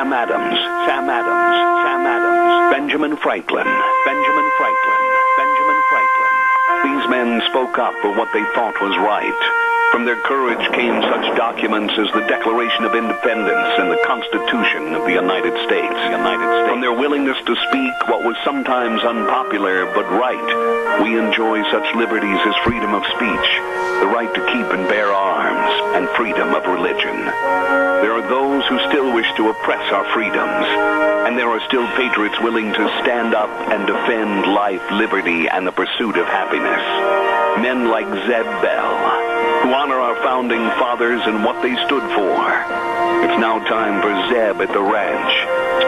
Sam Adams, Sam Adams, Sam Adams, Benjamin Franklin, Benjamin Franklin, Benjamin Franklin. These men spoke up for what they thought was right. From their courage came such documents as the Declaration of Independence and the Constitution of the United States. From their willingness to speak what was sometimes unpopular but right, we enjoy such liberties as freedom of speech, the right to keep and bear arms, and freedom of religion. There are those who still wish to oppress our freedoms, and there are still patriots willing to stand up and defend life, liberty, and the pursuit of happiness. Men like Zeb Bell, who honor our founding fathers and what they stood for. It's now time for Zeb at the ranch,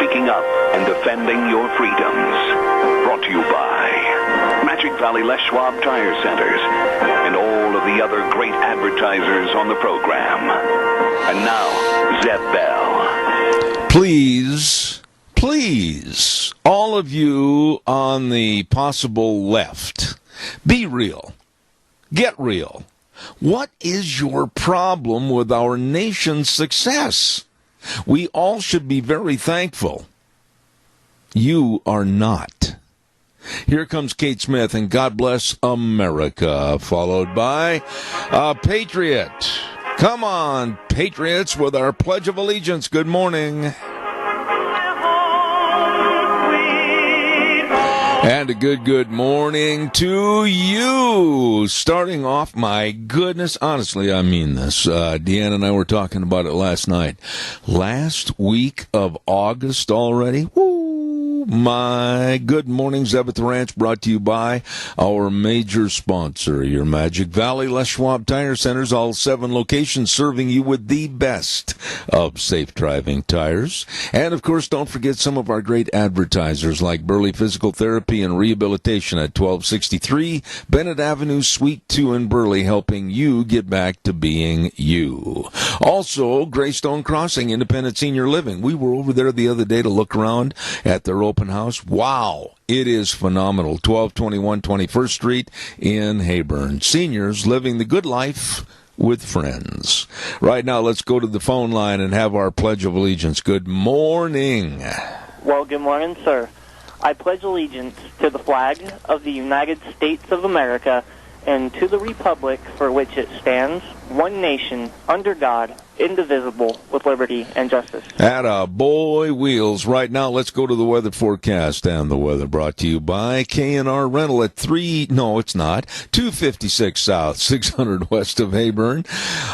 speaking up and defending your freedoms. Brought to you by Magic Valley Les Schwab Tire Centers and all of the other great advertisers on the program. And now, Zeb Bell. Please, all of you on the possible left, be real. Get real. What is your problem with our nation's success? We all should be very thankful. You are not. Here comes Kate Smith and God Bless America, followed by a Patriot. Come on, Patriots, with our Pledge of Allegiance. Good morning. And a good morning to you. Starting off, my goodness, honestly, I mean this. Deanna and I were talking about it last night. Last week of August already. Woo! My good morning, Zeb at the Ranch, brought to you by our major sponsor, your Magic Valley Les Schwab Tire Centers, all 7 locations serving you with the best of safe driving tires. And, of course, don't forget some of our great advertisers like Burley Physical Therapy and Rehabilitation at 1263 Bennett Avenue, Suite 2 in Burley, helping you get back to being you. Also, Greystone Crossing Independent Senior Living. We were over there the other day to look around at their open house. Wow, it is phenomenal. 1221 21st Street in Hayburn. Seniors living the good life with friends. Right now, let's go to the phone line and have our Pledge of Allegiance. Good morning. Well, good morning, sir. I pledge allegiance to the flag of the United States of America and to the republic for which it stands, one nation, under God, indivisible, with liberty and justice. Atta boy wheels. Right now, let's go to the weather forecast. And the weather brought to you by K&R Rental at 256 South, 600 west of Hayburn.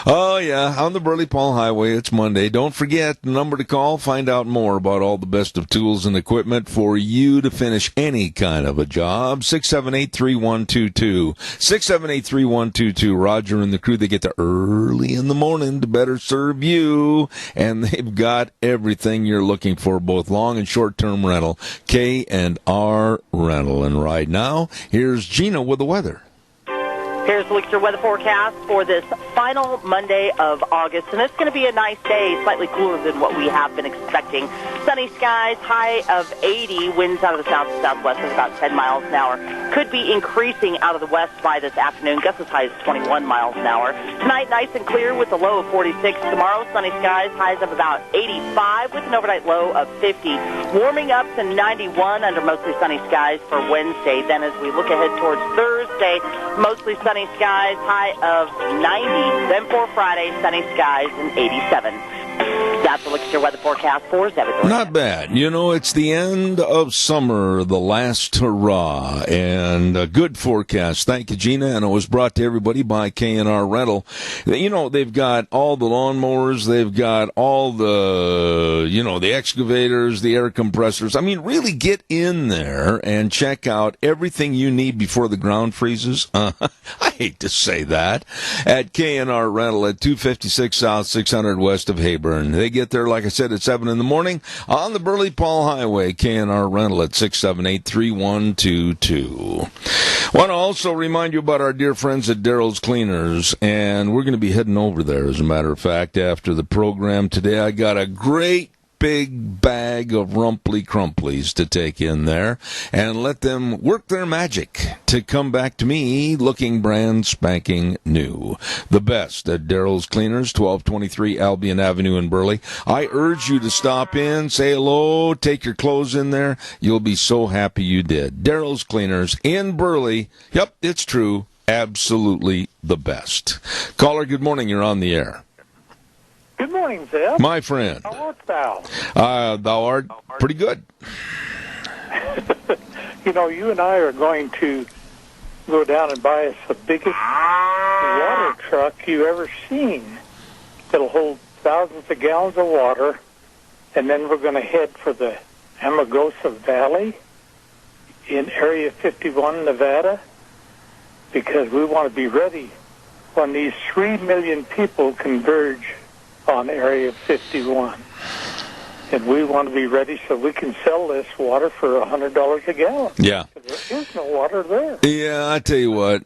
Oh, yeah, on the Burley Paul Highway. It's Monday. Don't forget the number to call. Find out more about all the best of tools and equipment for you to finish any kind of a job. 678-3122. 678-3122. Roger and the crew, they get there early in the morning to better serve you, and they've got everything you're looking for, both long and short-term rental. K&R Rental. And right now, here's Gina with the weather. Here's the your weather forecast for this final Monday of August, and it's going to be a nice day, slightly cooler than what we have been expecting. Sunny skies, high of 80, winds out of the south to southwest at about 10 miles an hour. Could be increasing out of the west by this afternoon, gusts as high as 21 miles an hour. Tonight, nice and clear with a low of 46. Tomorrow, sunny skies, highs of about 85 with an overnight low of 50. Warming up to 91 under mostly sunny skies for Wednesday. Then as we look ahead towards Thursday, mostly sunny skies, high of 90. Then for Friday, sunny skies and 87. That's the look at your weather forecast for 7. Not bad. You know, it's the end of summer, the last hurrah, and a good forecast. Thank you, Gina, and it was brought to everybody by K&R Rental. You know, they've got all the lawnmowers, they've got all the, the excavators, the air compressors. I mean, really get in there and check out everything you need before the ground freezes. I hate to say that. At K&R Rental at 256 South, 600 west of Hayburn. They get there, like I said, at 7 in the morning on the Burley Paul Highway. K&R Rental at 678-3122. Want to also remind you about our dear friends at Daryl's Cleaners, and we're going to be heading over there, as a matter of fact, after the program today. I got a great big bag of rumply crumplies to take in there and let them work their magic to come back to me looking brand spanking new. The best at Daryl's Cleaners, 1223 Albion Avenue in Burley. I urge you to stop in, say hello, take your clothes in there. You'll be so happy you did. Daryl's Cleaners in Burley. Yep, it's true. Absolutely the best. Caller, good morning. You're on the air. Good morning, Zeb. My friend. How art thou? Thou art pretty good. You know, you and I are going to go down and buy us the biggest water truck you've ever seen. It'll hold thousands of gallons of water, and then we're going to head for the Amargosa Valley in Area 51, Nevada, because we want to be ready when these 3 million people converge on Area 51. And we want to be ready so we can sell this water for $100 a gallon. Yeah. There is no water there. Yeah, I tell you what,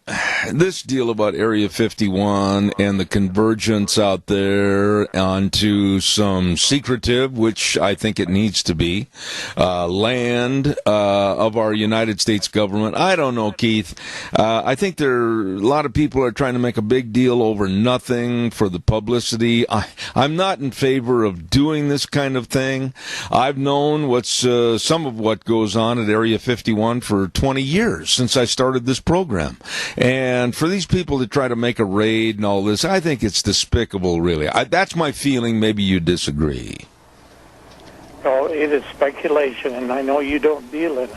this deal about Area 51 and the convergence out there onto some secretive, which I think it needs to be, land of our United States government. I don't know, Keith. I think a lot of people are trying to make a big deal over nothing for the publicity. I'm not in favor of doing this kind of thing. I've known some of what goes on at Area 51 for 20 years since I started this program. And for these people to try to make a raid and all this, I think it's despicable, really. That's my feeling. Maybe you disagree. No, it is speculation, and I know you don't deal in it.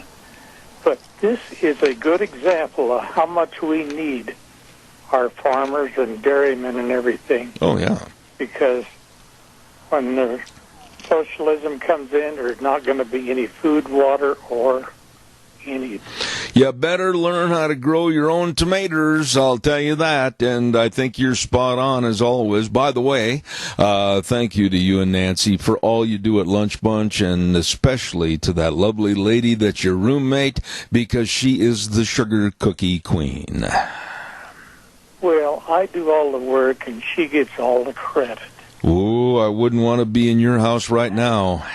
But this is a good example of how much we need our farmers and dairymen and everything. Oh, yeah. Because when the socialism comes in, there's not going to be any food, water, or any. You better learn how to grow your own tomatoes, I'll tell you that, and I think you're spot on as always. By the way, thank you to you and Nancy for all you do at Lunch Bunch, and especially to that lovely lady that's your roommate, because she is the sugar cookie queen. Well, I do all the work, and she gets all the credit. Ooh, I wouldn't want to be in your house right now.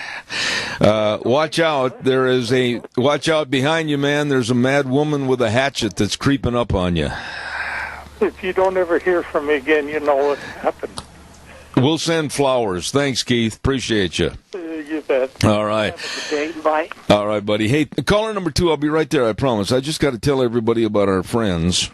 Watch out. Watch out behind you, man. There's a mad woman with a hatchet that's creeping up on you. If you don't ever hear from me again, you know what happened. We'll send flowers. Thanks, Keith. Appreciate you. You bet. All right. Have a good day. Bye. All right, buddy. Hey, caller number 2, I'll be right there, I promise. I just got to tell everybody about our friends.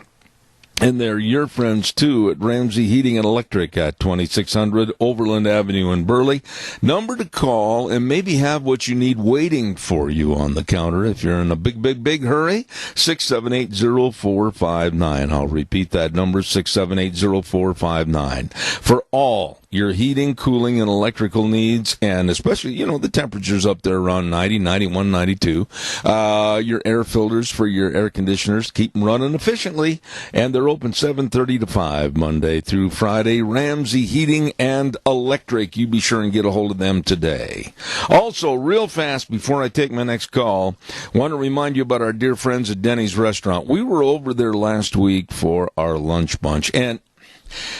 And they're your friends, too, at Ramsey Heating and Electric at 2600 Overland Avenue in Burley. Number to call and maybe have what you need waiting for you on the counter if you're in a big hurry, 678-0459. I'll repeat that number, 678-0459. For all your heating, cooling, and electrical needs, and especially, the temperatures up there around 90, 91, 92. Your air filters for your air conditioners, keep them running efficiently, and they're open 7:30 to 5 Monday through Friday. Ramsey Heating and Electric. You be sure and get a hold of them today. Also, real fast before I take my next call, want to remind you about our dear friends at Denny's Restaurant. We were over there last week for our lunch bunch, and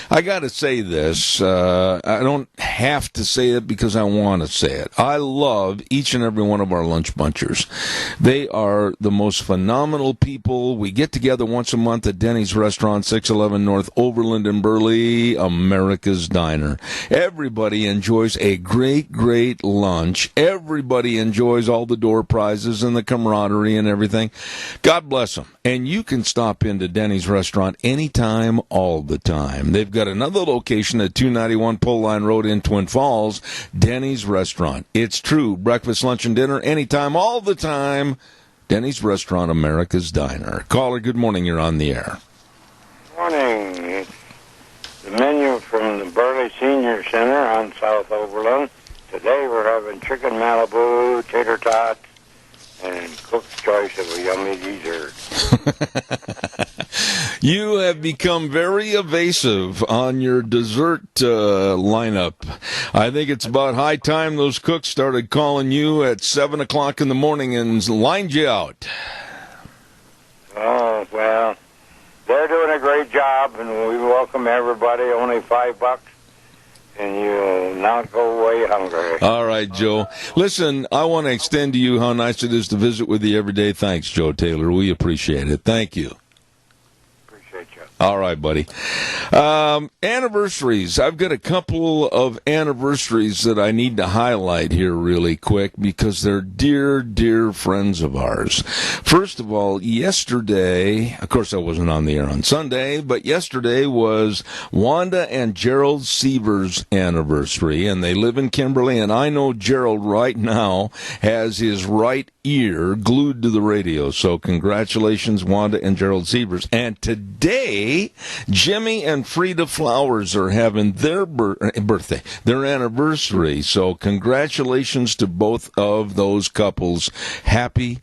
I got to say this. I don't have to say it because I want to say it. I love each and every one of our lunch bunchers. They are the most phenomenal people. We get together once a month at Denny's Restaurant, 611 North Overland in Burley, America's Diner. Everybody enjoys a great lunch. Everybody enjoys all the door prizes and the camaraderie and everything. God bless them. And you can stop into Denny's Restaurant anytime, all the time. They've got another location at 291 Pole Line Road in Twin Falls, Denny's Restaurant. It's true. Breakfast, lunch, and dinner, anytime, all the time. Denny's Restaurant, America's Diner. Caller, good morning. You're on the air. Morning. The menu from the Burley Senior Center on South Overland. Today we're having chicken Malibu, tater tots, and cook's choice of a yummy dessert. You have become very evasive on your dessert lineup. I think it's about high time those cooks started calling you at 7 o'clock in the morning and lined you out. Oh, well, they're doing a great job, and we welcome everybody. Only $5. and you'll not go away hungry. All right, Joe. Listen, I want to extend to you how nice it is to visit with you every day. Thanks, Joe Taylor. We appreciate it. Thank you. Appreciate you. All right, buddy. Anniversaries. I've got a couple of anniversaries that I need to highlight here really quick because they're dear, dear friends of ours. First of all, yesterday, of course I wasn't on the air on Sunday, but yesterday was Wanda and Gerald Seaver's anniversary, and they live in Kimberly, and I know Gerald right now has his right ear glued to the radio. So congratulations, Wanda and Gerald Seavers. And today, Jimmy and Frida Flowers are having their birthday, their anniversary. So congratulations to both of those couples. Happy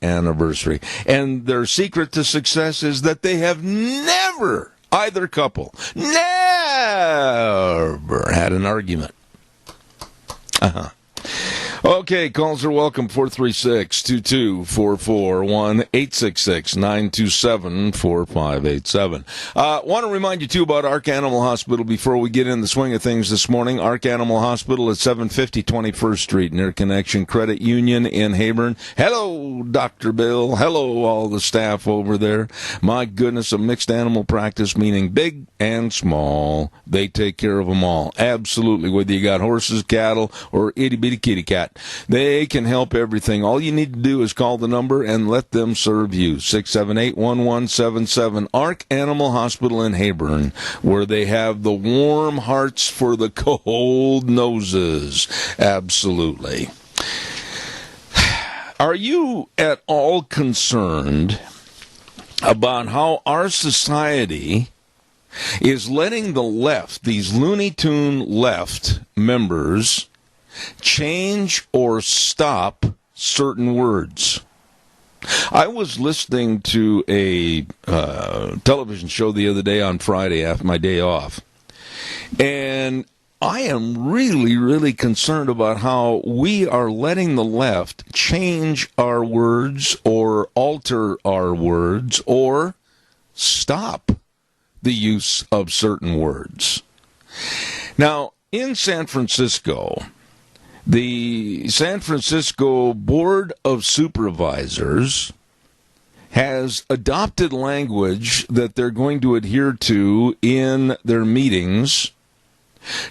anniversary. And their secret to success is that they have never, either couple, never had an argument. Okay, calls are welcome, 436-2244, 1-866-927-4587. Want to remind you, too, about Ark Animal Hospital before we get in the swing of things this morning. Ark Animal Hospital at 750 21st Street, near Connection Credit Union in Heyburn. Hello, Dr. Bill. Hello, all the staff over there. My goodness, a mixed animal practice, meaning big and small. They take care of them all. Absolutely, whether you got horses, cattle, or itty-bitty kitty cat. They can help everything. All you need to do is call the number and let them serve you. 678-1177. Ark Animal Hospital in Heyburn, where they have the warm hearts for the cold noses. Absolutely. Are you at all concerned about how our society is letting the left, these Looney Tune left members, change or stop certain words? I was listening to a television show the other day on Friday after my day off, and I am really, really concerned about how we are letting the left change our words or alter our words or stop the use of certain words. Now, in San Francisco, the San Francisco Board of Supervisors has adopted language that they're going to adhere to in their meetings,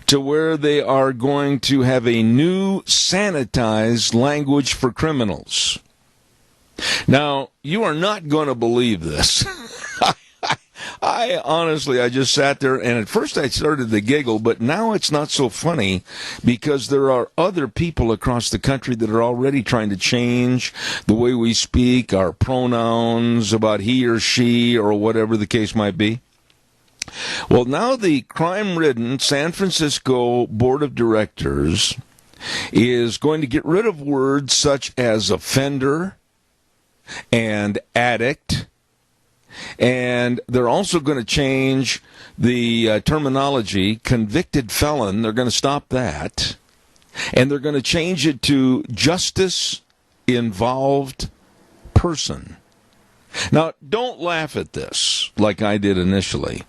to where they are going to have a new sanitized language for criminals. Now, you are not going to believe this. I honestly just sat there, and at first I started to giggle, but now it's not so funny because there are other people across the country that are already trying to change the way we speak, our pronouns about he or she or whatever the case might be. Well, now the crime-ridden San Francisco Board of Directors is going to get rid of words such as offender and addict. And they're also going to change the terminology convicted felon. They're going to stop that. And they're going to change it to justice-involved person. Now, don't laugh at this like I did initially,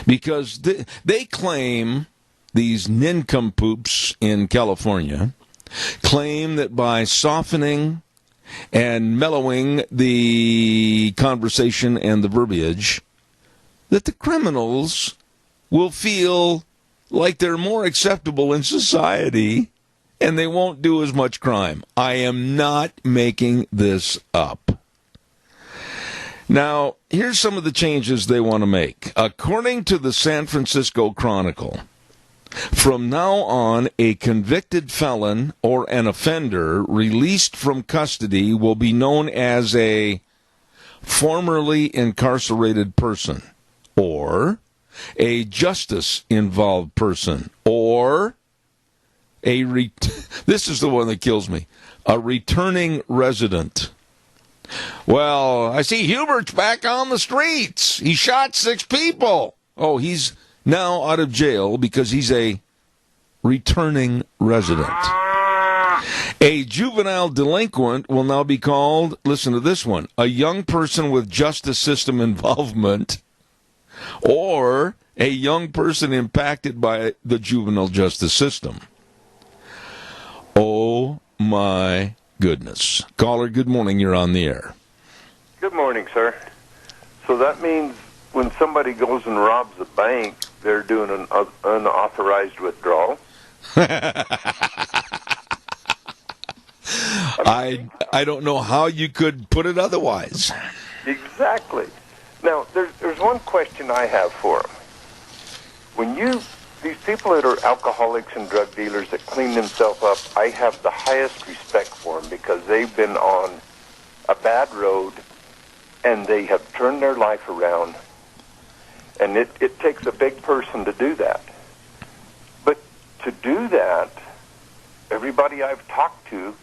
because they claim, these nincompoops in California, claim that by softening and mellowing the conversation and the verbiage, that the criminals will feel like they're more acceptable in society and they won't do as much crime. I am not making this up. Now, here's some of the changes they want to make. According to the San Francisco Chronicle, from now on, a convicted felon or an offender released from custody will be known as a formerly incarcerated person, or a justice-involved person, or this is the one that kills me, a returning resident. Well, I see Hubert's back on the streets. He shot 6 people. Oh, he's now out of jail because he's a returning resident. A juvenile delinquent will now be called, listen to this one, a young person with justice system involvement, or a young person impacted by the juvenile justice system. Oh, my goodness. Caller, good morning. You're on the air. Good morning, sir. So that means when somebody goes and robs a bank, they're doing an unauthorized withdrawal? I don't know how you could put it otherwise. Exactly. Now, there's one question I have for them. These people that are alcoholics and drug dealers that clean themselves up, I have the highest respect for them because they've been on a bad road and they have turned their life around. And it takes a big person to do that. But to do that, everybody I've talked to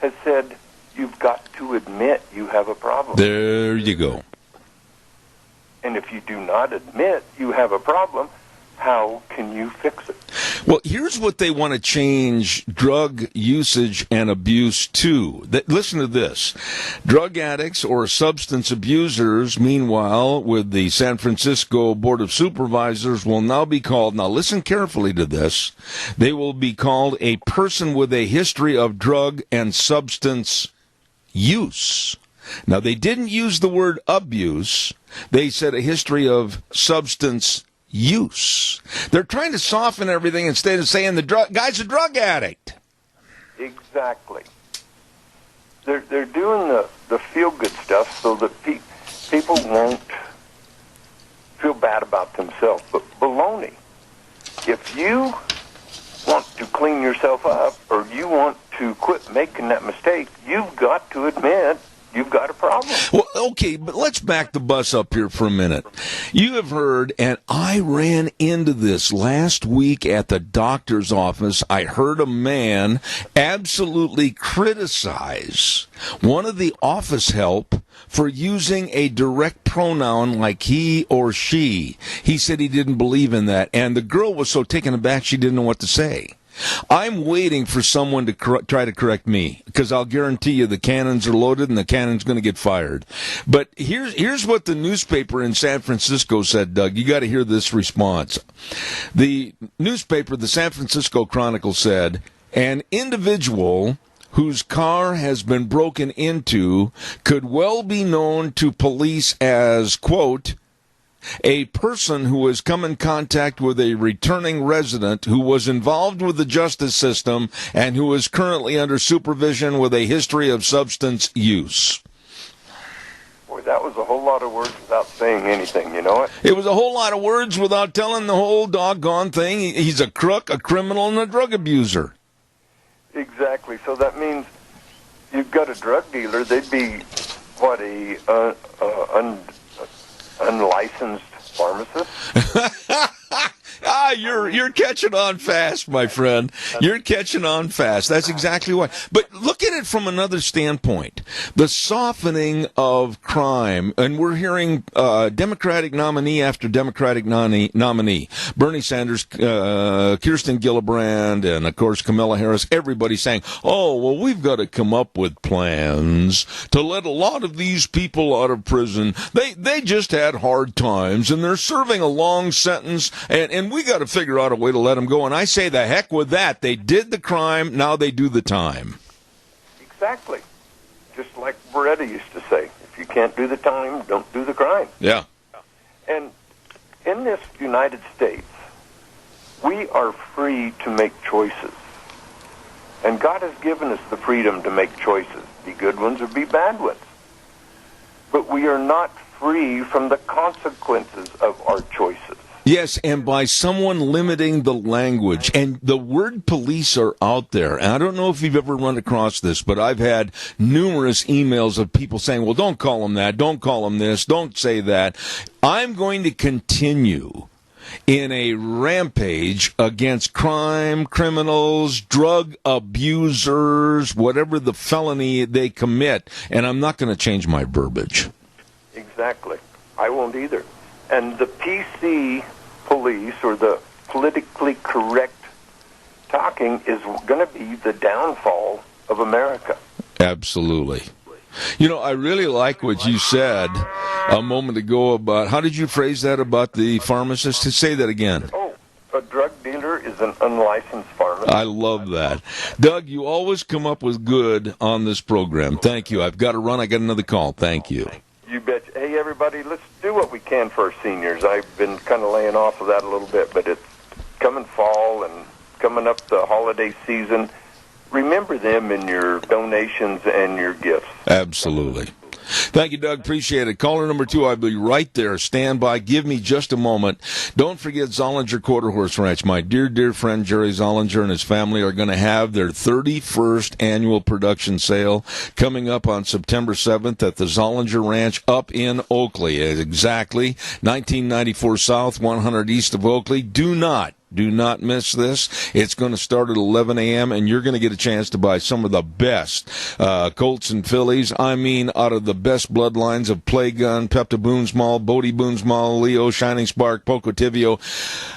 has said, you've got to admit you have a problem. There you go. And if you do not admit you have a problem, how can you fix it? Well, here's what they want to change drug usage and abuse to. Listen to this. Drug addicts or substance abusers, meanwhile, with the San Francisco Board of Supervisors, will now be called, now listen carefully to this, they will be called a person with a history of drug and substance use. Now, they didn't use the word abuse. They said a history of substance use. They're trying to soften everything instead of saying the guy's a drug addict. Exactly. They're doing the feel-good stuff so that people won't feel bad about themselves. But baloney. If you want to clean yourself up or you want to quit making that mistake, you've got to admit you've got a problem. Well, okay, but let's back the bus up here for a minute. You have heard, and I ran into this last week at the doctor's office. I heard a man absolutely criticize one of the office help for using a direct pronoun like he or she. He said he didn't believe in that, and the girl was so taken aback she didn't know what to say. I'm waiting for someone to try to correct me, because I'll guarantee you the cannons are loaded and the cannon's going to get fired. But here's what the newspaper in San Francisco said, Doug. You got to hear this response. The newspaper, the San Francisco Chronicle, said, an individual whose car has been broken into could well be known to police as, quote, a person who has come in contact with a returning resident who was involved with the justice system and who is currently under supervision with a history of substance use. Boy, that was a whole lot of words without saying anything, you know it? It was a whole lot of words without telling the whole doggone thing. He's a crook, a criminal, and a drug abuser. Exactly. So that means you've got a drug dealer. They'd be, what, unlicensed pharmacist? You're catching on fast, my friend. You're catching on fast. That's exactly why. But look at it from another standpoint. The softening of crime, and we're hearing Democratic nominee after Democratic nominee. Bernie Sanders, Kirsten Gillibrand, and, of course, Kamala Harris, everybody saying, oh, well, we've got to come up with plans to let a lot of these people out of prison. They just had hard times, and they're serving a long sentence, and we got to figure out a way to let them go. And I say, the heck with that. They did the crime, now they do the time. Exactly. Just like Beretta used to say, if you can't do the time, don't do the crime. Yeah. And in this United States, we are free to make choices. And God has given us the freedom to make choices, be good ones or be bad ones. But we are not free from the consequences of our choices. Yes, and by someone limiting the language. And the word police are out there. And I don't know if you've ever run across this, but I've had numerous emails of people saying, well, don't call them that, don't call them this, don't say that. I'm going to continue in a rampage against crime, criminals, drug abusers, whatever the felony they commit, and I'm not going to change my verbiage. Exactly. I won't either. And the PC police, or the politically correct talking, is going to be the downfall of America. Absolutely. You know, I really like what you said a moment ago about, how did you phrase that about the pharmacist? Say that again. Oh, a drug dealer is an unlicensed pharmacist. I love that. Doug, you always come up with good on this program. Thank you. I've got to run. I got another call. Thank you. You bet. Hey, everybody, let's do what we can for our seniors. I've been kind of laying off of that a little bit, but it's coming fall and coming up the holiday season. Remember them in your donations and your gifts. Absolutely. Thank you, Doug. Appreciate it. Caller number 2, I'll be right there. Stand by. Give me just a moment. Don't forget Zollinger Quarter Horse Ranch. My dear, dear friend Jerry Zollinger and his family are going to have their 31st annual production sale coming up on September 7th at the Zollinger Ranch up in Oakley. Exactly 1994 South, 100 East of Oakley. Do not miss this. It's going to start at 11 a.m., and you're going to get a chance to buy some of the best colts and fillies. I mean, out of the best bloodlines of Plague Gun, Pepto Boonsmall, Bodie Boonsmall, Leo, Shining Spark, Pocotivio.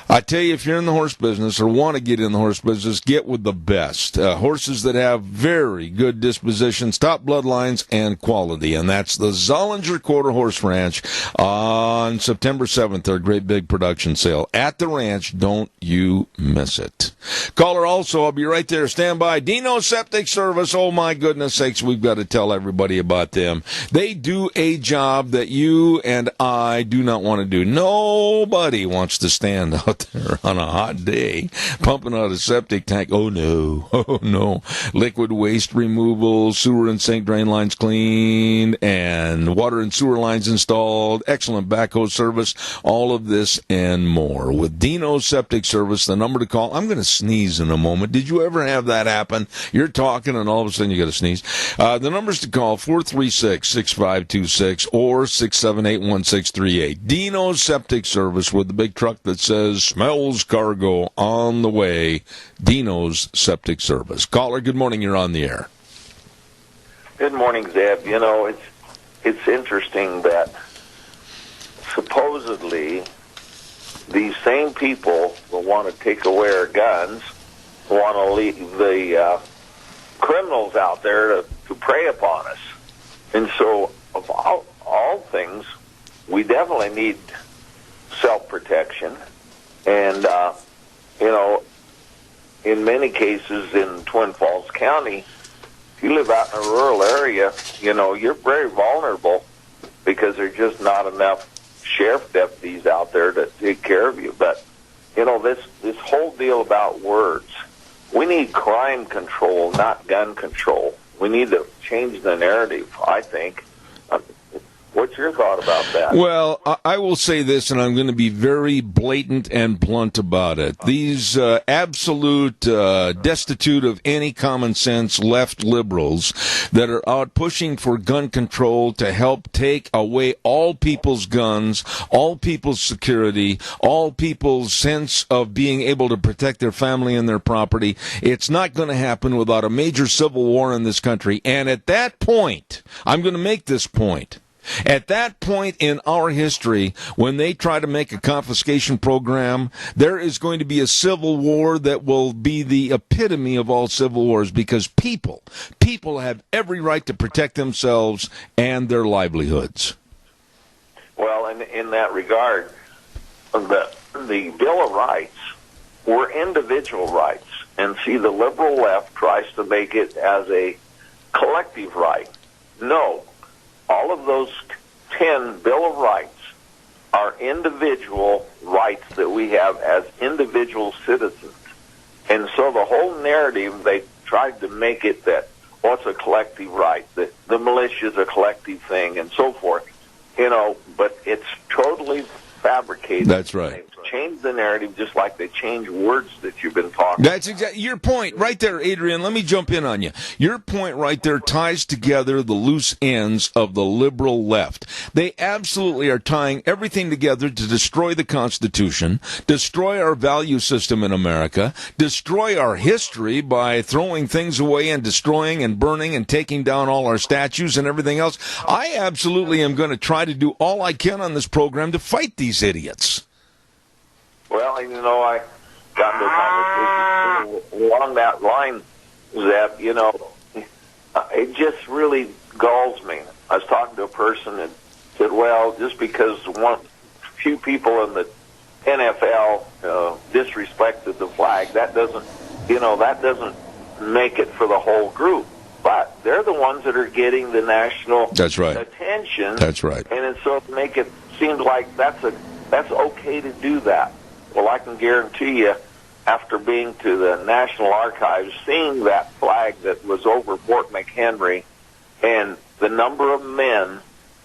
I tell you, if you're in the horse business or want to get in the horse business, get with the best. Horses that have very good dispositions, top bloodlines, and quality. And that's the Zollinger Quarter Horse Ranch on September 7th, their great big production sale at the ranch. Don't you miss it. Caller also, I'll be right there. Stand by. Dino Septic Service. Oh, my goodness sakes, we've got to tell everybody about them. They do a job that you and I do not want to do. Nobody wants to stand out there on a hot day pumping out a septic tank. Oh, no. Liquid waste removal, sewer and sink drain lines cleaned, and water and sewer lines installed. Excellent backhoe service. All of this and more. With Dino Septic Service, the number to call. I'm going to sneeze in a moment. Did you ever have that happen? You're talking and all of a sudden you got to sneeze. The numbers to call, 436-6526 or 678-1638. Dino Septic Service with the big truck that says smells cargo on the way. Dino's Septic Service. Caller, good morning. You're on the air. Good morning, Zeb. You know, it's interesting that supposedly these same people will want to take away our guns, want to leave the criminals out there to prey upon us. And so, of all things, we definitely need self-protection. And, you know, in many cases in Twin Falls County, if you live out in a rural area, you know, you're very vulnerable because there's just not enough sheriff deputies out there to take care of you. But, you know, this whole deal about words, we need crime control, not gun control. We need to change the narrative, I think. What's your thought about that? Well, I will say this, and I'm going to be very blatant and blunt about it. These absolute destitute of any common sense left liberals that are out pushing for gun control to help take away all people's guns, all people's security, all people's sense of being able to protect their family and their property. It's not going to happen without a major civil war in this country. And at that point, I'm going to make this point. At that point in our history, when they try to make a confiscation program, there is going to be a civil war that will be the epitome of all civil wars, because people have every right to protect themselves and their livelihoods. Well, in that regard, the Bill of Rights were individual rights, and see, the liberal left tries to make it as a collective right. No. All of those 10 Bill of Rights are individual rights that we have as individual citizens. And so the whole narrative, they tried to make it that, well, it's a collective right, that the militia is a collective thing, and so forth. You know, but it's totally fabricated. That's right. They change the narrative just like they change words that you've been talking That's exactly your point right there, Adrian. Let me jump in on you. Your point right there ties together the loose ends of the liberal left. They absolutely are tying everything together to destroy the Constitution, destroy our value system in America, destroy our history by throwing things away and destroying and burning and taking down all our statues and everything else. I absolutely am going to try to do all I can on this program to fight these idiots. Well, you know, I got into a conversation along that line, Zeb. You know, it just really galls me. I was talking to a person, and said, well, just because few people in the NFL disrespected the flag, that doesn't make it for the whole group. But they're the ones that are getting the national attention. That's right. And so to make it seem like that's okay to do that. Well, I can guarantee you, after being to the National Archives, seeing that flag that was over Fort McHenry, and the number of men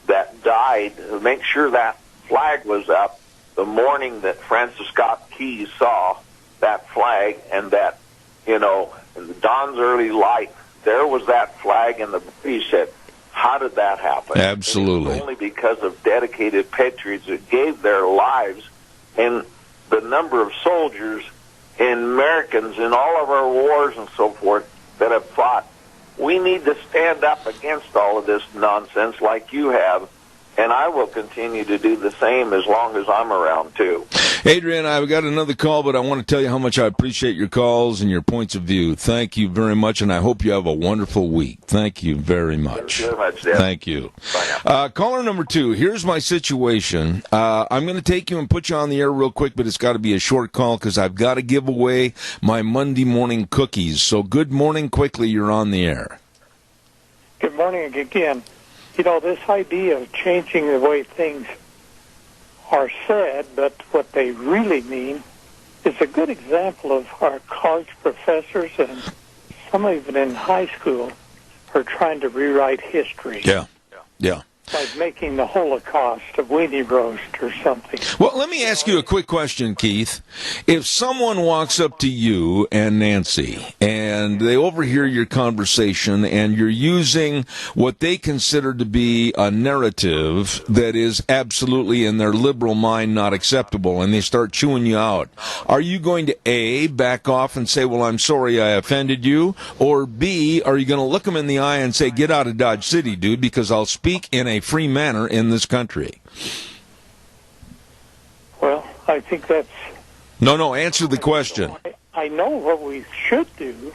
that died to make sure that flag was up the morning that Francis Scott Key saw that flag, and that, in the dawn's early light, there was that flag, and the British said, how did that happen? Absolutely. It was only because of dedicated patriots that gave their lives, and the number of soldiers and Americans in all of our wars and so forth that have fought. We need to stand up against all of this nonsense like you have, and I will continue to do the same as long as I'm around, too. Adrian, I've got another call, but I want to tell you how much I appreciate your calls and your points of view. Thank you very much, and I hope you have a wonderful week. Thank you very much. Thank you very much, Dad. Thank you. Bye now. Caller number 2, here's my situation. I'm going to take you and put you on the air real quick, but it's got to be a short call because I've got to give away my Monday morning cookies. So good morning. Quickly, you're on the air. Good morning again. This idea of changing the way things are said, but what they really mean, is a good example of our college professors and some even in high school are trying to rewrite history. Yeah. Like making the Holocaust a weenie roast or something. Well, let me ask you a quick question, Keith. If someone walks up to you and Nancy, and they overhear your conversation, and you're using what they consider to be a narrative that is absolutely in their liberal mind not acceptable, and they start chewing you out, are you going to A, back off and say, well, I'm sorry I offended you, or B, are you going to look them in the eye and say, get out of Dodge City, dude, because I'll speak in a free manner in this country? Well, I think that's... No, answer the question. I know what we should do,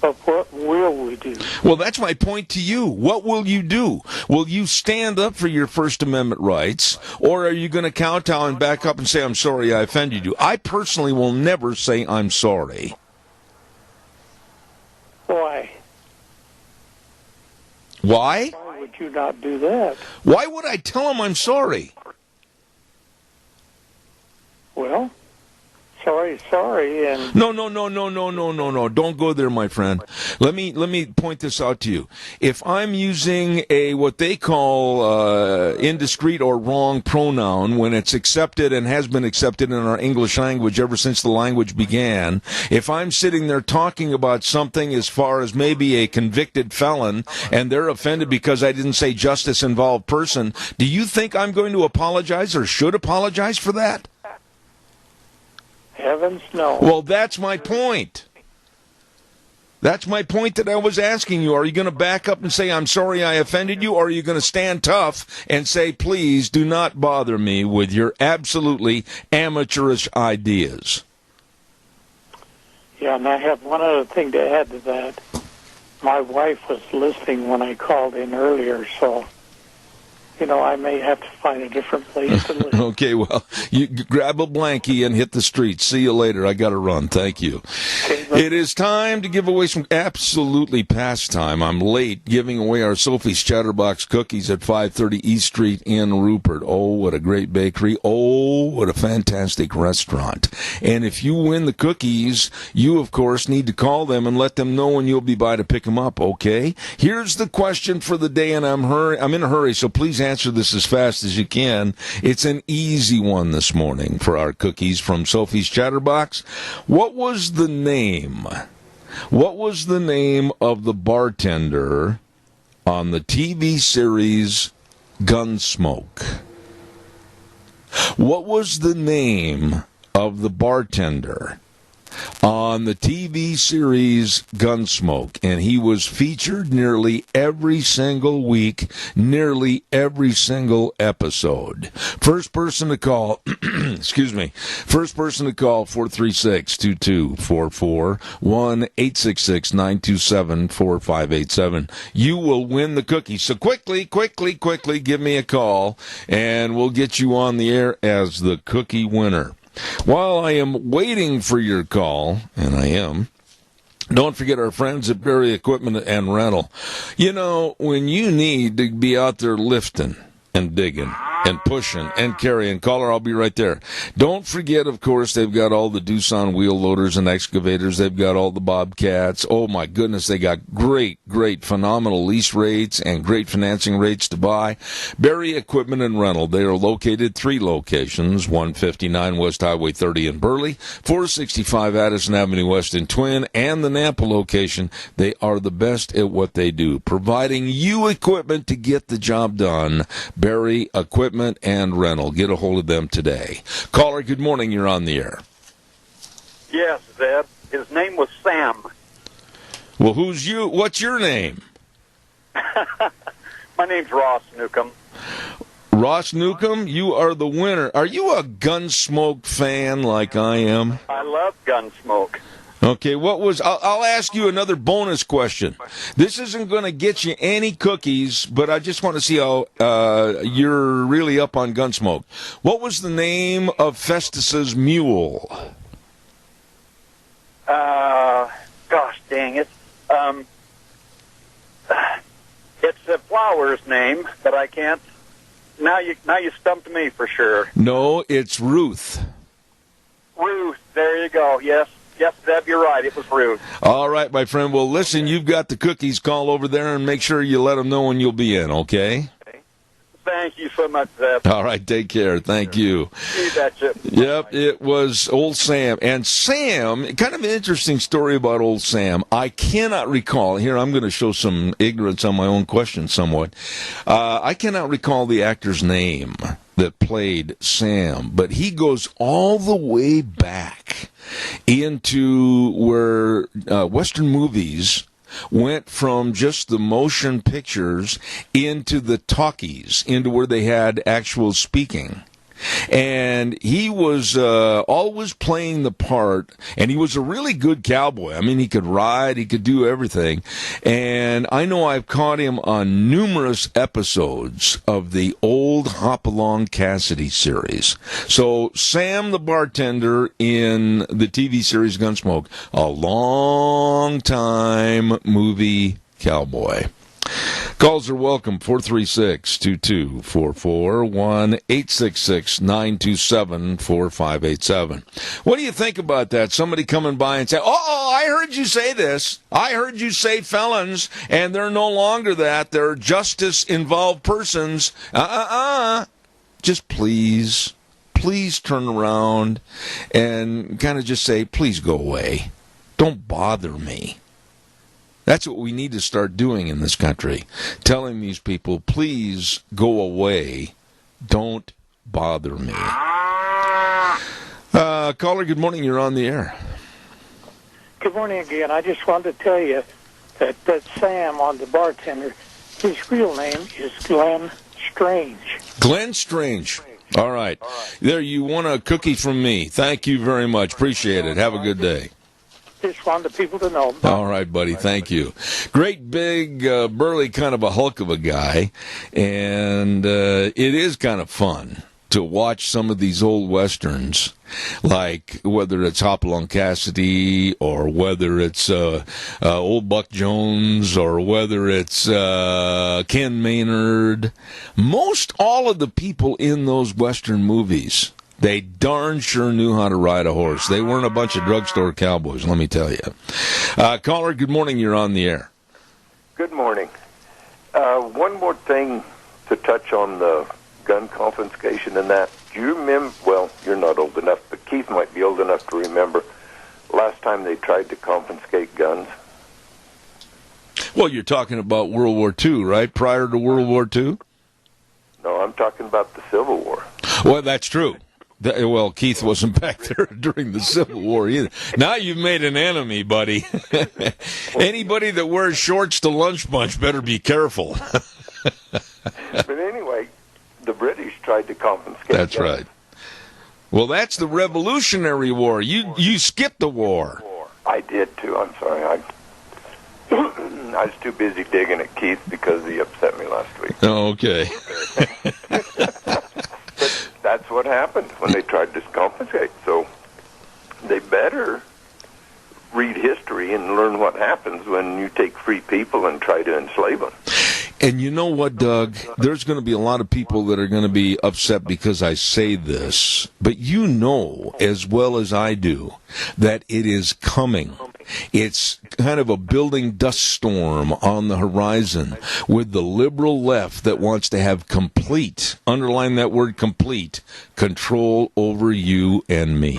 but what will we do? Well, that's my point to you. What will you do? Will you stand up for your First Amendment rights, or are you going to kowtow and back up and say, I'm sorry I offended you? I personally will never say I'm sorry. Why? Why? Why would you not do that? Why would I tell him I'm sorry? Well, sorry, and... No. Don't go there, my friend. Let me point this out to you. If I'm using a what they call indiscreet or wrong pronoun when it's accepted and has been accepted in our English language ever since the language began, if I'm sitting there talking about something as far as maybe a convicted felon and they're offended because I didn't say justice-involved person, do you think I'm going to apologize or should apologize for that? Heavens, no. Well, that's my point. That's my point that I was asking you. Are you going to back up and say, I'm sorry I offended you, or are you going to stand tough and say, please do not bother me with your absolutely amateurish ideas? Yeah, and I have one other thing to add to that. My wife was listening when I called in earlier, so... I may have to find a different place to live. Okay, well, you grab a blankie and hit the streets. See you later. I got to run. Thank you. It is time to give away some absolutely past time. I'm late giving away our Sophie's Chatterbox cookies at 530 East Street in Rupert. Oh, what a great bakery. Oh, what a fantastic restaurant. And if you win the cookies, you, of course, need to call them and let them know when you'll be by to pick them up, okay? Here's the question for the day, and I'm in a hurry, so please answer this as fast as you can. It's an easy one this morning for our cookies from Sophie's Chatterbox. What was the name of the bartender on the TV series Gunsmoke? What was the name of the bartender on the TV series Gunsmoke, and he was featured nearly every single week, nearly every single episode. First person to call, excuse me, first person to call 436-2244, 1-866-927-4587. You will win the cookie. So quickly, give me a call, and we'll get you on the air as the cookie winner. While I am waiting for your call, and I am, don't forget our friends at Berry Equipment and Rental. You know, when you need to be out there lifting and digging and pushing and carrying, caller, I'll be right there. Don't forget, of course, they've got all the Doosan wheel loaders and excavators. They've got all the Bobcats. Oh, my goodness, they got great, phenomenal lease rates and great financing rates to buy. Berry Equipment and Rental. They are located 3 locations, 159 West Highway 30 in Burley, 465 Addison Avenue West in Twin, and the Nampa location. They are the best at what they do, providing you equipment to get the job done. Berry Equipment and Rental. Get a hold of them today. Caller, good morning. You're on the air. Yes, Zeb. His name was Sam. Well, who's you? What's your name? My name's Ross Newcomb. Ross Newcomb, you are the winner. Are you a Gunsmoke fan like I am? I love Gunsmoke. Okay, I'll ask you another bonus question. This isn't going to get you any cookies, but I just want to see how you're really up on Gunsmoke. What was the name of Festus's mule? Gosh dang it. It's a flower's name, but I can't. Now you stumped me for sure. No, it's Ruth. Ruth, there you go. Yes, Zeb, you're right. It was Ruth. All right, my friend. Well, listen, you've got the cookies. Call over there and make sure you let them know when you'll be in, okay? Thank you so much, Zeb. All right, take care. Thank you. You betcha. Yep, it was old Sam. And Sam, kind of an interesting story about old Sam. I cannot recall. Here, I'm going to show some ignorance on my own question somewhat. I cannot recall the actor's name that played Sam, but he goes all the way back into where Western movies went from just the motion pictures into the talkies, into where they had actual speaking. And he was always playing the part, and he was a really good cowboy. I mean, he could ride, he could do everything. And I know I've caught him on numerous episodes of the old Hopalong Cassidy series. So Sam the bartender in the TV series Gunsmoke, a long-time movie cowboy. Calls are welcome, 436-2244, 1-866-927-4587. What do you think about that? Somebody coming by and say, oh, I heard you say this. I heard you say felons, and they're no longer that. They're justice-involved persons. Just please turn around and kind of just say, please go away. Don't bother me. That's what we need to start doing in this country. Telling these people, please go away. Don't bother me. Caller, good morning. You're on the air. Good morning again. I just wanted to tell you that Sam on the bartender, his real name is Glenn Strange. Glenn Strange. All right. There, you won a cookie from me. Thank you very much. Appreciate it. Have a good day. Just wanted people to know. All right, buddy. Thank you. Great, big, burly, kind of a hulk of a guy. And it is kind of fun to watch some of these old Westerns, like whether it's Hopalong Cassidy or whether it's old Buck Jones or whether it's Ken Maynard. Most all of the people in those Western movies, they darn sure knew how to ride a horse. They weren't a bunch of drugstore cowboys, let me tell you. Caller, good morning. You're on the air. Good morning. One more thing to touch on the gun confiscation and that. Do you remember, well, you're not old enough, but Keith might be old enough to remember last time they tried to confiscate guns? Well, you're talking about World War II, right? Prior to World War II? No, I'm talking about the Civil War. Well, that's true. Well, Keith wasn't back there during the Civil War either. Now you've made an enemy, buddy. Anybody that wears shorts to lunch bunch better be careful. But anyway, the British tried to confiscate. That's right. Well, that's the Revolutionary War. You skipped the war. I did too. I'm sorry. I was too busy digging at Keith because he upset me last week. Oh, okay. But that's what happened when they tried to confiscate. So they better read history and learn what happens when you take free people and try to enslave them. And you know what, Doug? There's going to be a lot of people that are going to be upset because I say this, but you know as well as I do that it is coming. It's kind of a building dust storm on the horizon with the liberal left that wants to have complete, underline that word complete, control over you and me.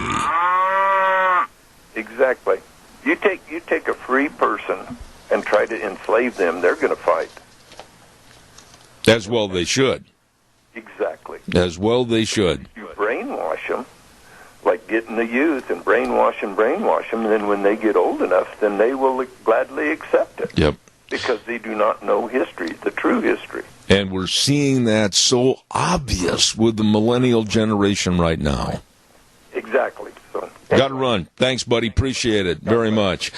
Exactly. You take a free person and try to enslave them, they're going to fight. As well they should. Exactly. As well they should. You brainwash them, like getting the youth and brainwash them, and then when they get old enough, then they will gladly accept it. Yep. Because they do not know history, the true history. And we're seeing that so obvious with the millennial generation right now. Exactly. So, got to run. Thanks, buddy. Appreciate it very much.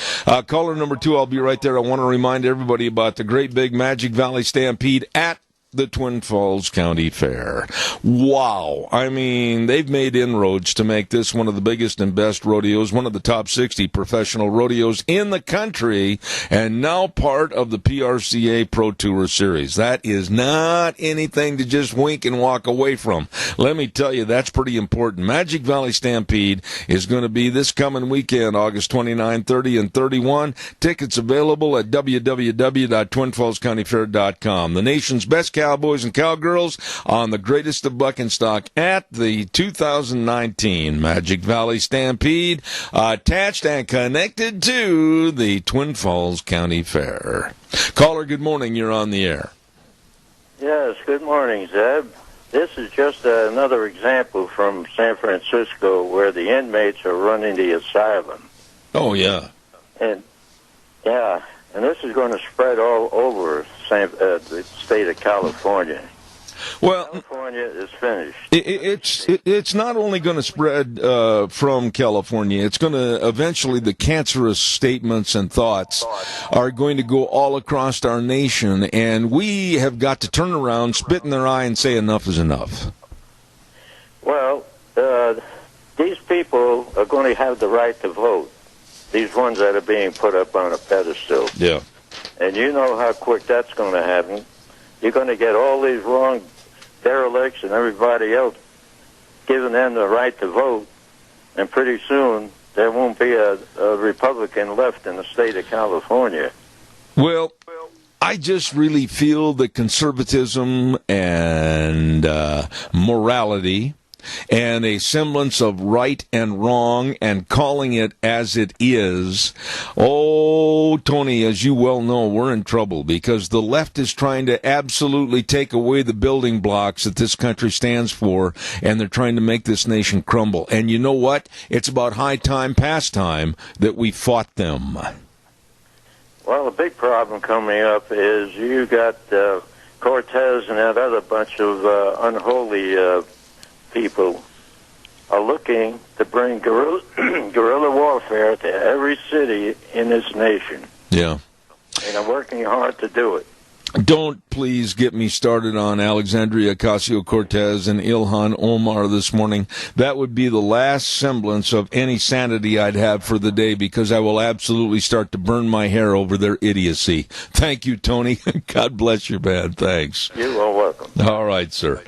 Caller number 2, I'll be right there. I want to remind everybody about the great big Magic Valley Stampede at the Twin Falls County Fair. Wow. I mean, they've made inroads to make this one of the biggest and best rodeos, one of the top 60 professional rodeos in the country, and now part of the PRCA Pro Tour Series. That is not anything to just wink and walk away from. Let me tell you, that's pretty important. Magic Valley Stampede is going to be this coming weekend, August 29, 30, and 31. Tickets available at www.twinfallscountyfair.com. The nation's best cowboys and cowgirls on the greatest of bucking stock at the 2019 Magic Valley Stampede, attached and connected to the Twin Falls County Fair. Caller, good morning. You're on the air. Yes, good morning, Zeb. This is just another example from San Francisco where the inmates are running the asylum. Oh, yeah. And this is going to spread all over the state of California. Well, California is finished. It's not only going to spread from California. It's going to eventually, the cancerous statements and thoughts are going to go all across our nation, and we have got to turn around, spit in their eye, and say enough is enough. Well, these people are going to have the right to vote. These ones that are being put up on a pedestal. Yeah. And you know how quick that's going to happen. You're going to get all these wrong derelicts and everybody else giving them the right to vote, and pretty soon there won't be a Republican left in the state of California. Well, I just really feel that conservatism and morality and a semblance of right and wrong and calling it as it is. Oh, Tony, as you well know, we're in trouble because the left is trying to absolutely take away the building blocks that this country stands for, and they're trying to make this nation crumble. And you know what? It's about high time, past time, that we fought them. Well, the big problem coming up is you got Cortez and that other bunch of unholy people are looking to bring guerrilla warfare to every city in this nation. Yeah. And are working hard to do it. Don't please get me started on Alexandria Ocasio-Cortez and Ilhan Omar this morning. That would be the last semblance of any sanity I'd have for the day, because I will absolutely start to burn my hair over their idiocy. Thank you, Tony. God bless you, man. Thanks. You are welcome. All right, sir.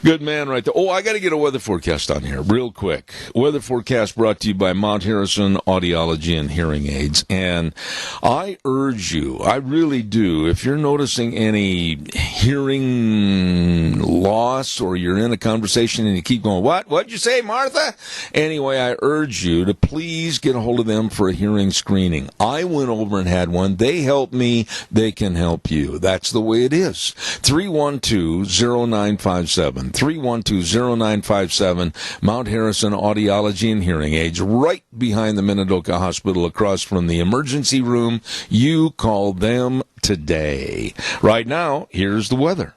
Good man right there. Oh, I got to get a weather forecast on here real quick. Weather forecast brought to you by Mount Harrison Audiology and Hearing Aids. And I urge you, I really do, if you're noticing having any hearing loss, or you're in a conversation and you keep going, what'd you say, Martha? Anyway, I urge you to please get a hold of them for a hearing screening. I went over and had one. They helped me. They can help you. That's the way it is. 312-0957. 312-0957. Mount Harrison Audiology and Hearing Aids, right behind the Minidoka Hospital, across from the emergency room. You call them today. Right now, here's the weather.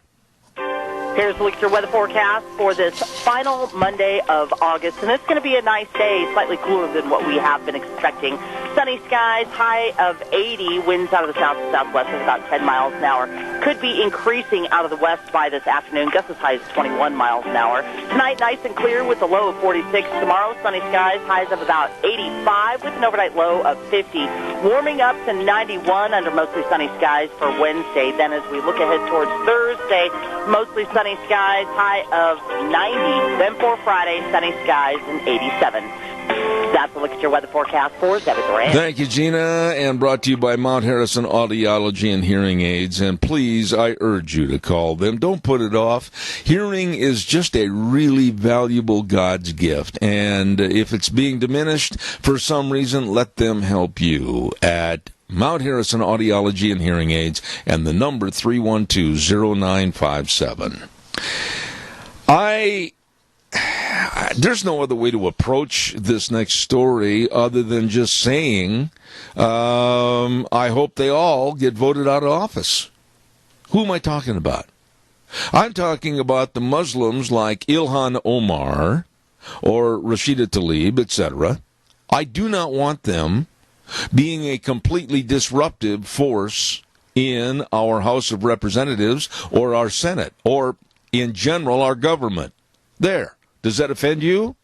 Here's the your weather forecast for this final Monday of August, and it's going to be a nice day, slightly cooler than what we have been expecting. Sunny skies, high of 80, winds out of the south to southwest at about 10 miles an hour. Could be increasing out of the west by this afternoon, gusts as high as 21 miles an hour. Tonight, nice and clear with a low of 46. Tomorrow, sunny skies, highs of about 85 with an overnight low of 50. Warming up to 91 under mostly sunny skies for Wednesday. Then as we look ahead towards Thursday, mostly sunny skies, high of 90. Then for Friday, sunny skies and 87. That's a look at your weather forecast for Debbie Durant. Thank you, Gina, and brought to you by Mount Harrison Audiology and Hearing Aids. And please, I urge you to call them. Don't put it off. Hearing is just a really valuable God's gift. And if it's being diminished for some reason, let them help you at Mount Harrison Audiology and Hearing Aids, and the number 312-0957. There's no other way to approach this next story other than just saying, I hope they all get voted out of office. Who am I talking about? I'm talking about the Muslims like Ilhan Omar or Rashida Tlaib, etc. I do not want them being a completely disruptive force in our House of Representatives or our Senate or, in general, our government. There. Does that offend you?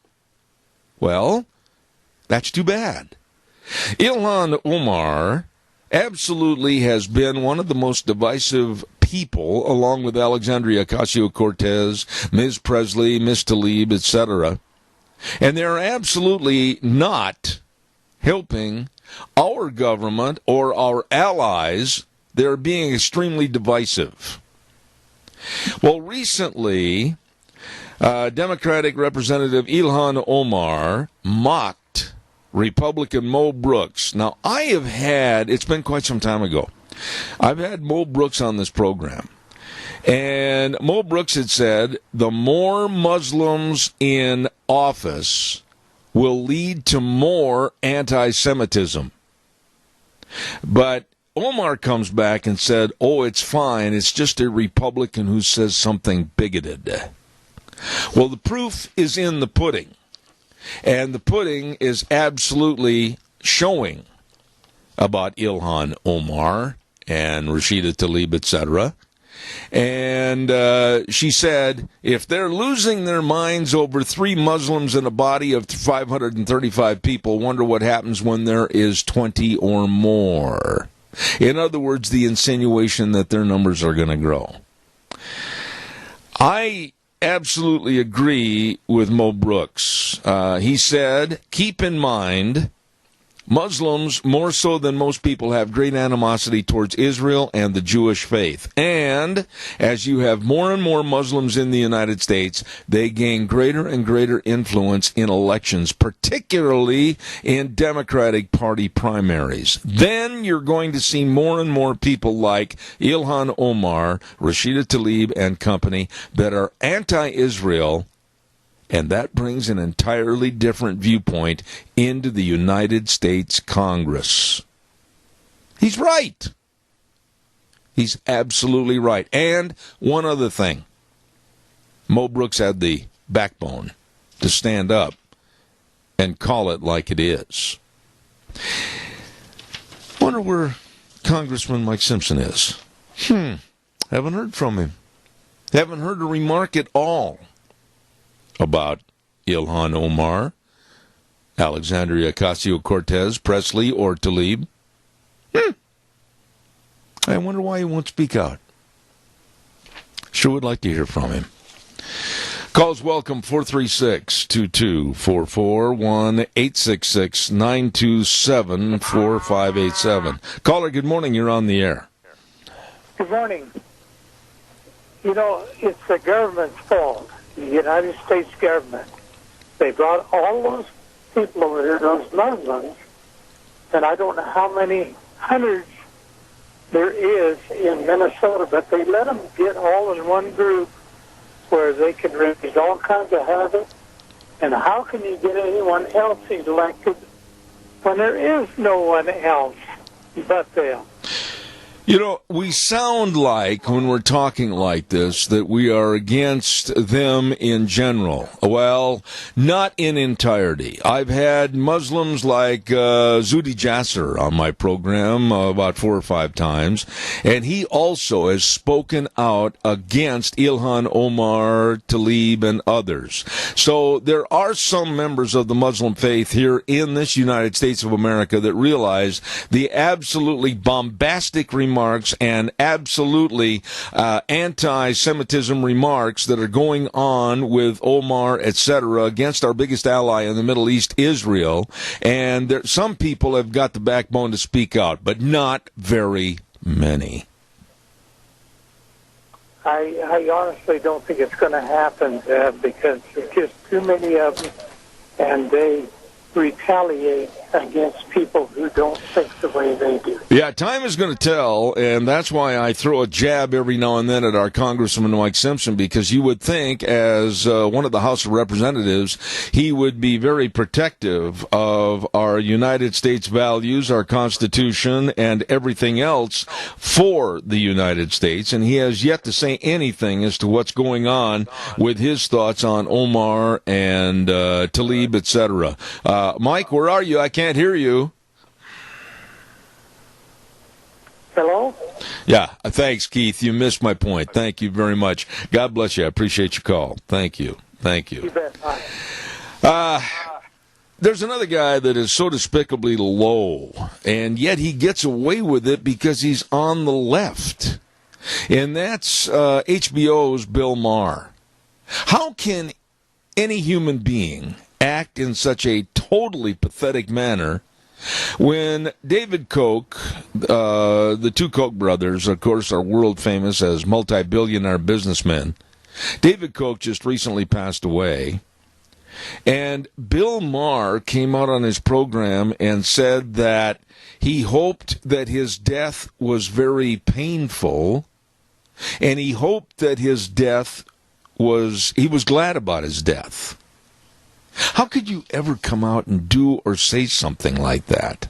Well, that's too bad. Ilhan Omar absolutely has been one of the most divisive people, along with Alexandria Ocasio-Cortez, Ms. Presley, Ms. Tlaib, etc. And they're absolutely not helping our government or our allies. They're being extremely divisive. Well, recently, Democratic Representative Ilhan Omar mocked Republican Mo Brooks. Now, it's been quite some time ago, I've had Mo Brooks on this program. And Mo Brooks had said, the more Muslims in office will lead to more anti-Semitism. But Omar comes back and said, it's fine. It's just a Republican who says something bigoted. Well, the proof is in the pudding. And the pudding is absolutely showing about Ilhan Omar and Rashida Tlaib, etc. And she said, if they're losing their minds over 3 Muslims in a body of 535 people, wonder what happens when there is 20 or more. In other words, the insinuation that their numbers are going to grow. I absolutely agree with Mo Brooks. He said, keep in mind, Muslims, more so than most people, have great animosity towards Israel and the Jewish faith. And as you have more and more Muslims in the United States, they gain greater and greater influence in elections, particularly in Democratic Party primaries. Then you're going to see more and more people like Ilhan Omar, Rashida Tlaib, and company that are anti-Israel. And that brings an entirely different viewpoint into the United States Congress. He's right. He's absolutely right. And one other thing. Mo Brooks had the backbone to stand up and call it like it is. Wonder where Congressman Mike Simpson is. Haven't heard from him. Haven't heard a remark at all about Ilhan Omar, Alexandria Ocasio-Cortez, Presley, or Tlaib. I wonder why he won't speak out. Sure would like to hear from him. Calls welcome, 436-2244, 1-866-927-4587. Caller, good morning. You're on the air. Good morning. You know, it's the government's fault, the United States government. They brought all those people over here, those Muslims, and I don't know how many hundreds there is in Minnesota, but they let them get all in one group where they can raise all kinds of havoc. And how can you get anyone else elected when there is no one else but them? You know, we sound like, when we're talking like this, that we are against them in general. Well, not in entirety. I've had Muslims like Zuhdi Jasser on my program about 4 or 5 times, and he also has spoken out against Ilhan Omar, Tlaib, and others. So there are some members of the Muslim faith here in this United States of America that realize the absolutely bombastic remarks and absolutely anti-Semitism remarks that are going on with Omar, etc., against our biggest ally in the Middle East, Israel. And some people have got the backbone to speak out, but not very many. I honestly don't think it's going to happen, because there's just too many of them, and they retaliate against people who don't think the way they do. Yeah, time is going to tell, and that's why I throw a jab every now and then at our Congressman Mike Simpson, because you would think, as one of the House of Representatives, he would be very protective of our United States values, our Constitution, and everything else for the United States, and he has yet to say anything as to what's going on with his thoughts on Omar and Tlaib, etc. Mike, where are you? I can't hear you. Hello? Yeah, thanks, Keith. You missed my point. Thank you very much. God bless you. I appreciate your call. Thank you. Thank you. You bet. Bye. There's another guy that is so despicably low, and yet he gets away with it because he's on the left. And that's HBO's Bill Maher. How can any human being act in such a totally pathetic manner when David Koch, the two Koch brothers, of course, are world famous as multi-billionaire businessmen. David Koch just recently passed away, and Bill Maher came out on his program and said that he hoped that his death was very painful, and he hoped that his death he was glad about his death. How could you ever come out and do or say something like that?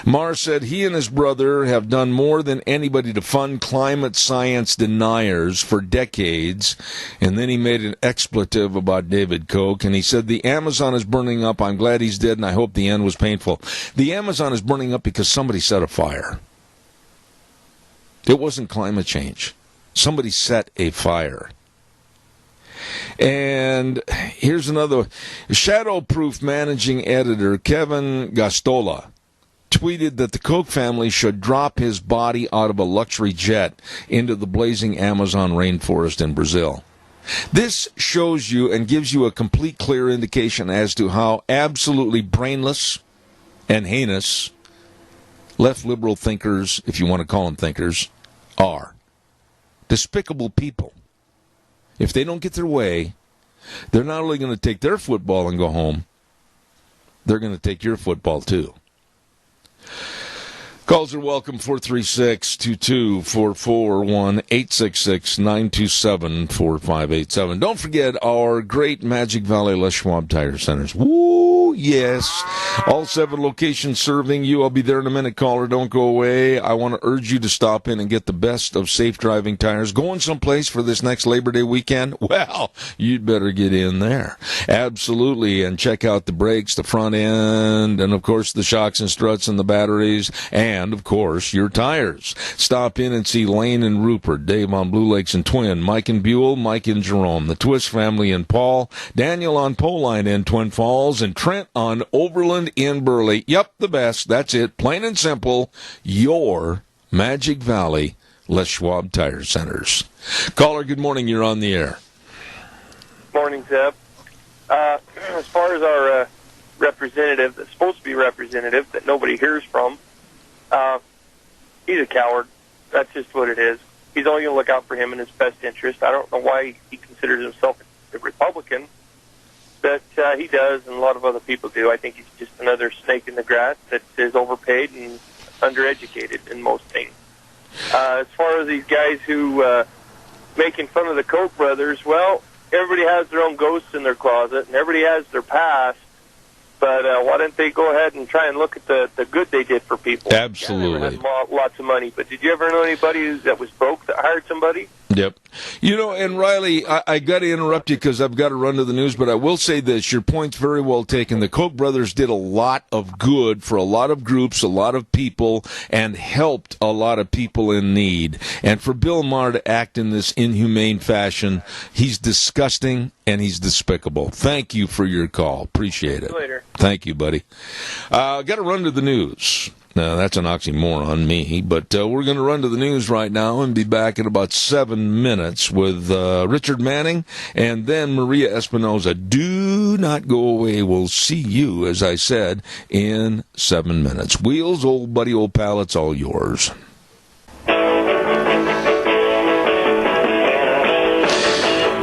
Maher said he and his brother have done more than anybody to fund climate science deniers for decades. And then he made an expletive about David Koch, and he said the Amazon is burning up. I'm glad he's dead, and I hope the end was painful. The Amazon is burning up because somebody set a fire. It wasn't climate change. Somebody set a fire. And here's another. Shadowproof managing editor Kevin Gastola tweeted that the Koch family should drop his body out of a luxury jet into the blazing Amazon rainforest in Brazil. This shows you and gives you a complete, clear indication as to how absolutely brainless and heinous left liberal thinkers, if you want to call them thinkers, are. Despicable people. If they don't get their way, they're not only going to take their football and go home, they're going to take your football too. Calls are welcome, 436-2244, 1-866-927-4587. Don't forget our great Magic Valley Les Schwab Tire Centers. Woo, yes. All 7 locations serving you. I'll be there in a minute, caller. Don't go away. I want to urge you to stop in and get the best of safe driving tires. Going someplace for this next Labor Day weekend? Well, you'd better get in there. Absolutely. And check out the brakes, the front end, and, of course, the shocks and struts and the batteries, and, of course, your tires. Stop in and see Lane and Rupert, Dave on Blue Lakes and Twin, Mike and Buell, Mike and Jerome, the Twist family in Paul, Daniel on Poline in Twin Falls, and Trent on Overland in Burley. Yep, the best. That's it. Plain and simple. Your Magic Valley Les Schwab Tire Centers. Caller, good morning. You're on the air. Morning, Zeb. As far as our representative that's supposed to be representative that nobody hears from, he's a coward. That's just what it is. He's only going to look out for him in his best interest. I don't know why he considers himself a Republican, but he does, and a lot of other people do. I think he's just another snake in the grass that is overpaid and undereducated in most things. As far as these guys who making fun of the Koch brothers, well, everybody has their own ghosts in their closet, and everybody has their past. But why don't they go ahead and try and look at the good they did for people? Absolutely. Yeah, they had lots of money. But did you ever know anybody that was broke that hired somebody? Yep. And Riley, I got to interrupt you because I've got to run to the news, but I will say this. Your point's very well taken. The Koch brothers did a lot of good for a lot of groups, a lot of people, and helped a lot of people in need. And for Bill Maher to act in this inhumane fashion, he's disgusting and he's despicable. Thank you for your call. Appreciate it. Later. Thank you, buddy. Got to run to the news. Now, that's an oxymoron, me, but we're going to run to the news right now and be back in about 7 minutes with Richard Manning and then Maria Espinoza. Do not go away. We'll see you, as I said, in 7 minutes. Wheels, old buddy, old pal, it's all yours.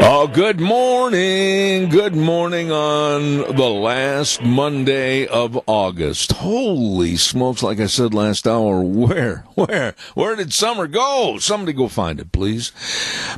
Oh, good morning. Good morning on the last Monday of August. Holy smokes, like I said last hour, where did summer go? Somebody go find it, please.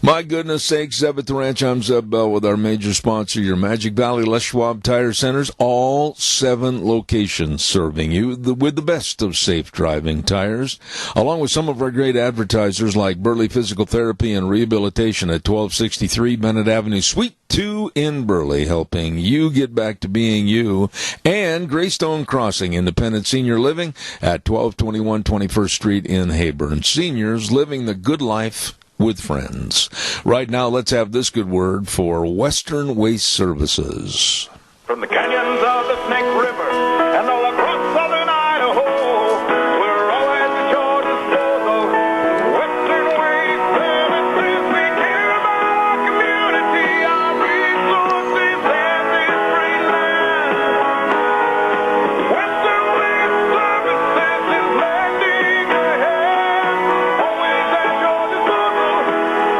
My goodness sakes, Zeb at the Ranch. I'm Zeb Bell with our major sponsor, your Magic Valley Les Schwab Tire Centers. All 7 locations serving you with the best of safe driving tires, along with some of our great advertisers like Burley Physical Therapy and Rehabilitation at 1263 Bennett Avenue, Suite 2 in Burley, helping you get back to being you. And Greystone Crossing Independent Senior Living at 1221 21st Street in Hayburn. Seniors living the good life with friends. Right now, let's have this good word for Western Waste Services. From the canyons of the Snake River and all across southern Idaho, we're always at your disposal. Western Waste Services, we care about our community, our resources, and this great land. Western Waste Services is lending a hand, always at your disposal.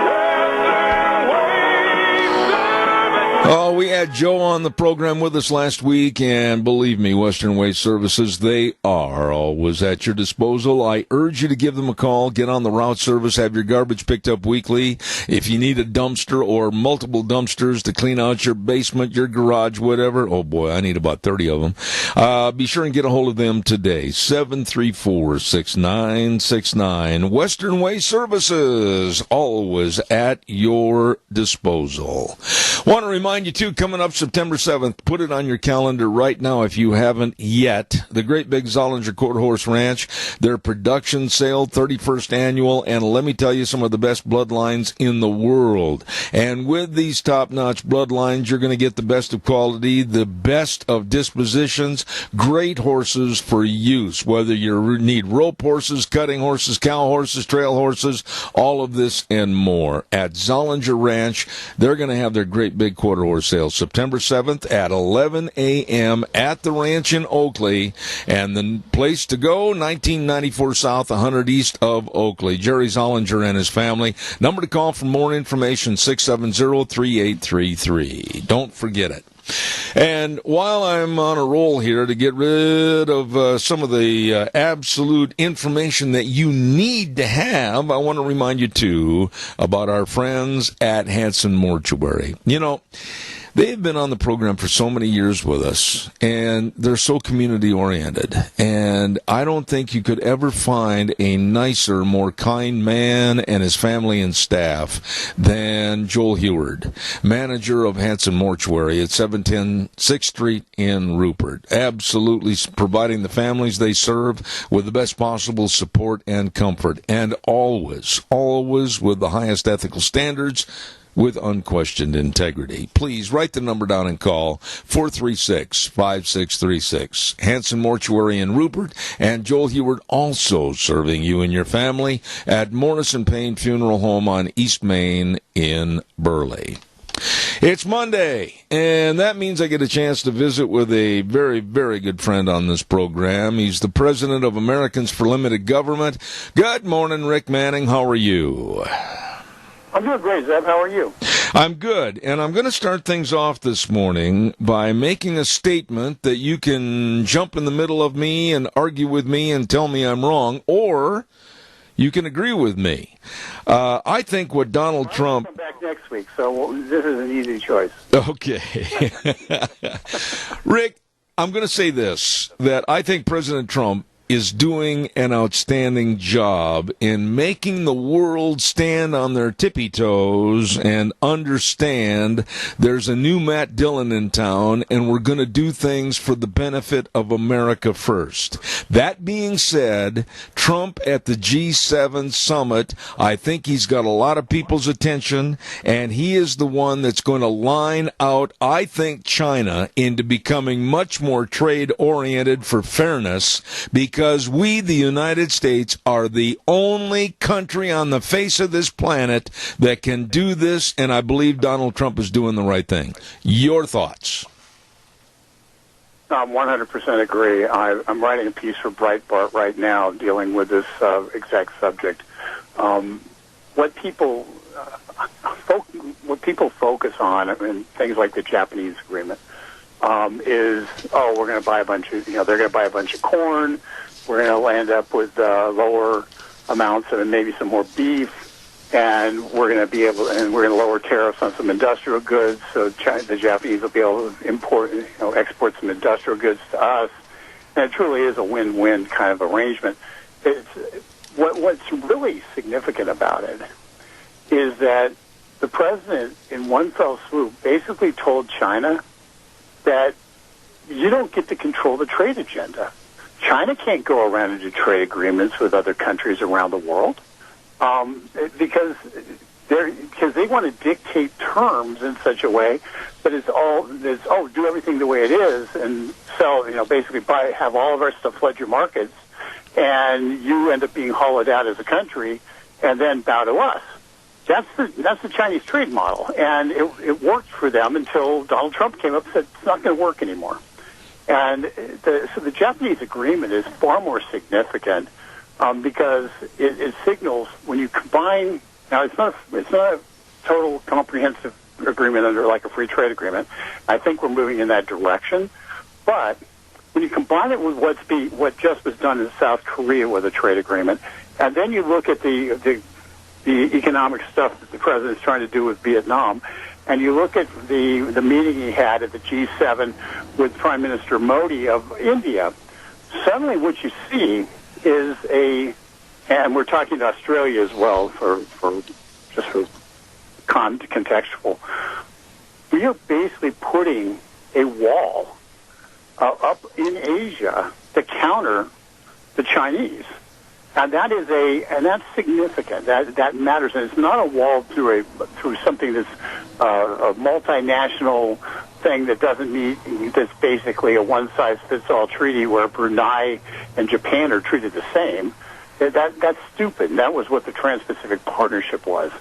Western Waste Services. Oh, we had Joe on the program with us last week, and believe me, Western Waste Services, they are always at your disposal. I urge you to give them a call, get on the route service, have your garbage picked up weekly. If you need a dumpster or multiple dumpsters to clean out your basement, your garage, whatever, oh boy, I need about 30 of them. Be sure and get a hold of them today, 734-6969. Western Waste Services, always at your disposal. Want to remind you, too, coming up September 7th, put it on your calendar right now if you haven't yet. The Great Big Zollinger Quarter Horse Ranch, their production sale, 31st annual, and let me tell you, some of the best bloodlines in the world. And with these top-notch bloodlines, you're going to get the best of quality, the best of dispositions, great horses for use, whether you need rope horses, cutting horses, cow horses, trail horses, all of this and more. At Zollinger Ranch, they're going to have their Great Big Quarter Horse sale September 7th at 11 a.m. at the ranch in Oakley. And the place to go, 1994 South, 100 East of Oakley. Jerry Zollinger and his family. Number to call for more information, 670-3833. Don't forget it. And while I'm on a roll here to get rid of some of the absolute information that you need to have, I want to remind you, too, about our friends at Hanson Mortuary. You know, they've been on the program for so many years with us, and they're so community-oriented. And I don't think you could ever find a nicer, more kind man and his family and staff than Joel Heward, manager of Hanson Mortuary at 710 6th Street in Rupert. Absolutely providing the families they serve with the best possible support and comfort, and always with the highest ethical standards, with unquestioned integrity. Please write the number down and call 436-5636. Hanson Mortuary in Rupert, and Joel Heward also serving you and your family at Morrison Payne Funeral Home on East Main in Burley. It's Monday, and that means I get a chance to visit with a very, very good friend on this program. He's the president of Americans for Limited Government. Good morning, Rick Manning. How are you? I'm doing great, Zeb. How are you? I'm good, and I'm going to start things off this morning by making a statement that you can jump in the middle of me and argue with me and tell me I'm wrong, or you can agree with me. I think what Donald Trump... I'll come back next week, so this is an easy choice. Okay. Rick, I'm going to say this, that I think President Trump is doing an outstanding job in making the world stand on their tippy toes and understand there's a new Matt Dillon in town and we're going to do things for the benefit of America first. That being said, Trump at the G7 summit, I think he's got a lot of people's attention, and he is the one that's going to line out, I think, China into becoming much more trade-oriented for fairness, because we, the United States, are the only country on the face of this planet that can do this, and I believe Donald Trump is doing the right thing. Your thoughts? I 100% agree. I'm writing a piece for Breitbart right now dealing with this exact subject. What people focus on, and things like the Japanese agreement, is, we're going to buy a bunch of, they're going to buy a bunch of corn. We're going to end up with lower amounts and maybe some more beef, and we're going to lower tariffs on some industrial goods. So the Japanese will be able to export some industrial goods to us, and it truly is a win-win kind of arrangement. What's really significant about it is that the president, in one fell swoop, basically told China that you don't get to control the trade agenda. China can't go around and do trade agreements with other countries around the world because they want to dictate terms in such a way that do everything the way it is and sell, basically have all of our stuff flood your markets, and you end up being hollowed out as a country and then bow to us. That's the Chinese trade model, and it worked for them until Donald Trump came up and said it's not going to work anymore. And so the Japanese agreement is far more significant because it signals when you combine. Now it's not a total comprehensive agreement under like a free trade agreement. I think we're moving in that direction, but when you combine it with what just was done in South Korea with a trade agreement, and then you look at the economic stuff that the president's trying to do with Vietnam, and you look at the meeting he had at the G7 with Prime Minister Modi of India, suddenly what you see is and we're talking to Australia as well for contextual, we are basically putting a wall up in Asia to counter the Chinese. And that's significant. That matters, and it's not a wall through something that's a multinational thing that doesn't meet. That's basically a one-size-fits-all treaty where Brunei and Japan are treated the same. That's stupid. And that was what the Trans-Pacific Partnership was.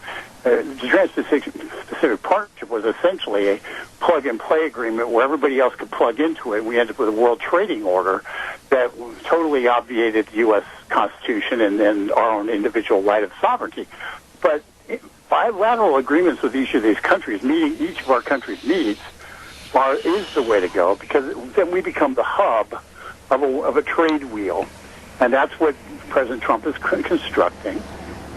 The Trans-Pacific Partnership was essentially a plug-and-play agreement where everybody else could plug into it. We ended up with a World Trading Order that totally obviated the U.S. Constitution and our own individual right of sovereignty. But bilateral agreements with each of these countries, meeting each of our countries' needs, is the way to go, because then we become the hub of a trade wheel. And that's what President Trump is constructing.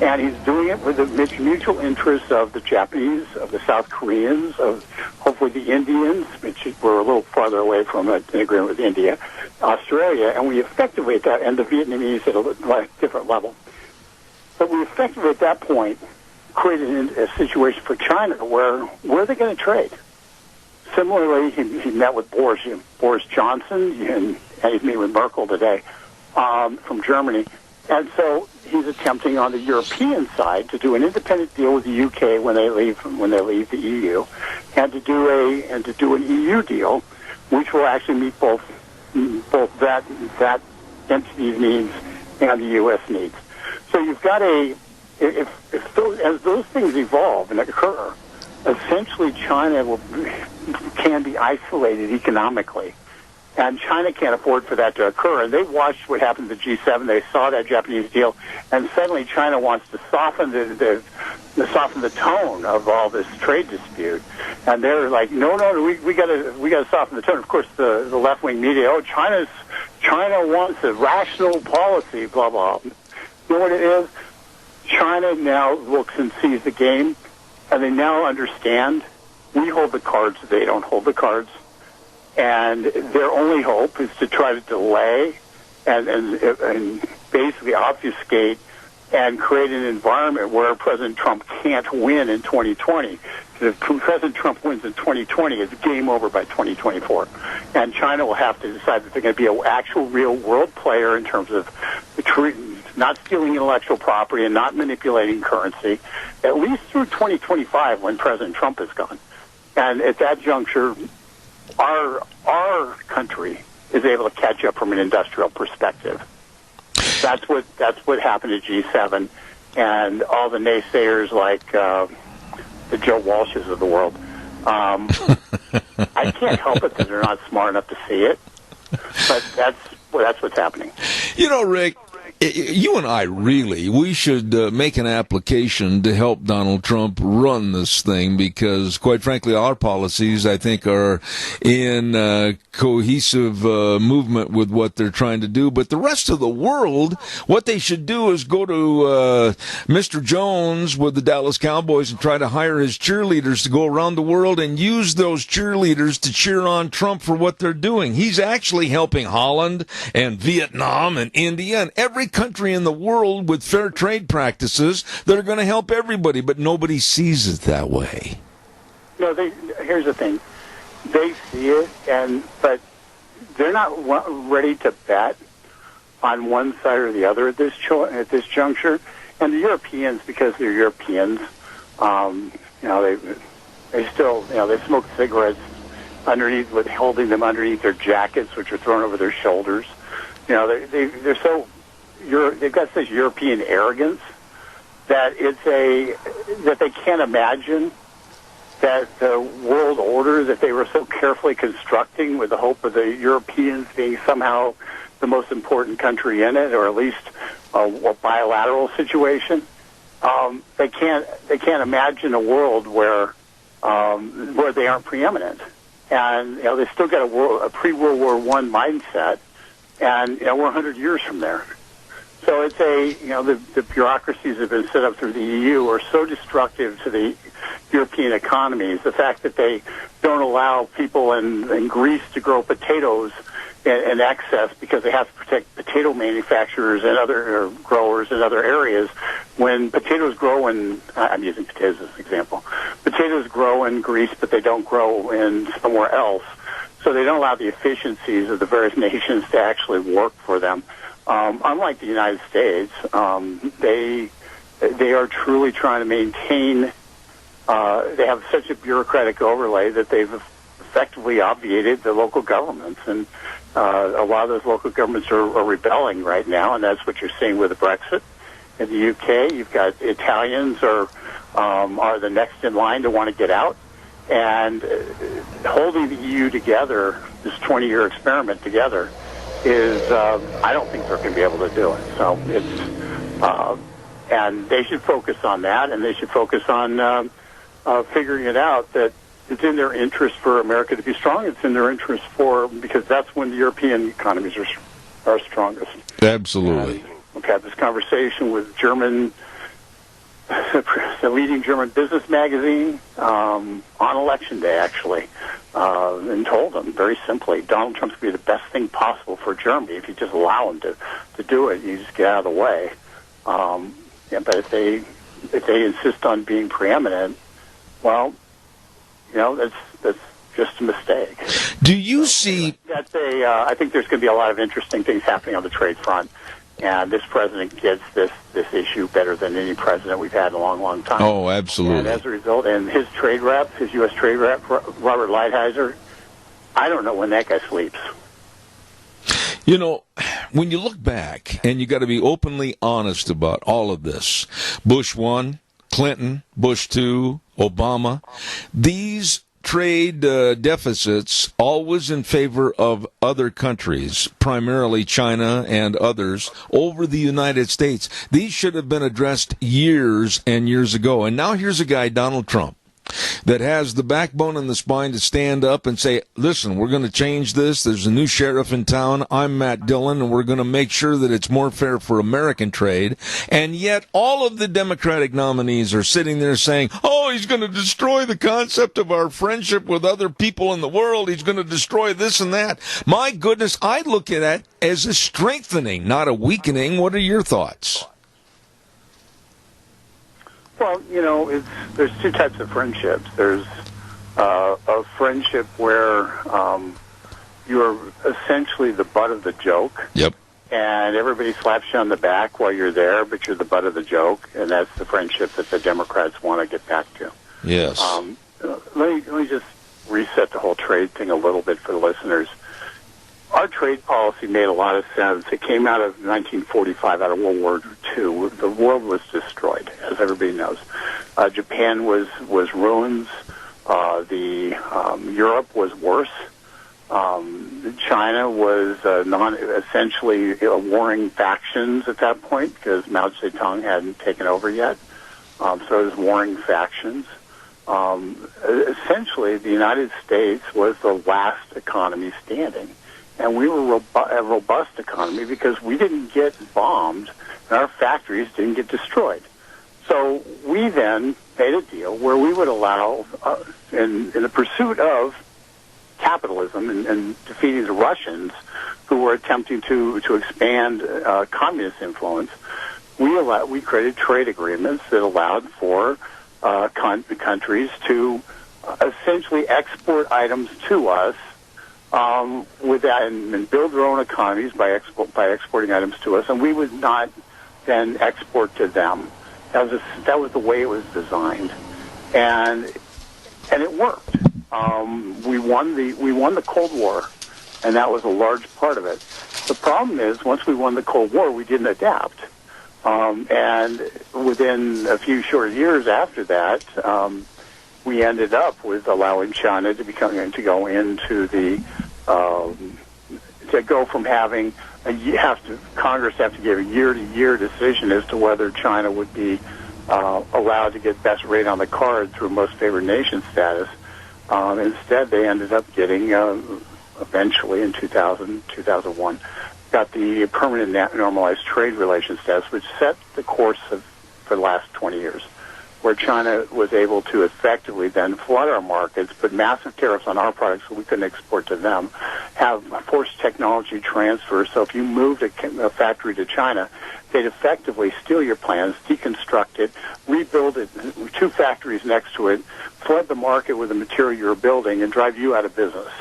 And he's doing it with the mutual interests of the Japanese, of the South Koreans, of hopefully the Indians, which we're a little farther away from an agreement with India, Australia, and we effectively at that, and the Vietnamese at a different level. But we effectively at that point created a situation for China where are they going to trade? Similarly, he met with Boris Johnson, and he's meeting with Merkel today from Germany. And so he's attempting on the European side to do an independent deal with the UK when they leave the EU, and to do an EU deal, which will actually meet both that entity's needs and the U.S. needs. So you've got as those things evolve and occur, essentially China can be isolated economically. And China can't afford for that to occur. And they watched what happened to the G7. They saw that Japanese deal, and suddenly China wants to soften the tone of all this trade dispute. And they're like, no, we got to soften the tone. Of course, the left wing media, China wants a rational policy, blah blah. You know what it is? China now looks and sees the game, and they now understand we hold the cards, they don't hold the cards. And their only hope is to try to delay and basically obfuscate and create an environment where President Trump can't win in 2020. If President Trump wins in 2020, it's game over by 2024. And China will have to decide that they're going to be an actual real world player in terms of not stealing intellectual property and not manipulating currency, at least through 2025 when President Trump is gone. And at that juncture, our country is able to catch up from an industrial perspective. That's what happened at G7, and all the naysayers like the Joe Walshes of the world. I can't help it that they're not smart enough to see it, but that's what's happening. You know, Rick, you and I we should make an application to help Donald Trump run this thing, because, quite frankly, our policies, I think, are in cohesive movement with what they're trying to do. But the rest of the world, what they should do is go to Mr. Jones with the Dallas Cowboys and try to hire his cheerleaders to go around the world and use those cheerleaders to cheer on Trump for what they're doing. He's actually helping Holland and Vietnam and India and every country in the world with fair trade practices that are going to help everybody, but nobody sees it that way. No, here's the thing. They see it, but they're not ready to bet on one side or the other at this juncture. And the Europeans, because they're Europeans, they still, they smoke cigarettes holding them underneath their jackets, which are thrown over their shoulders. They're so. They've got such European arrogance that that they can't imagine that the world order that they were so carefully constructing with the hope of the Europeans being somehow the most important country in it, or at least a bilateral situation. They can't imagine a world where they aren't preeminent, and they still got a pre-World War I mindset, and we're 100 years from there. So it's the bureaucracies that have been set up through the EU are so destructive to the European economies. The fact that they don't allow people in Greece to grow potatoes in excess because they have to protect potato manufacturers and other growers in other areas. When potatoes grow I'm using potatoes as an example. Potatoes grow in Greece, but they don't grow in somewhere else. So they don't allow the efficiencies of the various nations to actually work for them. Unlike the United States, they are truly trying to maintain. They have such a bureaucratic overlay that they've effectively obviated the local governments, and a lot of those local governments are rebelling right now, and that's what you're seeing with the Brexit. In the UK, you've got Italians are the next in line to want to get out, and holding the EU together, this 20-year experiment together, is I don't think they're going to be able to do it. So it's and they should focus on that, and they should focus on figuring it out that it's in their interest for America to be strong. It's in their interest because that's when the European economies are strongest. Absolutely. And we've had this conversation with the leading German business magazine on Election Day, actually, and told them very simply, Donald Trump's going to be the best thing possible for Germany if you just allow him to do it. You just get out of the way. But if they insist on being preeminent, well, that's just a mistake. Do you see? I think there's going to be a lot of interesting things happening on the trade front. And this president gets this issue better than any president we've had in a long, long time. Oh, absolutely. And as a result, and his U.S. trade rep, Robert Lighthizer, I don't know when that guy sleeps. When you look back, and you got to be openly honest about all of this, Bush 1, Clinton, Bush 2, Obama. These trade deficits always in favor of other countries, primarily China and others, over the United States. These should have been addressed years and years ago. And now here's a guy, Donald Trump, that has the backbone and the spine to stand up and say, listen, we're going to change this. There's a new sheriff in town. I'm Matt Dillon, and we're going to make sure that it's more fair for American trade. And yet all of the Democratic nominees are sitting there saying, oh, he's going to destroy the concept of our friendship with other people in the world. He's going to destroy this and that. My goodness, I look at that as a strengthening, not a weakening. What are your thoughts? Well, there's two types of friendships. There's a friendship where you're essentially the butt of the joke. Yep. And everybody slaps you on the back while you're there, but you're the butt of the joke, and that's the friendship that the Democrats want to get back to. Yes. Let me just reset the whole trade thing a little bit for the listeners. Our trade policy made a lot of sense. It came out of 1945, out of World War II. The world was destroyed, as everybody knows. Japan was ruins. Europe was worse. China was essentially warring factions at that point because Mao Zedong hadn't taken over yet. So it was warring factions. Essentially, the United States was the last economy standing. And we were a robust economy because we didn't get bombed and our factories didn't get destroyed. So we then made a deal where we would allow, in the pursuit of capitalism and defeating the Russians who were attempting to expand communist influence, we created trade agreements that allowed for countries to essentially export items to us with that, and build their own economies by exporting items to us, and we would not then export to them. That was the way it was designed, and it worked. We won the Cold War, and that was a large part of it. The problem is, once we won the Cold War, we didn't adapt, and within a few short years after that, we ended up with allowing China to go into the to go from having Congress have to give a year-to-year decision as to whether China would be allowed to get best rate on the card through most favored nation status. Instead, they ended up getting eventually in 2001 got the permanent normalized trade relations status, which set the course for the last 20 years. Where China was able to effectively then flood our markets, put massive tariffs on our products so we couldn't export to them, have forced technology transfer. So if you moved a factory to China, they'd effectively steal your plans, deconstruct it, rebuild it, two factories next to it, flood the market with the material you're building, and drive you out of business.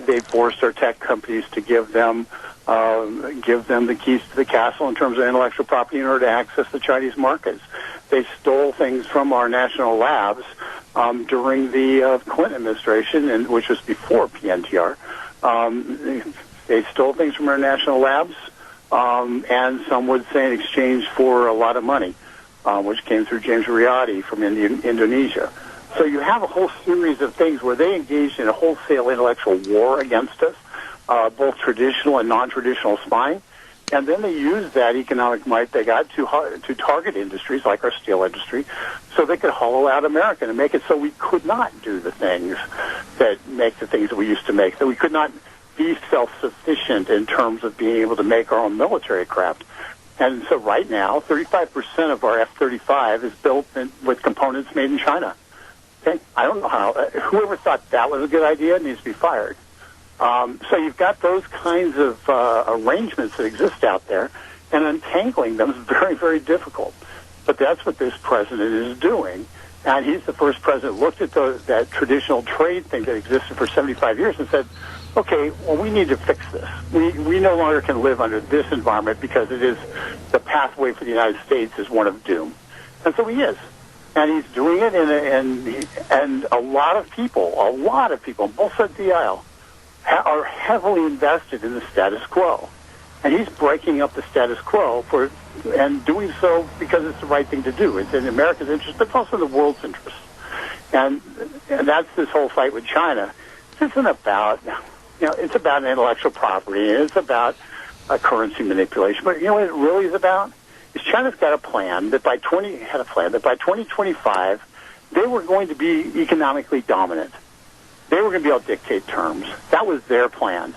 They forced our tech companies to give them the keys to the castle in terms of intellectual property in order to access the Chinese markets. They stole things from our national labs during the Clinton administration, which was before PNTR. They stole things from our national labs, and some would say in exchange for a lot of money, which came through James Riyadi from Indonesia. So you have a whole series of things where they engaged in a wholesale intellectual war against us, both traditional and non-traditional spying. And then they used that economic might they got to target industries like our steel industry so they could hollow out America and make it so we could not do the things that make the things that we used to make, that we could not be self-sufficient in terms of being able to make our own military craft. And so right now, 35% of our F-35 is built with components made in China. Okay? I don't know how. Whoever thought that was a good idea needs to be fired. So you've got those kinds of arrangements that exist out there, and untangling them is very, very difficult. But that's what this president is doing. And he's the first president who looked at that traditional trade thing that existed for 75 years and said, okay, well, we need to fix this. We no longer can live under this environment because it is the pathway for the United States is one of doom. And so he is. And he's doing it, and a lot of people on both sides of the aisle, are heavily invested in the status quo. And he's breaking up the status quo and doing so because it's the right thing to do. It's in America's interest, but it's also in the world's interest. And that's this whole fight with China. This isn't about, it's about intellectual property, and it's about currency manipulation. But you know what it really is about? Is China's got a plan that by 2025, they were going to be economically dominant. They were going to be able to dictate terms. That was their plan.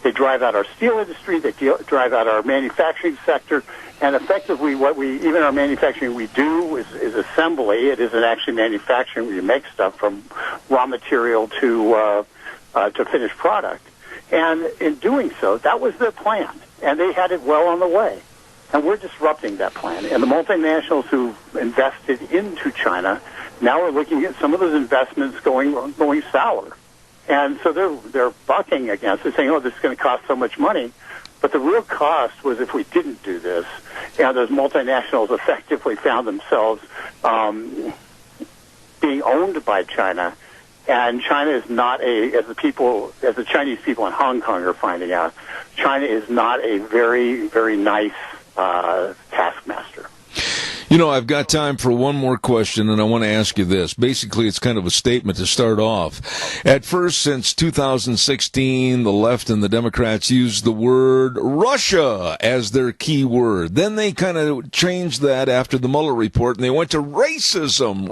They drive out our steel industry, they drive out our manufacturing sector, and effectively even our manufacturing we do is assembly. It isn't actually manufacturing where you make stuff from raw material to finished product. And in doing so, that was their plan, and they had it well on the way. And we're disrupting that plan. And the multinationals who invested into China now are looking at some of those investments going sour. And so they're bucking against it, saying, "Oh, this is going to cost so much money." But the real cost was if we didn't do this, those multinationals effectively found themselves being owned by China. And China is not as the Chinese people in Hong Kong are finding out, China is not a very, very nice taskmaster. I've got time for one more question, and I want to ask you this. Basically, it's kind of a statement to start off. At first, since 2016, the left and the Democrats used the word Russia as their key word. Then they kind of changed that after the Mueller report, and they went to racism.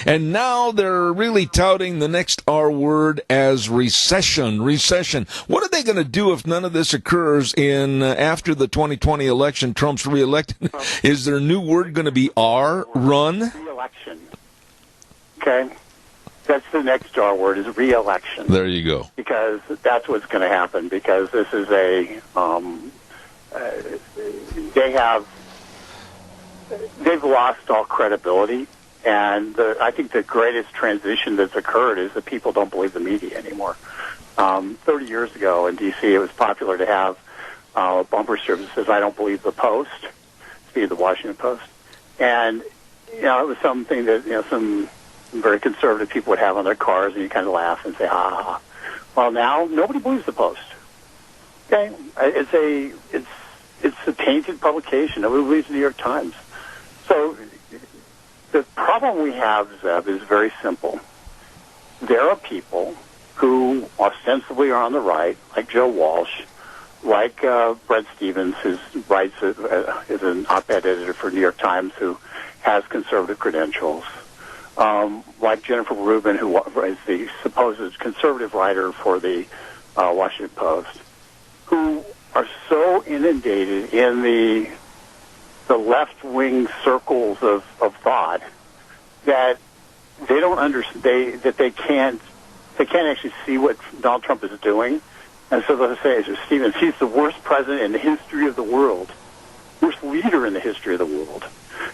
And now they're really touting the next R word as recession. What are they going to do if none of this occurs after the 2020 election, Trump's reelected? Is their new word going to be R, run? Re-election. Okay? That's the next R word, is re-election. There you go. Because that's what's going to happen, because this is they've lost all credibility, and I think the greatest transition that's occurred is that people don't believe the media anymore. 30 years ago in D.C., it was popular to have bumper strips that says, "I don't believe the Post," the Washington Post. And, it was something that, some very conservative people would have on their cars, and you kind of laugh and say, ha, ha, ha. Well, now, nobody believes the Post. Okay? It's a tainted publication. Nobody believes the New York Times. So the problem we have, Zeb, is very simple. There are people who ostensibly are on the right, like Joe Walsh, like Brett Stevens, who writes is an op-ed editor for New York Times, who has conservative credentials, like Jennifer Rubin, who is the supposed conservative writer for the Washington Post, who are so inundated in the left-wing circles of thought that they don't understand, that they can't actually see what Donald Trump is doing. And so they'll say, Stevens, he's the worst president in the history of the world, worst leader in the history of the world,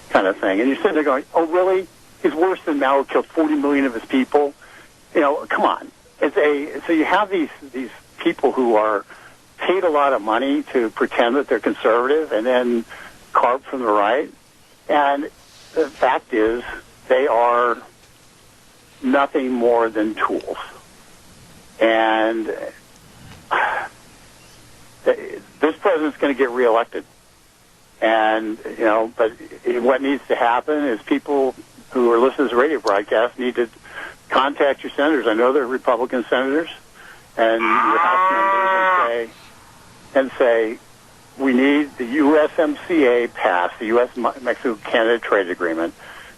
kind of thing. And you're sitting there going, oh, really? He's worse than Mao, who killed 40 million of his people? Come on. So you have these people who are paid a lot of money to pretend that they're conservative and then carved from the right. And the fact is, they are nothing more than tools. And this president's going to get reelected. And, but what needs to happen is people who are listening to this radio broadcast need to contact your senators. I know they're Republican senators and your House members and say, we need the USMCA passed, the U.S.-Mexico-Canada trade agreement,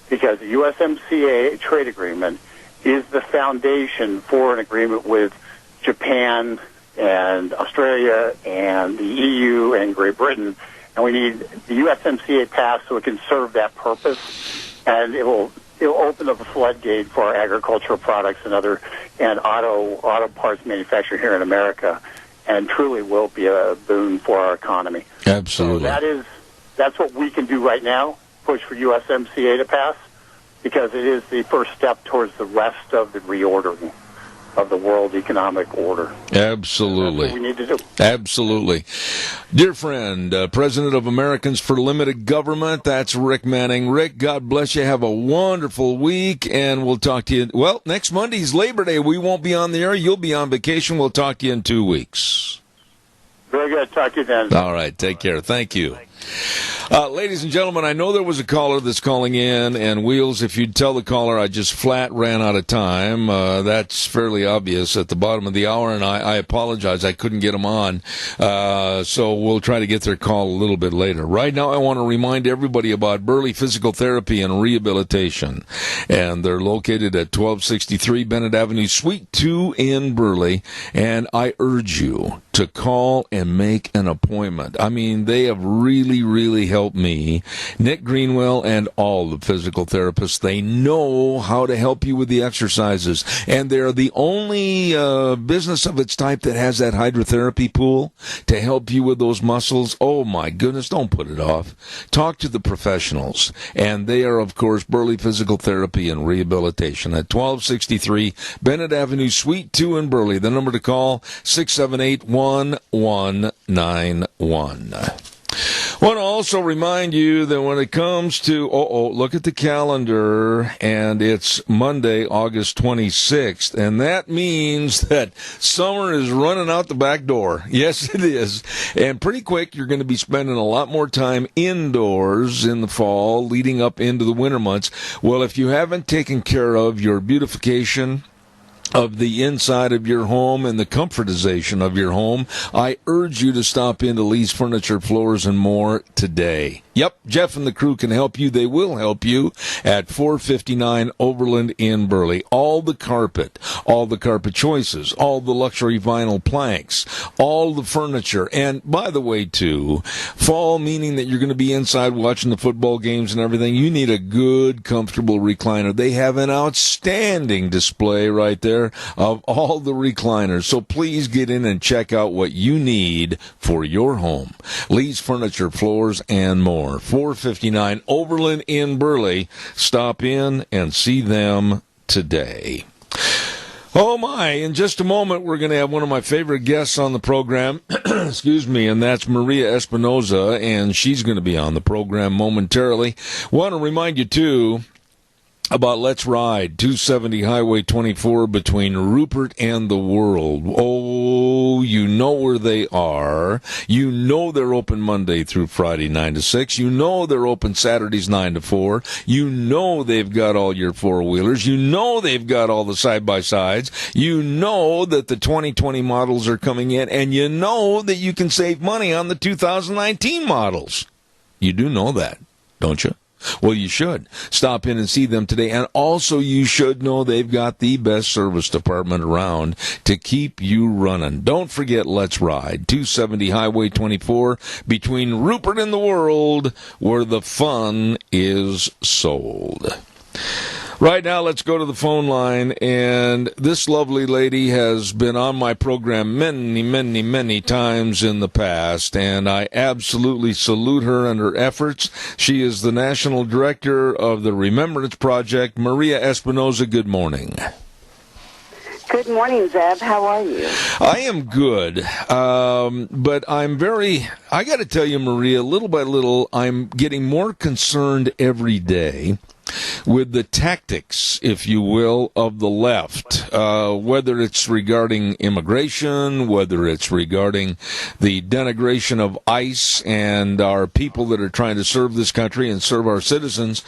because the USMCA trade agreement is the foundation for an agreement with Japan and Australia and the EU and Great Britain, and we need the USMCA passed so it can serve that purpose, and it'll open up a floodgate for our agricultural products and auto parts manufacturing here in America, and truly will be a boon for our economy. Absolutely. So that's what we can do right now, push for USMCA to pass, because it is the first step towards the rest of the reordering of the world economic order. Absolutely. That's what we need to do. Absolutely. Dear friend, President of Americans for Limited Government, that's Rick Manning. Rick, God bless you. Have a wonderful week, and we'll talk to you. Well, next Monday's Labor Day. We won't be on the air. You'll be on vacation. We'll talk to you in 2 weeks. Very good. Talk to you then. All right. Take care. Thank you. Ladies and gentlemen, I know there was a caller that's calling in, and Wheels, if you'd tell the caller I just flat ran out of time, that's fairly obvious at the bottom of the hour, and I apologize. I couldn't get them on, so we'll try to get their call a little bit later. Right now, I want to remind everybody about Burley Physical Therapy and Rehabilitation, and they're located at 1263 Bennett Avenue, Suite 2 in Burley, and I urge you to call and make an appointment. I mean, they have really helped me, Nick Greenwell, and all the physical therapists. They know how to help you with the exercises, and they're the only business of its type that has that hydrotherapy pool to help you with those muscles. Oh my goodness, don't put it off. Talk to the professionals, and they are, of course, Burley Physical Therapy and Rehabilitation at 1263 Bennett Avenue, Suite 2 in Burley. The number to call, 678-1191. I want to also remind you that when it comes to, look at the calendar, and it's Monday, August 26th, and that means that summer is running out the back door. Yes, it is. And pretty quick, you're going to be spending a lot more time indoors in the fall, leading up into the winter months. Well, if you haven't taken care of your beautification of the inside of your home and the comfortization of your home, I urge you to stop into Lee's Furniture, Floors, and More today. Yep, Jeff and the crew can help you. They will help you at 459 Overland in Burley. All the carpet choices, all the luxury vinyl planks, all the furniture. And by the way, too, fall meaning that you're going to be inside watching the football games and everything, you need a good, comfortable recliner. They have an outstanding display right there of all the recliners. So please get in and check out what you need for your home. Lee's Furniture, Floors, and More. 459 Overland in Burley. Stop in and see them today. Oh my, in just a moment we're going to have one of my favorite guests on the program, excuse me, and that's Maria Espinoza, and she's going to be on the program momentarily. Want to remind you, too, about Let's Ride, 270 Highway 24 between Rupert and the World. Oh, you know where they are. You know they're open Monday through Friday, 9 to 6. You know they're open Saturdays, 9 to 4. You know they've got all your four-wheelers. You know they've got all the side-by-sides. You know that the 2020 models are coming in, and you know that you can save money on the 2019 models. You do know that, don't you? Well, you should. Stop in and see them today. And also, you should know they've got the best service department around to keep you running. Don't forget Let's Ride, 270 Highway 24, between Rupert and the World, where the fun is sold. Right now, let's go to the phone line, and this lovely lady has been on my program many times in the past, and I absolutely salute her and her efforts. She is the National Director of the Remembrance Project. Maria Espinoza, good morning. Good morning, Zeb. How are you? I am good, but I got to tell you, Maria, little by little, I'm getting more concerned every day with the tactics, if you will, of the left, whether it's regarding immigration, whether it's regarding the denigration of ICE and our people that are trying to serve this country and serve our citizens.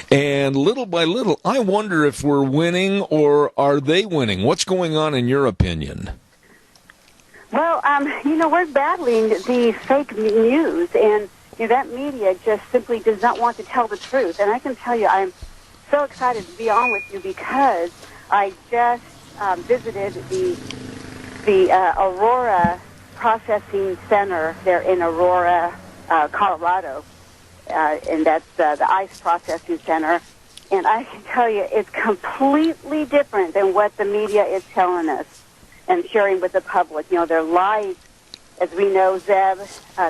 And little by little, I wonder if we're winning or are they winning? What's going on in your opinion? Well, we're battling the fake news, and that media just simply does not want to tell the truth. And I can tell you, I'm so excited to be on with you because I just visited the Aurora Processing Center there in Aurora, Colorado, and that's the ICE Processing Center. And I can tell you, it's completely different than what the media is telling us and sharing with the public. Their lies, as we know, Zeb,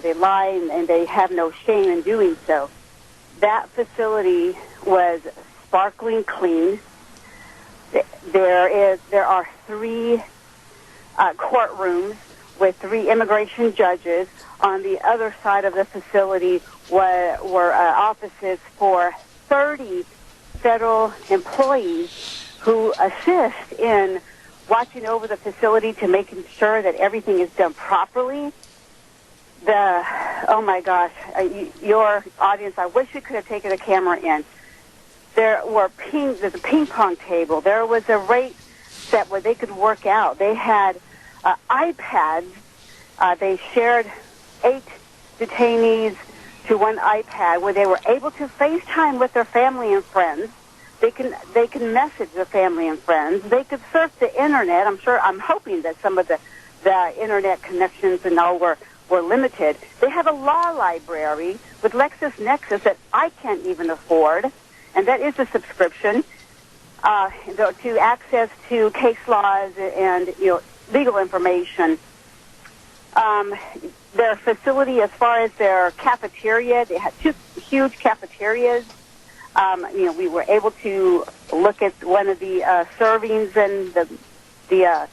they lie and they have no shame in doing so. That facility was sparkling clean. There are 3 courtrooms with 3 immigration judges. On the other side of the facility were offices for 30 federal employees who assist in watching over the facility to making sure that everything is done properly. Oh my gosh, your audience, I wish we could have taken a camera in. There's a ping pong table. There was a rate set where they could work out. They had iPads. They shared 8 detainees to one iPad where they were able to FaceTime with their family and friends. They can message their family and friends. They could surf the internet. I'm hoping that some of the internet connections and all were limited. They have a law library with LexisNexis that I can't even afford, and that is a subscription to access to case laws and legal information. Their facility, as far as their cafeteria, they had 2 huge cafeterias. We were able to look at one of the servings, and the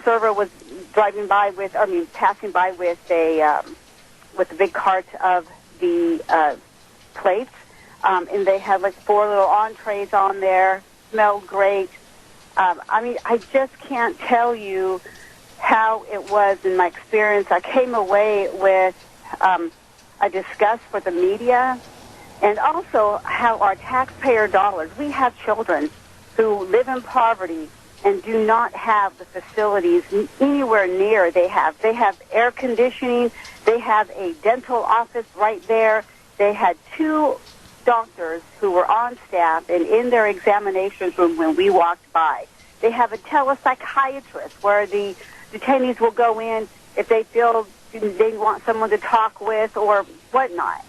server was passing by with a big cart of the plates, and they had like 4 little entrees on there. Smelled great. I just can't tell you how it was in my experience. I came away with a disgust for the media, and also how our taxpayer dollars. We have children who live in poverty and do not have the facilities anywhere near they have. They have air conditioning. They have a dental office right there. They had 2 doctors who were on staff and in their examinations room when we walked by. They have a telepsychiatrist where the detainees will go in if they feel they want someone to talk with or whatnot.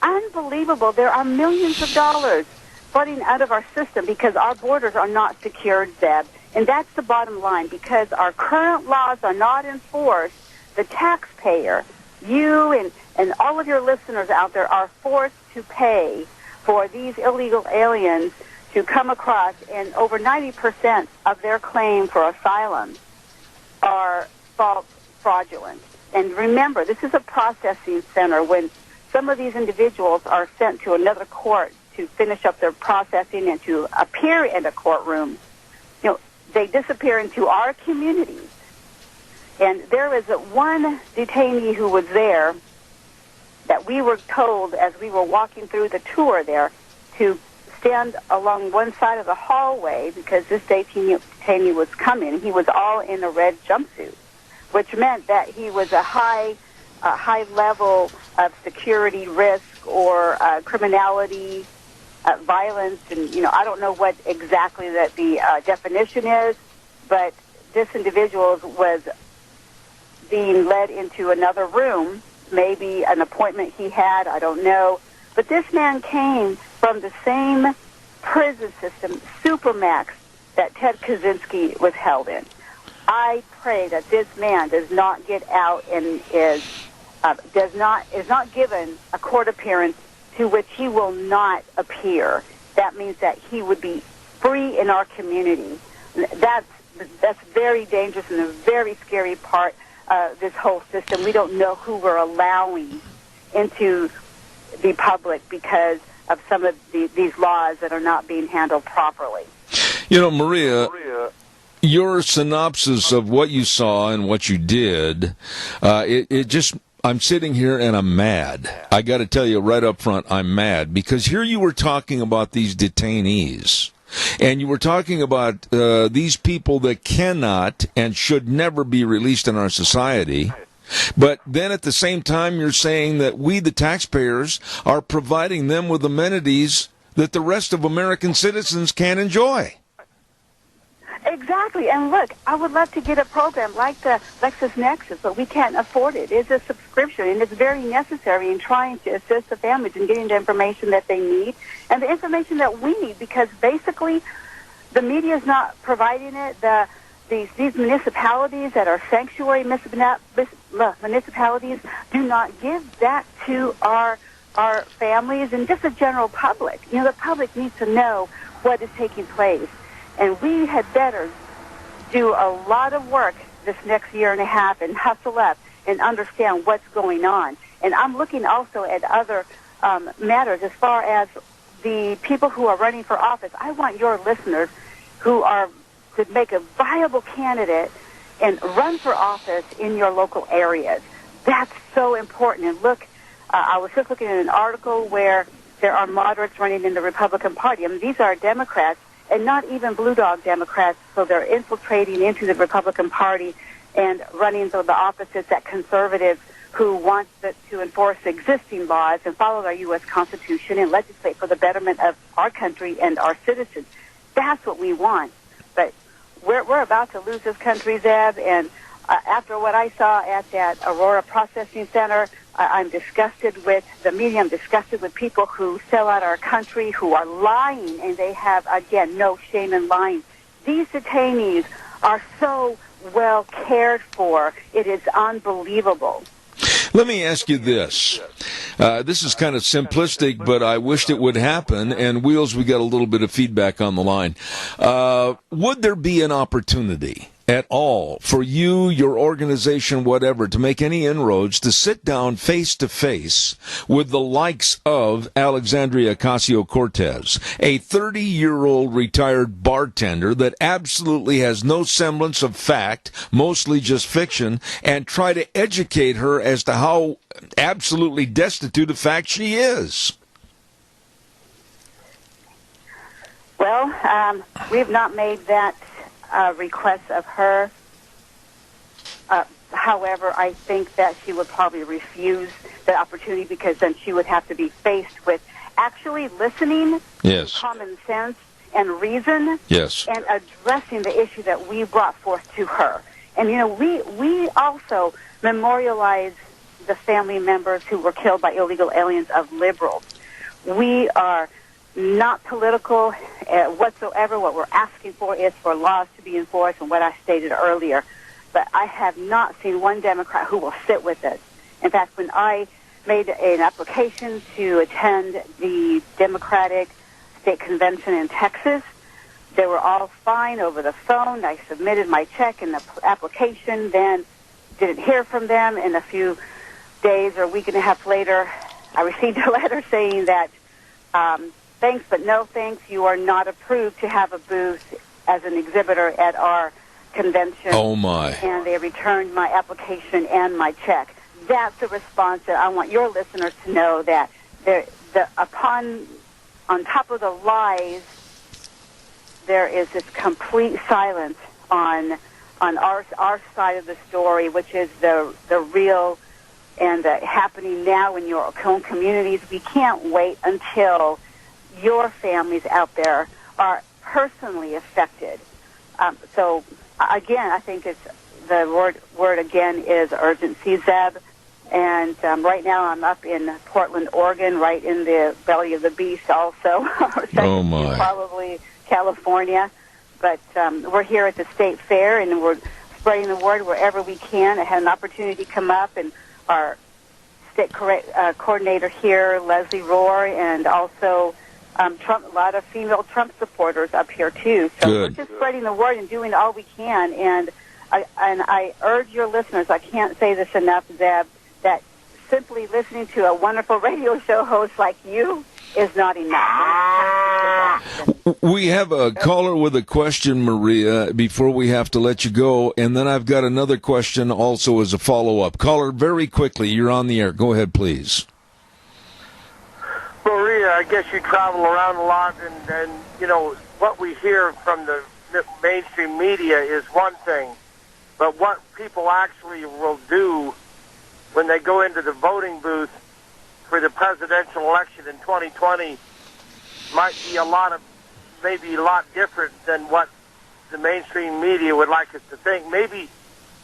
Unbelievable. There are millions of dollars flooding out of our system because our borders are not secured, Zeb. And that's the bottom line. Because our current laws are not enforced, the taxpayer, you and all of your listeners out there are forced to pay for these illegal aliens to come across, and over 90% of their claim for asylum are false, fraudulent. And remember, this is a processing center. When some of these individuals are sent to another court to finish up their processing and to appear in a courtroom, they disappear into our communities. And there is one detainee who was there that we were told as we were walking through the tour there to stand along one side of the hallway because this detainee was coming. He was all in a red jumpsuit, which meant that he was a high level of security risk or criminality, violence, and I don't know what exactly that the definition is, but this individual was being led into another room, maybe an appointment he had, I don't know. But this man came from the same prison system, Supermax, that Ted Kaczynski was held in. I pray that this man does not get out and is not given a court appearance to which he will not appear. That means that he would be free in our community. That's very dangerous and a very scary part of this whole system. We don't know who we're allowing into the public because of some of these laws that are not being handled properly. Maria, your synopsis of what you saw and what you did, it just... I'm sitting here and I'm mad. I got to tell you right up front, I'm mad because here you were talking about these detainees, and you were talking about these people that cannot and should never be released in our society. But then at the same time, you're saying that we, the taxpayers, are providing them with amenities that the rest of American citizens can't enjoy. Exactly. And look, I would love to get a program like the LexisNexis, but we can't afford it. It's a subscription, and it's very necessary in trying to assist the families in getting the information that they need and the information that we need, because basically the media is not providing it. These municipalities that are sanctuary municipalities do not give that to our families and just the general public. The public needs to know what is taking place. And we had better do a lot of work this next year and a half and hustle up and understand what's going on. And I'm looking also at other matters as far as the people who are running for office. I want your listeners who could make a viable candidate and run for office in your local areas. That's so important. And look, I was just looking at an article where there are moderates running in the Republican Party. I mean, these are Democrats, and not even blue dog Democrats, so they're infiltrating into the Republican Party and running the opposites that conservatives who want to enforce existing laws and follow our U.S. Constitution and legislate for the betterment of our country and our citizens. That's what we want. But we're about to lose this country, Zeb, and after what I saw at that Aurora Processing Center, I'm disgusted with the media. I'm disgusted with people who sell out our country, who are lying, and they have, again, no shame in lying. These detainees are so well cared for. It is unbelievable. Let me ask you this. This is kind of simplistic, but I wished it would happen. And Wheels, we got a little bit of feedback on the line. Would there be an opportunity at all for you, your organization, whatever, to make any inroads to sit down face to face with the likes of Alexandria Ocasio-Cortez, a 30-year-old retired bartender that absolutely has no semblance of fact, mostly just fiction, and try to educate her as to how absolutely destitute of fact she is? Well, we've not made that request of her. However, I think that she would probably refuse the opportunity because then she would have to be faced with actually listening, yes, common sense and reason, yes, and addressing the issue that we brought forth to her. And, you know, we also memorialize the family members who were killed by illegal aliens of liberals. We are not political whatsoever. What we're asking for is for laws to be enforced and what I stated earlier. But I have not seen one Democrat who will sit with us. In fact, when I made an application to attend the Democratic State Convention in Texas, they were all fine over the phone. I submitted my check and the application, then didn't hear from them. In a few days or a week and a half later, I received a letter saying that thanks, but no thanks. You are not approved to have a booth as an exhibitor at our convention. Oh, my. And they returned my application and my check. That's the response that I want your listeners to know, that on top of the lies, there is this complete silence on our side of the story, which is the real and happening now in your own communities. We can't wait until your families out there are personally affected. So, again, I think it's the word again is urgency, Zeb. And right now I'm up in Portland, Oregon, right in the belly of the beast also. Oh, my. Probably California. But we're here at the State Fair, and we're spreading the word wherever we can. I had an opportunity to come up, and our state coordinator here, Leslie Rohr, and also Trump, a lot of female Trump supporters up here, too. So Good. We're just spreading the word and doing all we can. And I urge your listeners, I can't say this enough, Zeb, that simply listening to a wonderful radio show host like you is not enough. We have a caller with a question, Maria, before we have to let you go, and then I've got another question also as a follow-up. Caller, very quickly, you're on the air. Go ahead, please. Maria, I guess you travel around a lot, and you know, what we hear from the mainstream media is one thing, but what people actually will do when they go into the voting booth for the presidential election in 2020 might be maybe a lot different than what the mainstream media would like us to think. Maybe,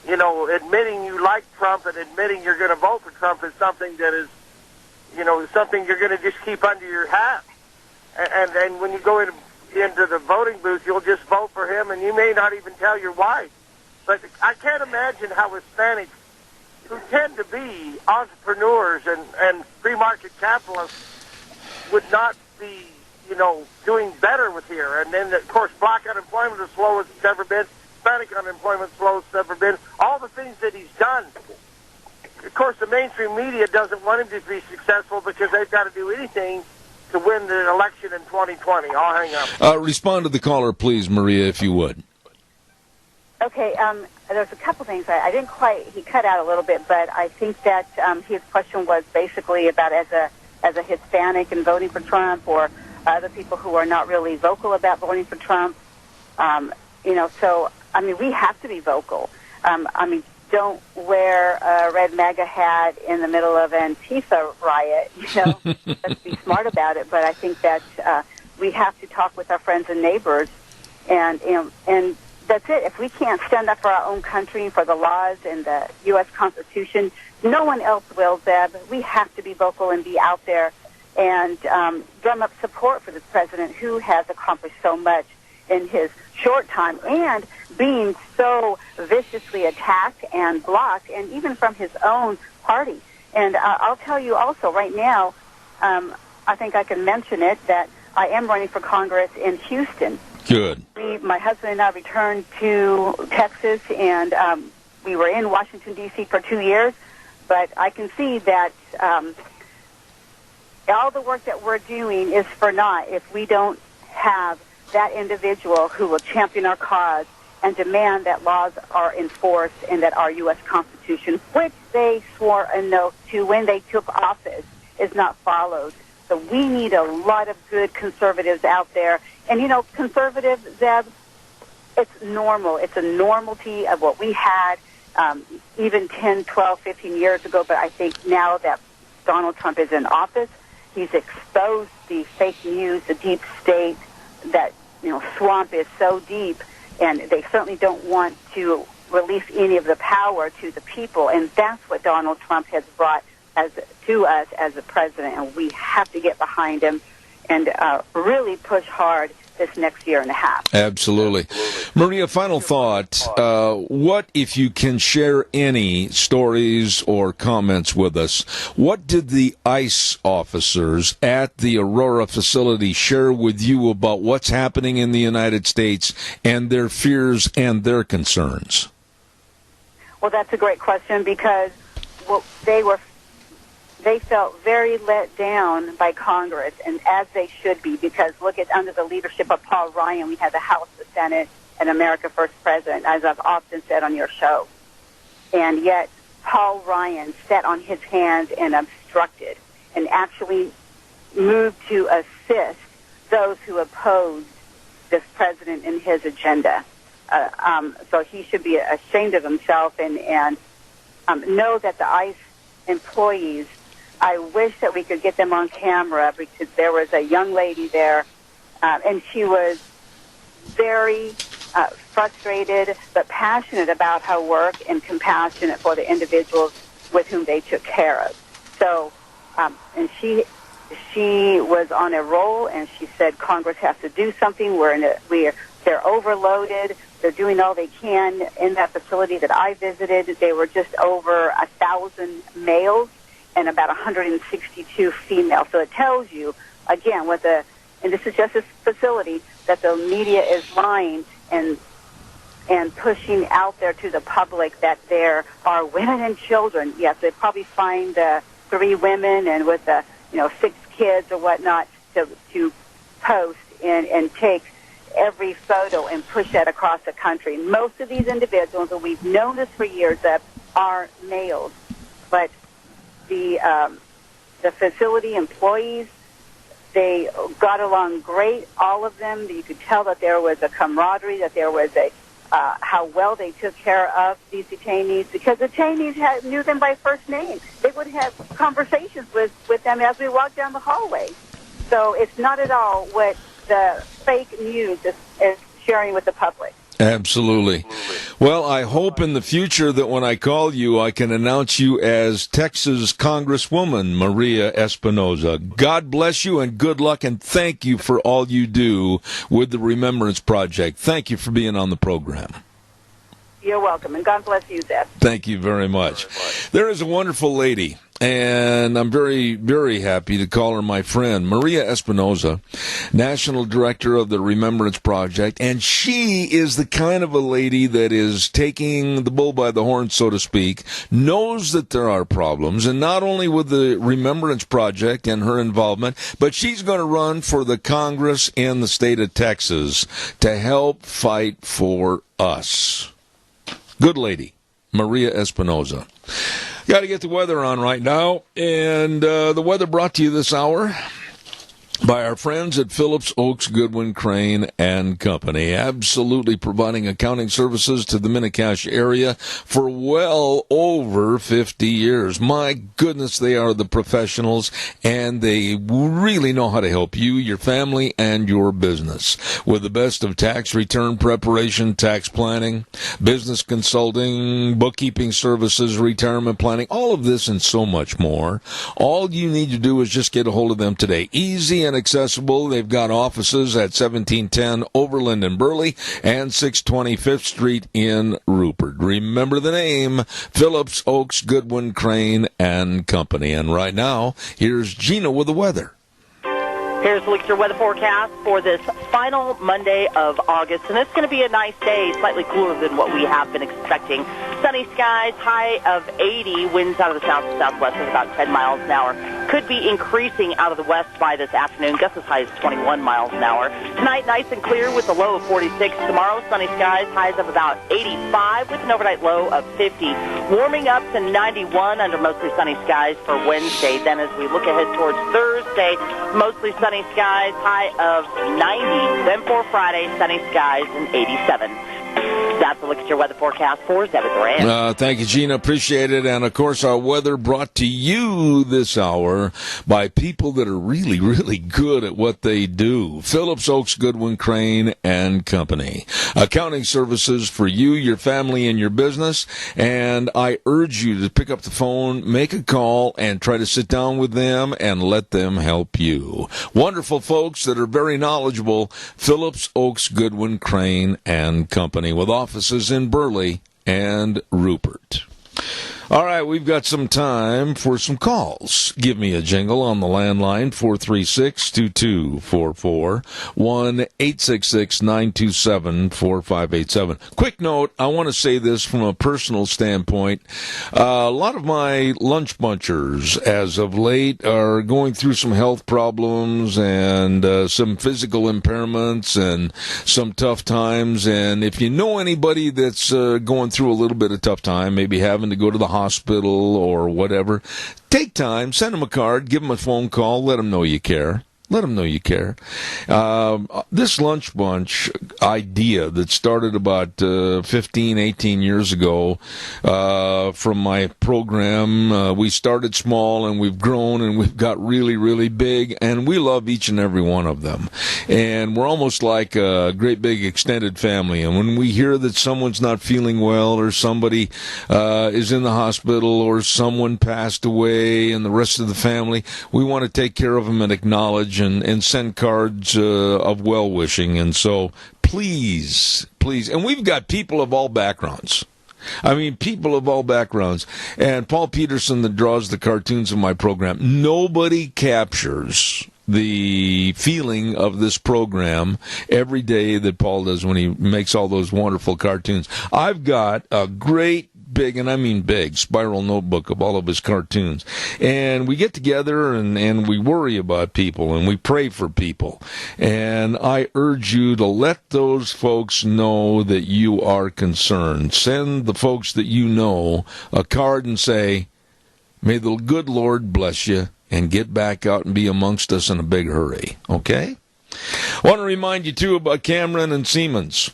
you know, admitting you like Trump and admitting you're going to vote for Trump is something that is, you know, something you're going to just keep under your hat. And when you go into the voting booth, you'll just vote for him, and you may not even tell your wife. But I can't imagine how Hispanics, who tend to be entrepreneurs and free market capitalists, would not be, you know, doing better with here. And then, of course, black unemployment is low as it's ever been. Hispanic unemployment is low as it's ever been. All the things that he's done. Of course, the mainstream media doesn't want him to be successful because they've got to do anything to win the election in 2020. I'll hang up. Respond to the caller, please, Maria, if you would. Okay, there's a couple things I didn't quite. He cut out a little bit, but I think that his question was basically about as a Hispanic and voting for Trump, or other people who are not really vocal about voting for Trump. So I mean, we have to be vocal. Don't wear a red MAGA hat in the middle of Antifa riot. Let's be smart about it. But I think that we have to talk with our friends and neighbors, and that's it. If we can't stand up for our own country, for the laws and the U.S. Constitution, no one else will, Zeb. We have to be vocal and be out there and drum up support for this president who has accomplished so much in his short time, and being so viciously attacked and blocked, and even from his own party. And I'll tell you also right now, I think I can mention it, that I am running for Congress in Houston. Good. My husband and I returned to Texas, and we were in Washington, D.C. for 2 years, but I can see that all the work that we're doing is for naught if we don't have that individual who will champion our cause and demand that laws are enforced and that our U.S. Constitution, which they swore an oath to when they took office, is not followed. So we need a lot of good conservatives out there. And, conservatives, Zeb, it's normal. It's a normality of what we had even 10, 12, 15 years ago. But I think now that Donald Trump is in office, he's exposed the fake news, the deep state, that swamp is so deep, and they certainly don't want to release any of the power to the people, and that's what Donald Trump has brought to us as a president, and we have to get behind him and really push hard this next year and a half. Absolutely. Maria, final thought. What, if you can share any stories or comments with us, what did the ICE officers at the Aurora facility share with you about what's happening in the United States and their fears and their concerns? Well, that's a great question, because they felt very let down by Congress, and as they should be, because look at, under the leadership of Paul Ryan, we had the House, the Senate, and America First President, as I've often said on your show. And yet Paul Ryan sat on his hands and obstructed and actually moved to assist those who opposed this president and his agenda. So he should be ashamed of himself and know that the ICE employees, I wish that we could get them on camera, because there was a young lady there, and she was very frustrated but passionate about her work and compassionate for the individuals with whom they took care of. So, and she was on a roll, and she said Congress has to do something. They're overloaded. They're doing all they can in that facility that I visited. They were just over 1,000 males and about 162 females. So it tells you, again, and this is just a facility, that the media is lying and pushing out there to the public that there are women and children. Yes, they probably find 3 women and with 6 kids or whatnot to post and take every photo and push that across the country. Most of these individuals, and we've known this for years, that are males, but the facility employees, they got along great, all of them. You could tell that there was a camaraderie, that there was how well they took care of these detainees, because the detainees knew them by first name. They would have conversations with them as we walked down the hallway. So it's not at all what the fake news is sharing with the public. Absolutely. Well, I hope in the future that when I call you, I can announce you as Texas Congresswoman Maria Espinoza. God bless you and good luck, and thank you for all you do with the Remembrance Project. Thank you for being on the program. You're welcome, and God bless you, Zeb. Thank you very much. There is a wonderful lady, and I'm very, very happy to call her my friend, Maria Espinoza, National Director of the Remembrance Project, and she is the kind of a lady that is taking the bull by the horn, so to speak, knows that there are problems, and not only with the Remembrance Project and her involvement, but she's going to run for the Congress in the state of Texas to help fight for us. Good lady, Maria Espinoza. Got to get the weather on right now, and the weather brought to you this hour by our friends at Phillips, Oaks, Goodwin, Crane, and Company. Absolutely providing accounting services to the Mini-Cash area for well over 50 years. My goodness, they are the professionals, and they really know how to help you, your family, and your business. With the best of tax return preparation, tax planning, business consulting, bookkeeping services, retirement planning, all of this and so much more. All you need to do is just get a hold of them today. Easy and accessible. They've got offices at 1710 Overland in Burley and 620 5th Street in Rupert. Remember the name, Phillips, Oaks, Goodwin, Crane, and Company. And right now, here's Gina with the weather. Here's the your weather forecast for this final Monday of August, and it's going to be a nice day, slightly cooler than what we have been expecting. Sunny skies, high of 80, winds out of the south to southwest at about 10 miles an hour. Could be increasing out of the west by this afternoon, gusts as high as 21 miles an hour. Tonight, nice and clear with a low of 46. Tomorrow, sunny skies, highs of about 85 with an overnight low of 50. Warming up to 91 under mostly sunny skies for Wednesday. Then as we look ahead towards Thursday, mostly sunny skies, high of 90. Then for Friday, sunny skies and 87. That's a look at your weather forecast for Zebra Duran. Thank you, Gina. Appreciate it. And, of course, our weather brought to you this hour by people that are really, really good at what they do. Phillips, Oaks, Goodwin, Crane, and Company. Accounting services for you, your family, and your business. And I urge you to pick up the phone, make a call, and try to sit down with them and let them help you. Wonderful folks that are very knowledgeable. Phillips, Oaks, Goodwin, Crane, and Company, with offices in Burley and Rupert. All right, we've got some time for some calls. Give me a jingle on the landline, 436-2244, 1-866-927-4587. Quick note, I want to say this from a personal standpoint. A lot of my lunch bunchers, as of late, are going through some health problems and some physical impairments and some tough times. And if you know anybody that's going through a little bit of tough time, maybe having to go to the hospital or whatever, take time, send them a card, give them a phone call, let them know you care. Let them know you care. This lunch bunch idea that started about 15, 18 years ago from my program, we started small and we've grown and we've got really, really big, and we love each and every one of them. And we're almost like a great big extended family. And when we hear that someone's not feeling well or somebody is in the hospital or someone passed away and the rest of the family, we want to take care of them and acknowledge and send cards of well-wishing. And so please, and we've got people of all backgrounds. I mean, people of all backgrounds. And Paul Peterson, that draws the cartoons of my program, nobody captures the feeling of this program every day that Paul does when he makes all those wonderful cartoons. I've got a great big, and I mean big, spiral notebook of all of his cartoons. And we get together and we worry about people and we pray for people. And I urge you to let those folks know that you are concerned. Send the folks that you know a card and say, may the good Lord bless you, and get back out and be amongst us in a big hurry. Okay? I want to remind you, too, about Cameron and Siemens.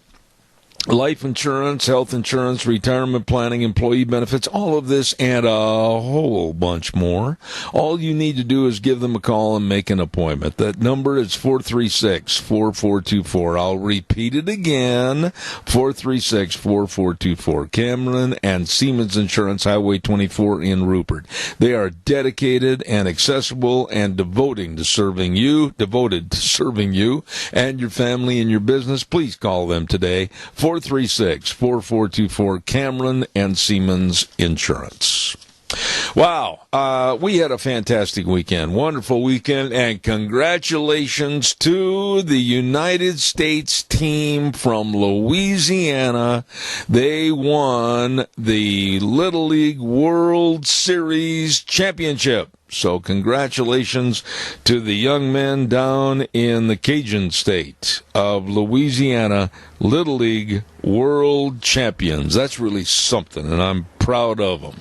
Life insurance, health insurance, retirement planning, employee benefits, all of this and a whole bunch more. All you need to do is give them a call and make an appointment. That number is 436-4424. I'll repeat it again, 436-4424. Cameron and Siemens Insurance, Highway 24 in Rupert. They are dedicated and accessible and devoted to serving you and your family and your business. Please call them today, 436-4424, Cameron and Siemens Insurance. Wow, we had a fantastic weekend, wonderful weekend, and congratulations to the United States team from Louisiana. They won the Little League World Series Championship. So congratulations to the young men down in the Cajun state of Louisiana, Little League World Champions. That's really something, and I'm proud of them.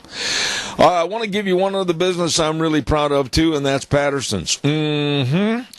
I want to give you one other business I'm really proud of, too, and that's Patterson's.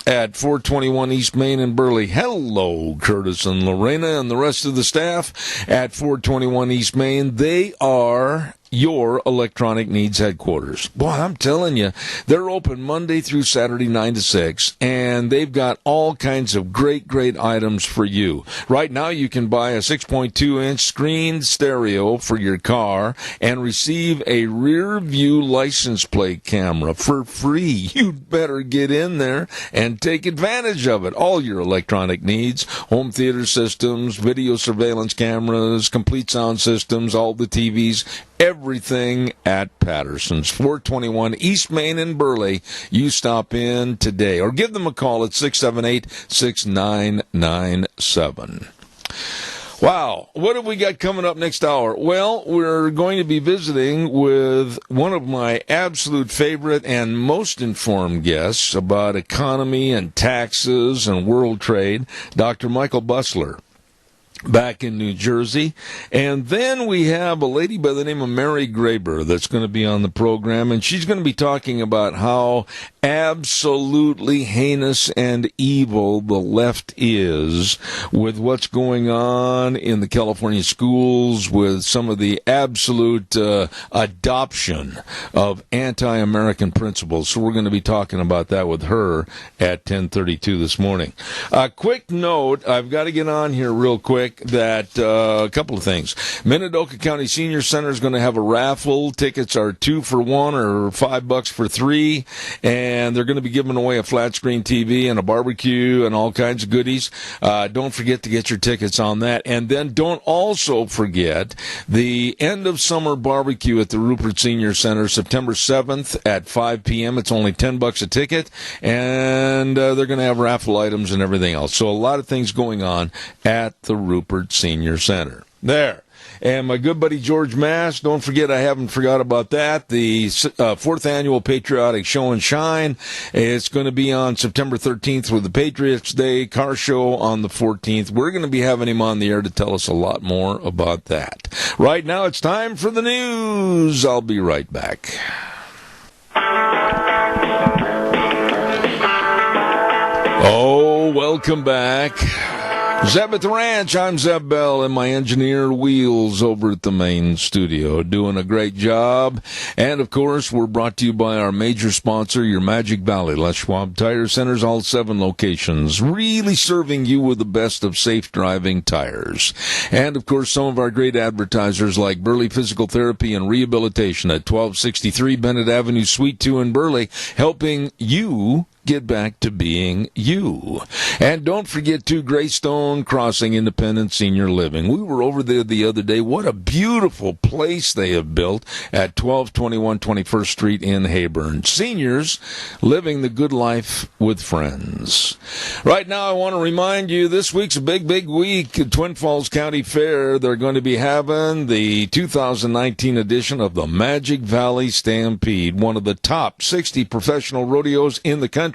At 421 East Main in Burley. Hello, Curtis and Lorena and the rest of the staff at 421 East Main. They are your electronic needs headquarters. Boy, I'm telling you, they're open Monday through Saturday, 9 to 6, and they've got all kinds of great items for you. Right now, you can buy a 6.2-inch screened stereo for your car and receive a rear view license plate camera for free. You'd better get in there and take advantage of it. All your electronic needs, home theater systems, video surveillance cameras, complete sound systems, all the TVs, everything at Patterson's, 421 East Main in Burley. You stop in today or give them a call at 678-6997. Wow, what have we got coming up next hour? Well, we're going to be visiting with one of my absolute favorite and most informed guests about economy and taxes and world trade, Dr. Michael Bussler, back in New Jersey. And then we have a lady by the name of Mary Graber that's going to be on the program, and she's going to be talking about how absolutely heinous and evil the left is with what's going on in the California schools, with some of the absolute adoption of anti-American principles. So we're going to be talking about that with her at 10:32 this morning. A quick note, I've got to get on here real quick, that a couple of things. Minidoka County Senior Center is going to have a raffle. Tickets are 2 for 1 or $5 for 3, and they're going to be giving away a flat screen TV and a barbecue and all kinds of goodies. Don't forget to get your tickets on that. And then don't also forget the end of summer barbecue at the Rupert Senior Center, September 7th at 5 p.m. It's only $10 a ticket, and they're going to have raffle items and everything else. So a lot of things going on at the Rupert Senior Center. There. And my good buddy George Mass, don't forget, I haven't forgot about that, the 4th Annual Patriotic Show and Shine. It's going to be on September 13th with the Patriots Day car show on the 14th. We're going to be having him on the air to tell us a lot more about that. Right now, it's time for the news. I'll be right back. Oh, welcome back. Zeb at the Ranch. I'm Zeb Bell, and my engineer Wheels over at the main studio, doing a great job. And, of course, we're brought to you by our major sponsor, your Magic Valley Les Schwab Tire Centers, all 7 locations, really serving you with the best of safe driving tires. And, of course, some of our great advertisers like Burley Physical Therapy and Rehabilitation at 1263 Bennett Avenue, Suite 2 in Burley, helping you get back to being you. And don't forget, too, Greystone Crossing Independent Senior Living. We were over there the other day. What a beautiful place they have built at 1221 21st Street in Hayburn. Seniors living the good life with friends. Right now, I want to remind you, this week's a big week at Twin Falls County Fair. They're going to be having the 2019 edition of the Magic Valley Stampede, one of the top 60 professional rodeos in the country,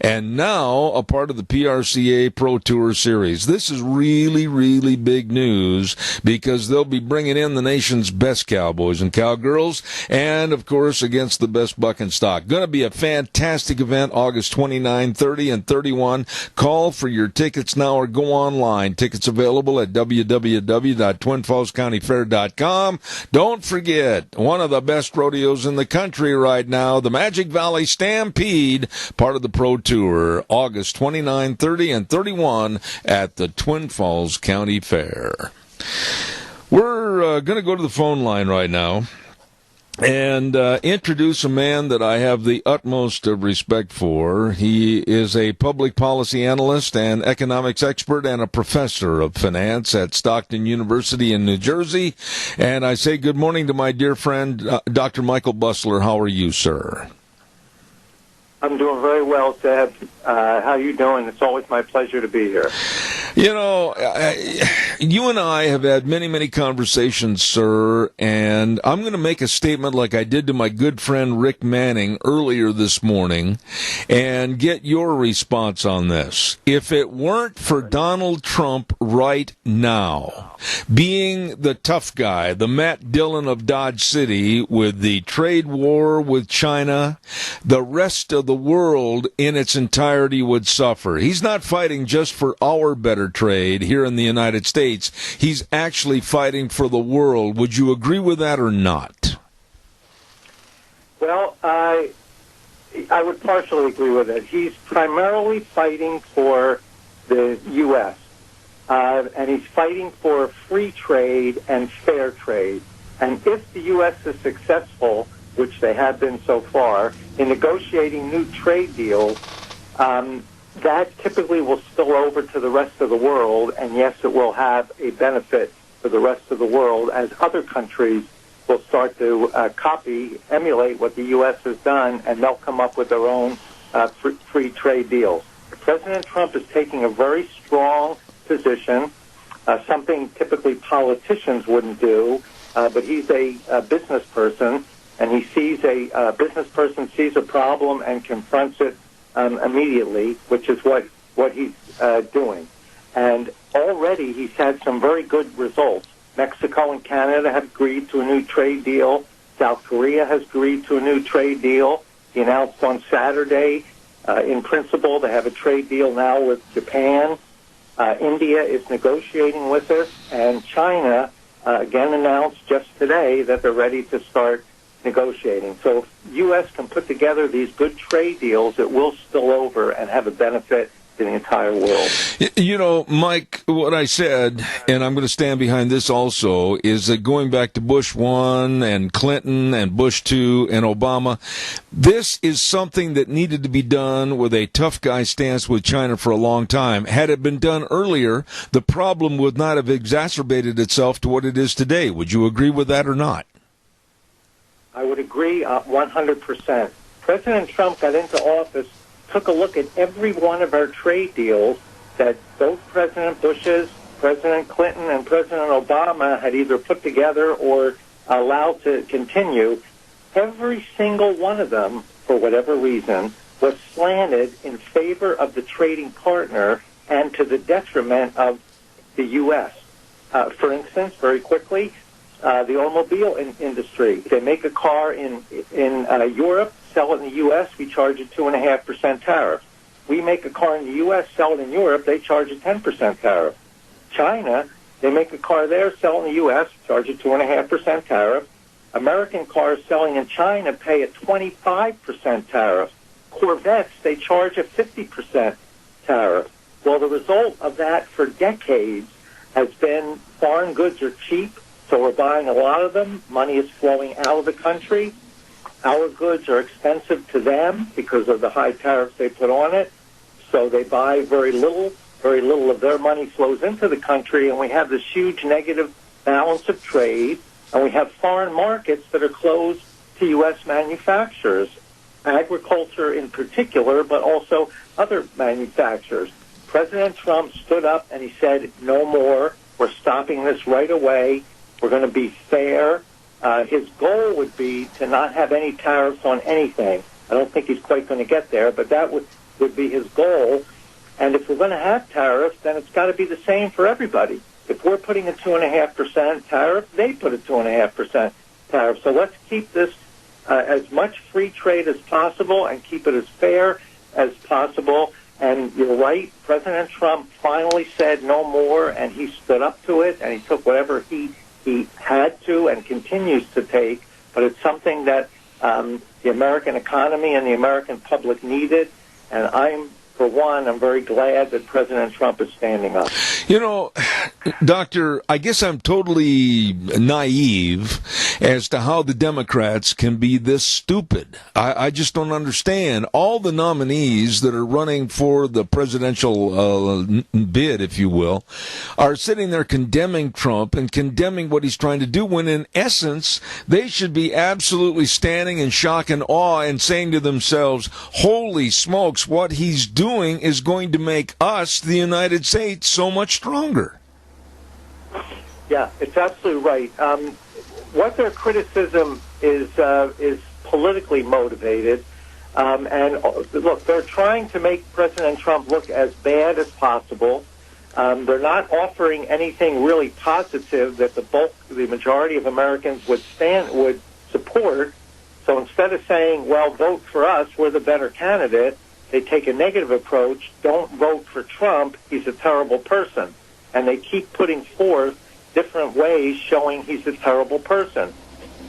and now a part of the PRCA Pro Tour Series. This is really big news because they'll be bringing in the nation's best cowboys and cowgirls, and, of course, against the best buck in stock. Going to be a fantastic event, August 29, 30, and 31. Call for your tickets now or go online. Tickets available at www.twinfallscountyfair.com. Don't forget, one of the best rodeos in the country right now, the Magic Valley Stampede, part of the Pro Tour, August 29, 30, and 31 at the Twin Falls County Fair. We're going to go to the phone line right now and introduce a man that I have the utmost of respect for. He is a public policy analyst and economics expert and a professor of finance at Stockton University in New Jersey. And I say good morning to my dear friend, Dr. Michael Bussler. How are you, sir? I'm doing very well, Seb. How are you doing? It's always my pleasure to be here. You know, you and I have had many, many conversations, sir, and I'm going to make a statement like I did to my good friend Rick Manning earlier this morning and get your response on this. If it weren't for Donald Trump right now, being the tough guy, the Matt Dillon of Dodge City with the trade war with China, the rest of the world in its entirety would suffer. He's not fighting just for our better trade here in the United States. He's actually fighting for the world. Would you agree with that or not? Well, I would partially agree with it. He's primarily fighting for the U.S., and he's fighting for free trade and fair trade. And if the U.S. is successful, which they have been so far, in negotiating new trade deals, that typically will spill over to the rest of the world, and yes, it will have a benefit for the rest of the world as other countries will start to emulate what the U.S. has done, and they'll come up with their own free trade deals. President Trump is taking a very strong position, something typically politicians wouldn't do, but he's a business person, and he sees a business person sees a problem and confronts it immediately, which is what he's doing. And already he's had some very good results. Mexico and Canada have agreed to a new trade deal. South Korea has agreed to a new trade deal. He announced on Saturday, in principle, they have a trade deal now with Japan. India is negotiating with us, and China again announced just today that they're ready to start negotiating. So if U.S. can put together these good trade deals, it will spill over and have a benefit to the entire world. You know, Mike, what I said, and I'm going to stand behind this also, is that going back to Bush 1 and Clinton and Bush 2 and Obama, this is something that needed to be done with a tough guy stance with China for a long time. Had it been done earlier, the problem would not have exacerbated itself to what it is today. Would you agree with that or not? I would agree 100%. President Trump got into office, took a look at every one of our trade deals that both President Bush's, President Clinton, and President Obama had either put together or allowed to continue. Every single one of them, for whatever reason, was slanted in favor of the trading partner and to the detriment of the U.S. For instance, very quickly, the automobile industry. They make a car in Europe, sell it in the U.S., we charge a 2.5% tariff. We make a car in the U.S., sell it in Europe, they charge a 10% tariff. China, they make a car there, sell it in the U.S., charge a 2.5% tariff. American cars selling in China pay a 25% tariff. Corvettes, they charge a 50% tariff. Well, the result of that for decades has been foreign goods are cheap, so we're buying a lot of them. Money is flowing out of the country. Our goods are expensive to them because of the high tariffs they put on it. So they buy very little. Very little of their money flows into the country, and we have this huge negative balance of trade, and we have foreign markets that are closed to U.S. manufacturers, agriculture in particular, but also other manufacturers. President Trump stood up and he said, no more. We're stopping this right away. We're going to be fair. His goal would be to not have any tariffs on anything. I don't think he's quite going to get there, but that would be his goal. And if we're going to have tariffs, then it's got to be the same for everybody. If we're putting a 2.5% tariff, they put a 2.5% tariff. So let's keep this as much free trade as possible and keep it as fair as possible. And you're right, President Trump finally said no more, and he stood up to it, and he took whatever he had to and continues to take, but it's something that the American economy and the American public needed, and for one, I'm very glad that President Trump is standing up. You know, Doctor, I guess I'm totally naive, as to how the Democrats can be this stupid. I just don't understand. All the nominees that are running for the presidential bid, if you will, are sitting there condemning Trump and condemning what he's trying to do, when in essence they should be absolutely standing in shock and awe and saying to themselves, holy smokes, what he's doing is going to make us, the United States, so much stronger. Yeah, it's absolutely right. What their criticism is politically motivated. And look, they're trying to make President Trump look as bad as possible. They're not offering anything really positive that the majority of Americans would support. So instead of saying, well, vote for us, we're the better candidate, they take a negative approach. Don't vote for Trump, he's a terrible person. And they keep putting forth different ways showing he's a terrible person.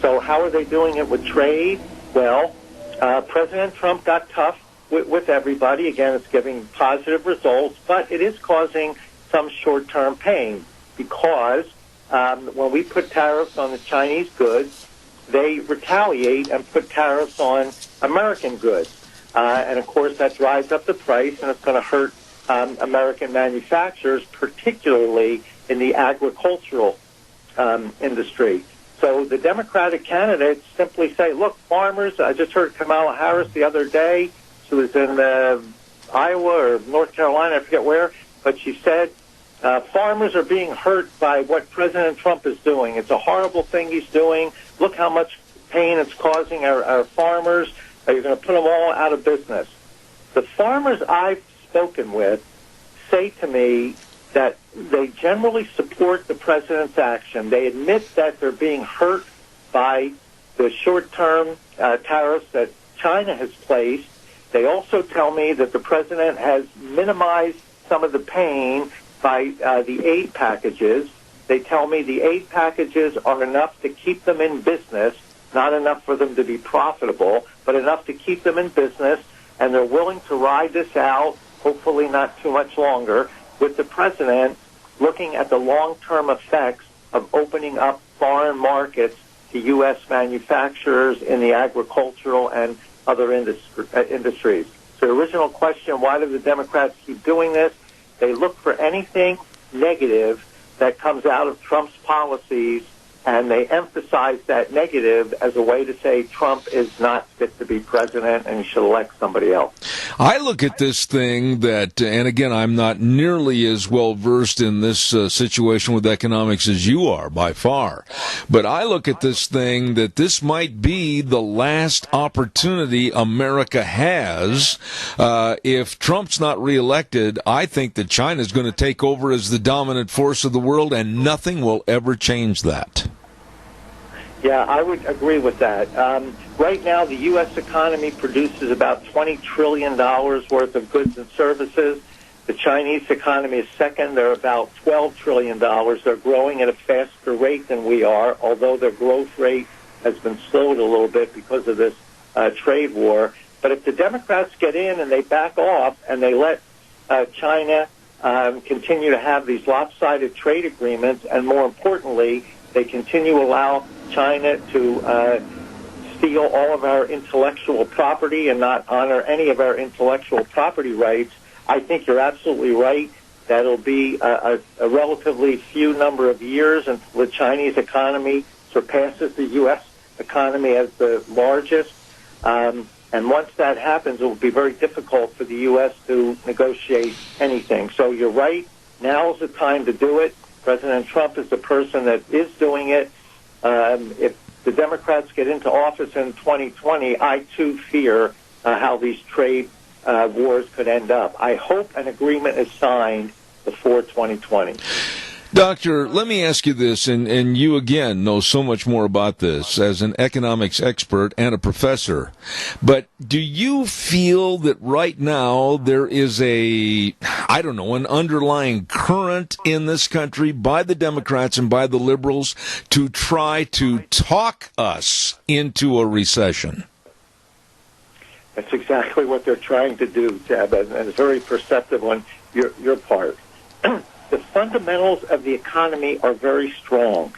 So how are they doing it with trade? Well, President Trump got tough with everybody. Again, it's giving positive results, but it is causing some short-term pain because when we put tariffs on the Chinese goods, they retaliate and put tariffs on American goods. And, of course, that drives up the price, and it's going to hurt American manufacturers, particularly in the agricultural industry. So the Democratic candidates simply say, look, farmers, I just heard Kamala Harris the other day. She was in Iowa or North Carolina, I forget where, but she said farmers are being hurt by what President Trump is doing. It's a horrible thing he's doing. Look how much pain it's causing our farmers. You're going to put them all out of business. The farmers I've spoken with say to me that they generally support the president's action. They admit that they're being hurt by the short-term tariffs that China has placed. They also tell me that the president has minimized some of the pain by the aid packages. They tell me the aid packages are enough to keep them in business, not enough for them to be profitable, but enough to keep them in business, and they're willing to ride this out, hopefully not too much longer, with the president looking at the long-term effects of opening up foreign markets to U.S. manufacturers in the agricultural and other industries. So the original question, why do the Democrats keep doing this? They look for anything negative that comes out of Trump's policies, and they emphasize that negative as a way to say Trump is not fit to be president and he should elect somebody else. I look at this thing that, and again, I'm not nearly as well versed in this situation with economics as you are, by far. But I look at this thing that this might be the last opportunity America has. If Trump's not reelected, I think that China's going to take over as the dominant force of the world, and nothing will ever change that. Yeah, I would agree with that. Right now, the U.S. economy produces about $20 trillion worth of goods and services. The Chinese economy is second. They're about $12 trillion. They're growing at a faster rate than we are, although their growth rate has been slowed a little bit because of this trade war. But if the Democrats get in and they back off and they let China continue to have these lopsided trade agreements, and more importantly, they continue to allow China to steal all of our intellectual property and not honor any of our intellectual property rights, I think you're absolutely right that it'll be a relatively few number of years until the Chinese economy surpasses the U.S. economy as the largest. And once that happens, it will be very difficult for the U.S. to negotiate anything. So you're right. Now is the time to do it. President Trump is the person that is doing it. If the Democrats get into office in 2020, I, too, fear how these trade wars could end up. I hope an agreement is signed before 2020. Doctor, let me ask you this, and you again know so much more about this as an economics expert and a professor, but do you feel that right now there is an underlying current in this country by the Democrats and by the liberals to try to talk us into a recession? That's exactly what they're trying to do, Tab, and it's very perceptive on your part. The fundamentals of the economy are very strong.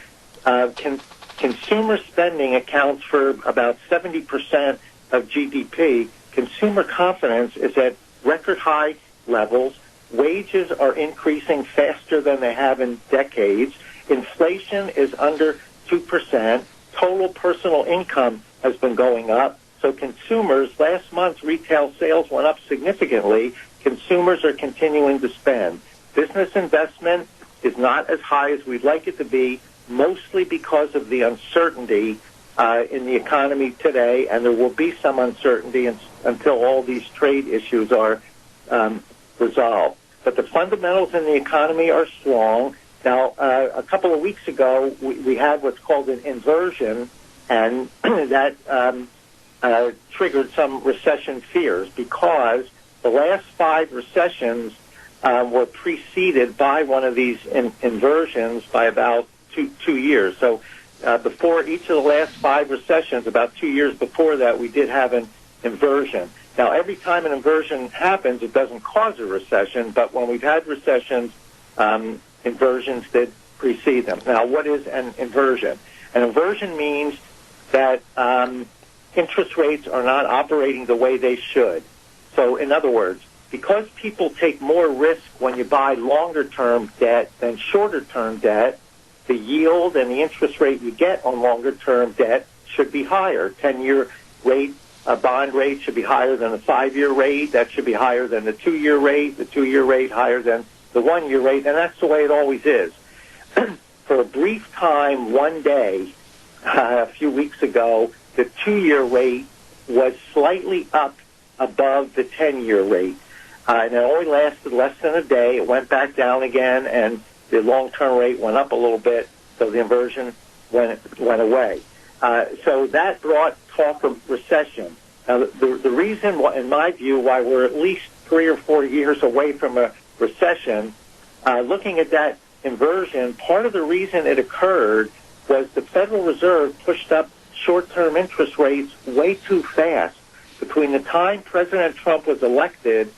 consumer spending accounts for about 70% of GDP. Consumer confidence is at record high levels. Wages are increasing faster than they have in decades. Inflation is under 2%. Total personal income has been going up. So consumers, last month's retail sales went up significantly. Consumers are continuing to spend. Business investment is not as high as we'd like it to be, mostly because of the uncertainty in the economy today, and there will be some uncertainty until all these trade issues are resolved. But the fundamentals in the economy are strong. Now, a couple of weeks ago, we had what's called an inversion, and that triggered some recession fears because the last 5 recessions were preceded by one of these inversions by about two years. So before each of the last 5 recessions, about 2 years before that, we did have an inversion. Now, every time an inversion happens, it doesn't cause a recession, but when we've had recessions, inversions did precede them. Now, what is an inversion? An inversion means that interest rates are not operating the way they should. So, in other words, because people take more risk when you buy longer-term debt than shorter-term debt, the yield and the interest rate you get on longer-term debt should be higher. 10-year rate, a bond rate should be higher than a 5-year rate. That should be higher than the 2-year rate. The 2-year rate higher than the 1-year rate, and that's the way it always is. For a brief time, one day, a few weeks ago, the 2-year rate was slightly up above the 10-year rate. And it only lasted less than a day. It went back down again, and the long-term rate went up a little bit, so the inversion went away. So that brought talk of recession. Now, the reason, in my view, why we're at least 3 or 4 years away from a recession, looking at that inversion, part of the reason it occurred was the Federal Reserve pushed up short-term interest rates way too fast. Between the time President Trump was elected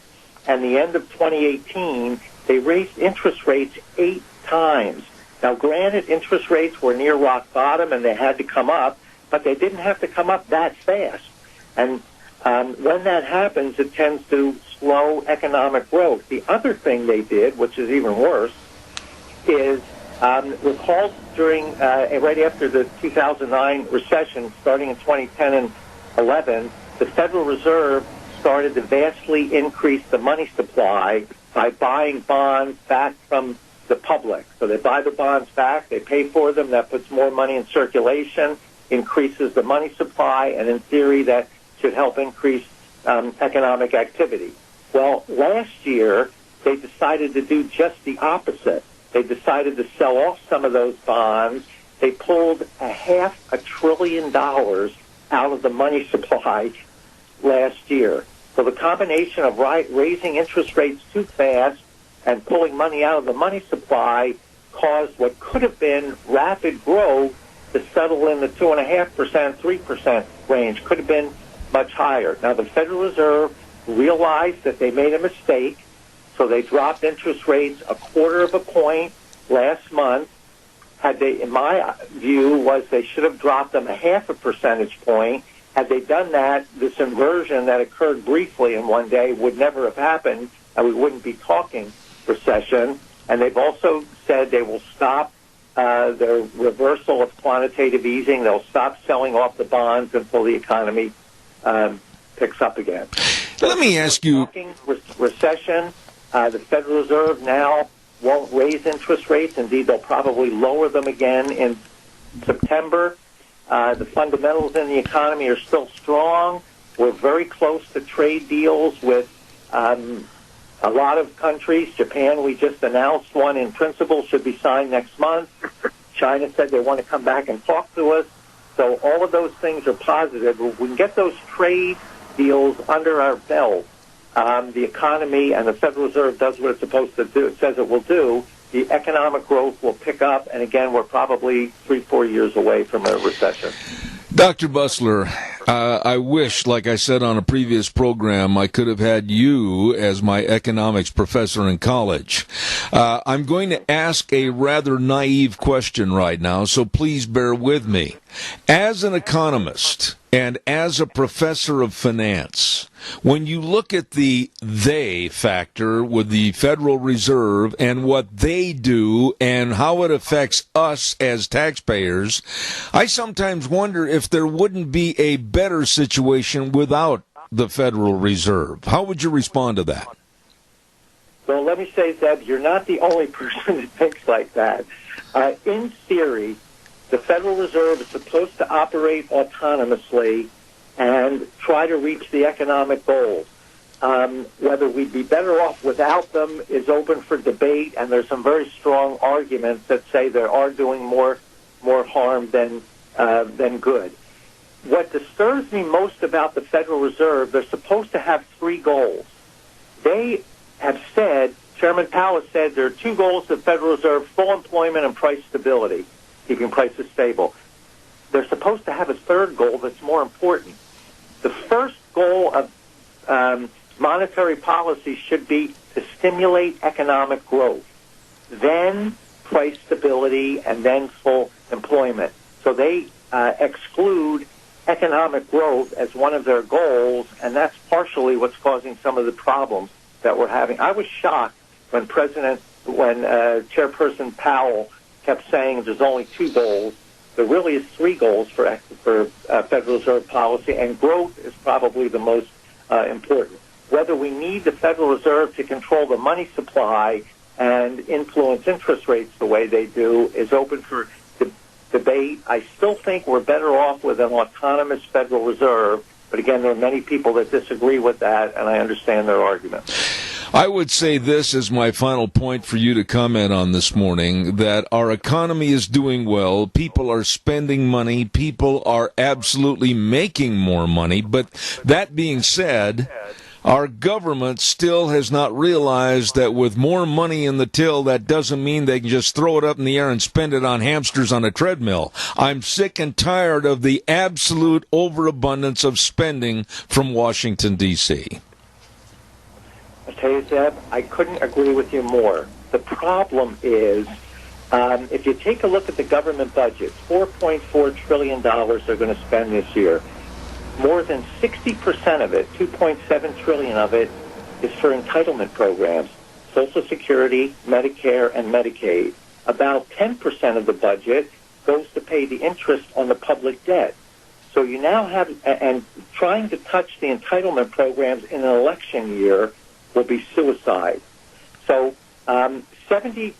and the end of 2018, they raised interest rates 8 times. Now, granted, interest rates were near rock bottom and they had to come up, but they didn't have to come up that fast. And when that happens, it tends to slow economic growth. The other thing they did, which is even worse, is recall during right after the 2009 recession, starting in 2010 and 11, the Federal Reserve started to vastly increase the money supply by buying bonds back from the public. So they buy the bonds back, they pay for them, that puts more money in circulation, increases the money supply, and in theory that should help increase economic activity. Well, last year they decided to do just the opposite. They decided to sell off some of those bonds. They pulled $500 billion out of the money supply last year. So the combination of raising interest rates too fast and pulling money out of the money supply caused what could have been rapid growth to settle in the 2.5%, 3% range. Could have been much higher. Now, the Federal Reserve realized that they made a mistake, so they dropped interest rates 1/4 point last month. Had they, in my view, was they should have dropped them 0.5 percentage point. Had they done that, this inversion that occurred briefly in one day would never have happened, and we wouldn't be talking recession. And they've also said they will stop their reversal of quantitative easing. They'll stop selling off the bonds until the economy picks up again. So let me ask you. Recession. The Federal Reserve now won't raise interest rates. Indeed, they'll probably lower them again in September. The fundamentals in the economy are still strong. We're very close to trade deals with a lot of countries. Japan, we just announced one in principle, should be signed next month. China said they want to come back and talk to us. So all of those things are positive. If we can get those trade deals under our belt, the economy and the Federal Reserve does what it's supposed to do, it says it will do, the economic growth will pick up, and again, we're probably 3-4 years away from a recession. Dr. Bussler, I wish, like I said on a previous program, I could have had you as my economics professor in college. I'm going to ask a rather naive question right now, so please bear with me. As an economist and as a professor of finance, when you look at the they factor with the Federal Reserve and what they do and how it affects us as taxpayers, I sometimes wonder if there wouldn't be a better situation without the Federal Reserve. How would you respond to that? Well, let me say, Zeb, you're not the only person that thinks like that. In theory, the Federal Reserve is supposed to operate autonomously and try to reach the economic goals. Whether we'd be better off without them is open for debate, and there's some very strong arguments that say they are doing more harm than good. What disturbs me most about the Federal Reserve, they're supposed to have three goals. They have said, Chairman Powell has said, there are two goals of the Federal Reserve: full employment and price stability, keeping prices stable. They're supposed to have a third goal that's more important. The first goal of monetary policy should be to stimulate economic growth, then price stability, and then full employment. So they exclude economic growth as one of their goals, and that's partially what's causing some of the problems that we're having. I was shocked when Chairperson Powell kept saying there's only two goals. There really is three goals for Federal Reserve policy, and growth is probably the most important. Whether we need the Federal Reserve to control the money supply and influence interest rates the way they do is open for debate. I still think we're better off with an autonomous Federal Reserve, but again, there are many people that disagree with that, and I understand their argument. I would say this as my final point for you to comment on this morning, that our economy is doing well. People are spending money. People are absolutely making more money. But that being said, our government still has not realized that with more money in the till, that doesn't mean they can just throw it up in the air and spend it on hamsters on a treadmill. I'm sick and tired of the absolute overabundance of spending from Washington, D.C. I'll tell you, Zeb, I couldn't agree with you more. The problem is, if you take a look at the government budget, $4.4 trillion they're going to spend this year. More than 60% of it, $2.7 trillion of it, is for entitlement programs, Social Security, Medicare, and Medicaid. About 10% of the budget goes to pay the interest on the public debt. So you now have, and trying to touch the entitlement programs in an election year will be suicide. So 72%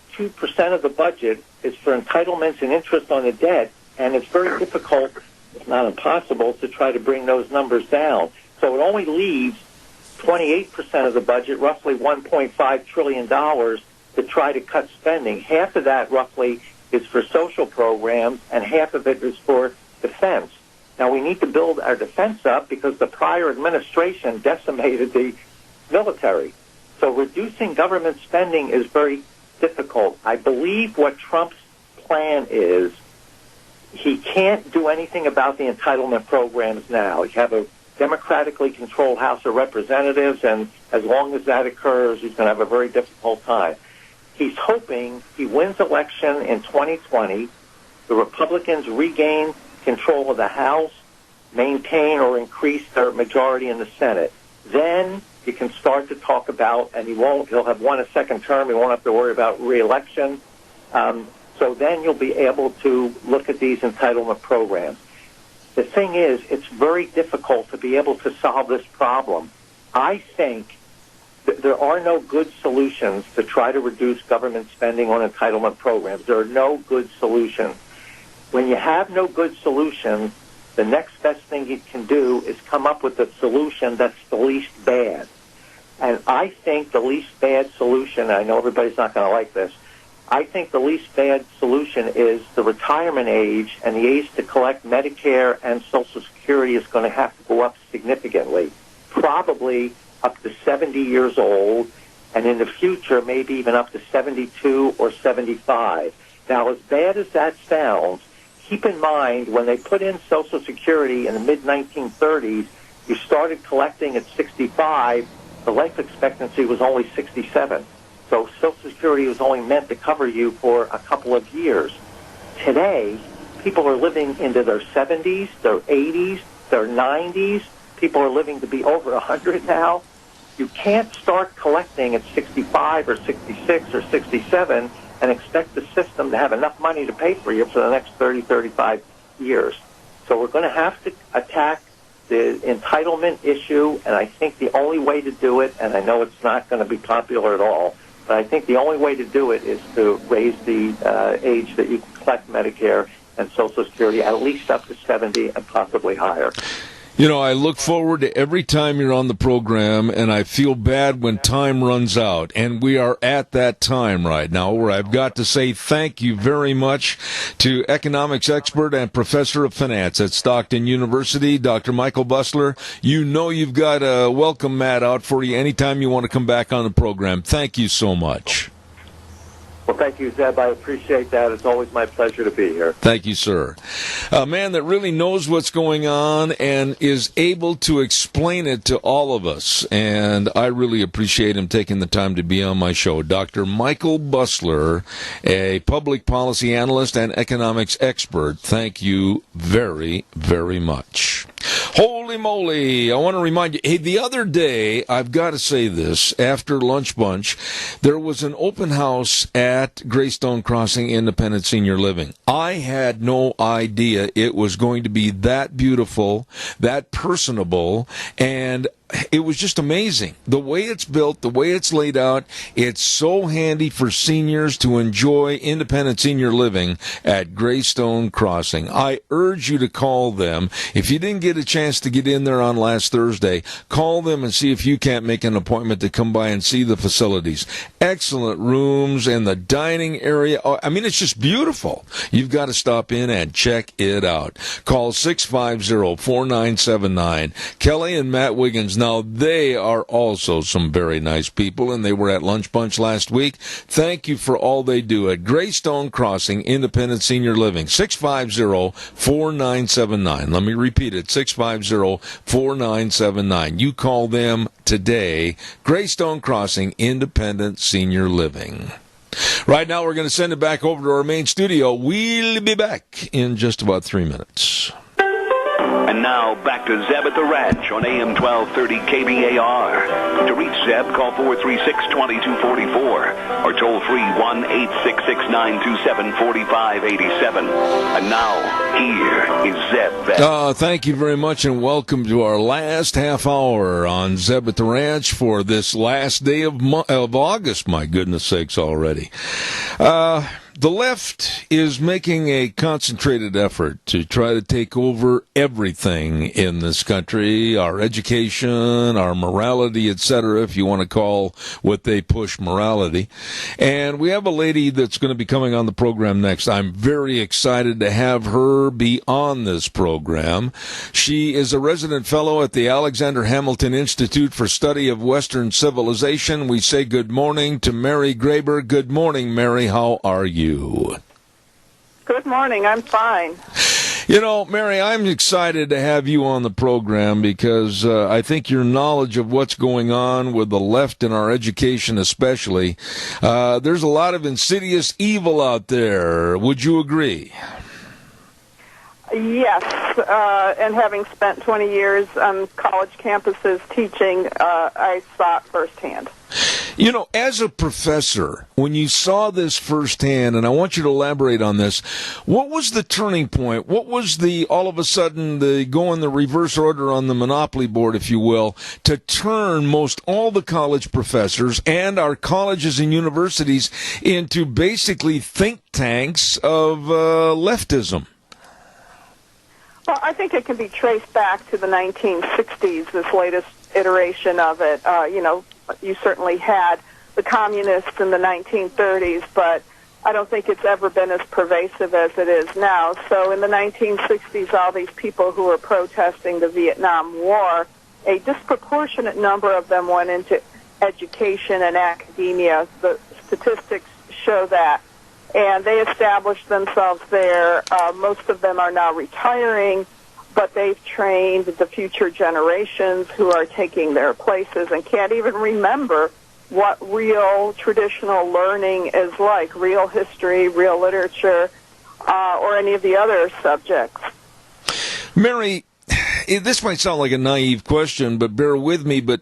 of the budget is for entitlements and interest on the debt, and it's very difficult, it's not impossible, to try to bring those numbers down. So it only leaves 28% of the budget, roughly $1.5 trillion, to try to cut spending. Half of that, roughly, is for social programs, and half of it is for defense. Now, we need to build our defense up because the prior administration decimated the military. So reducing government spending is very difficult. I believe what Trump's plan is, he can't do anything about the entitlement programs now. You have a democratically controlled House of Representatives, and as long as that occurs, he's going to have a very difficult time. He's hoping he wins election in 2020, the Republicans regain control of the House, maintain or increase their majority in the Senate. Then you can start to talk about, and he'll have won a second term, he won't have to worry about re-election. So then you'll be able to look at these entitlement programs. The thing is, it's very difficult to be able to solve this problem. I think that there are no good solutions to try to reduce government spending on entitlement programs. There are no good solutions. When you have no good solutions, the next best thing you can do is come up with a solution that's the least bad. And I think the least bad solution, I know everybody's not going to like this, I think the least bad solution is the retirement age, and the age to collect Medicare and Social Security is going to have to go up significantly, probably up to 70 years old, and in the future maybe even up to 72 or 75. Now, as bad as that sounds, keep in mind, when they put in Social Security in the mid-1930s, you started collecting at 65. The life expectancy was only 67. So Social Security was only meant to cover you for a couple of years. Today, people are living into their 70s, their 80s, their 90s. People are living to be over 100 now. You can't start collecting at 65 or 66 or 67 and expect the system to have enough money to pay for you for the next 30, 35 years. So we're going to have to attack the entitlement issue, and I think the only way to do it, and I know it's not going to be popular at all, but I think the only way to do it is to raise the age that you can collect Medicare and Social Security at least up to 70 and possibly higher. You know, I look forward to every time you're on the program, and I feel bad when time runs out. And we are at that time right now where I've got to say thank you very much to economics expert and professor of finance at Stockton University, Dr. Michael Busler. You know you've got a welcome mat out for you anytime you want to come back on the program. Thank you so much. Well, thank you, Zeb. I appreciate that. It's always my pleasure to be here. Thank you, sir. A man that really knows what's going on and is able to explain it to all of us. And I really appreciate him taking the time to be on my show. Dr. Michael Busler, a public policy analyst and economics expert. Thank you very, very much. Holy moly. I want to remind you, hey, the other day, I've got to say this, after Lunch Bunch, there was an open house at Greystone Crossing Independent Senior Living. I had no idea it was going to be that beautiful, that personable, and it was just amazing. The way it's built, the way it's laid out, it's so handy for seniors to enjoy independent senior living at Greystone Crossing. I urge you to call them. If you didn't get a chance to get in there on last Thursday, call them and see if you can't make an appointment to come by and see the facilities. Excellent rooms and the dining area. I mean, it's just beautiful. You've got to stop in and check it out. Call 650-4979. Kelly and Matt Wiggins. Now, they are also some very nice people, and they were at Lunch Bunch last week. Thank you for all they do at Greystone Crossing Independent Senior Living. 650-4979. Let me repeat it, 650-4979. You call them today. Greystone Crossing Independent Senior Living. Right now, we're going to send it back over to our main studio. We'll be back in just about 3 minutes. And now, back to Zeb at the Ranch on AM 1230 KBAR. To reach Zeb, call 436-2244 or toll free 1-866-927-4587. And now, here is Zeb. Thank you very much, and welcome to our last half hour on Zeb at the Ranch for this last day of August. My goodness sakes already. The left is making a concentrated effort to try to take over everything in this country, our education, our morality, etc., if you want to call what they push morality. And we have a lady that's going to be coming on the program next. I'm very excited to have her be on this program. She is a resident fellow at the Alexander Hamilton Institute for Study of Western Civilization. We say good morning to Mary Graber. Good morning, Mary. How are you? Good morning. I'm fine. You know, Mary, I'm excited to have you on the program because I think your knowledge of what's going on with the left in our education especially, there's a lot of insidious evil out there. Would you agree? Yes, and having spent 20 years on college campuses teaching, I saw it firsthand. You know, as a professor, when you saw this firsthand, and I want you to elaborate on this, what was the turning point? What was the, all of a sudden, the go in the reverse order on the monopoly board, if you will, to turn most all the college professors and our colleges and universities into basically think tanks of leftism? Well, I think it can be traced back to the 1960s, this latest iteration of it. You certainly had the communists in the 1930s, but I don't think it's ever been as pervasive as it is now. So in the 1960s, all these people who were protesting the Vietnam War, a disproportionate number of them went into education and academia. The statistics show that. and they established themselves there. Most of them are now retiring, but they've trained the future generations who are taking their places and can't even remember what real traditional learning is like, real history, real literature, or any of the other subjects. Mary, this might sound like a naive question, but bear with me. But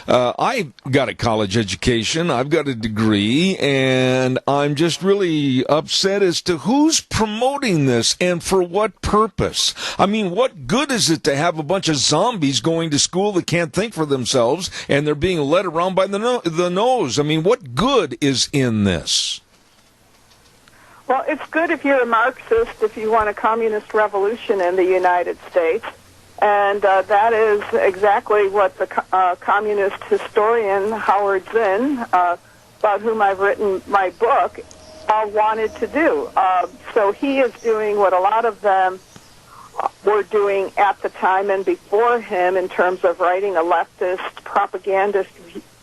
I got a college education. I've got a degree, and I'm just really upset as to who's promoting this and for what purpose. I mean, what good is it to have a bunch of zombies going to school that can't think for themselves, and they're being led around by the nose? I mean, what good is in this? Well, it's good if you're a Marxist, if you want a communist revolution in the United States. And that is exactly what the communist historian Howard Zinn, about whom I've written my book, wanted to do. So he is doing what a lot of them were doing at the time and before him in terms of writing a leftist propagandist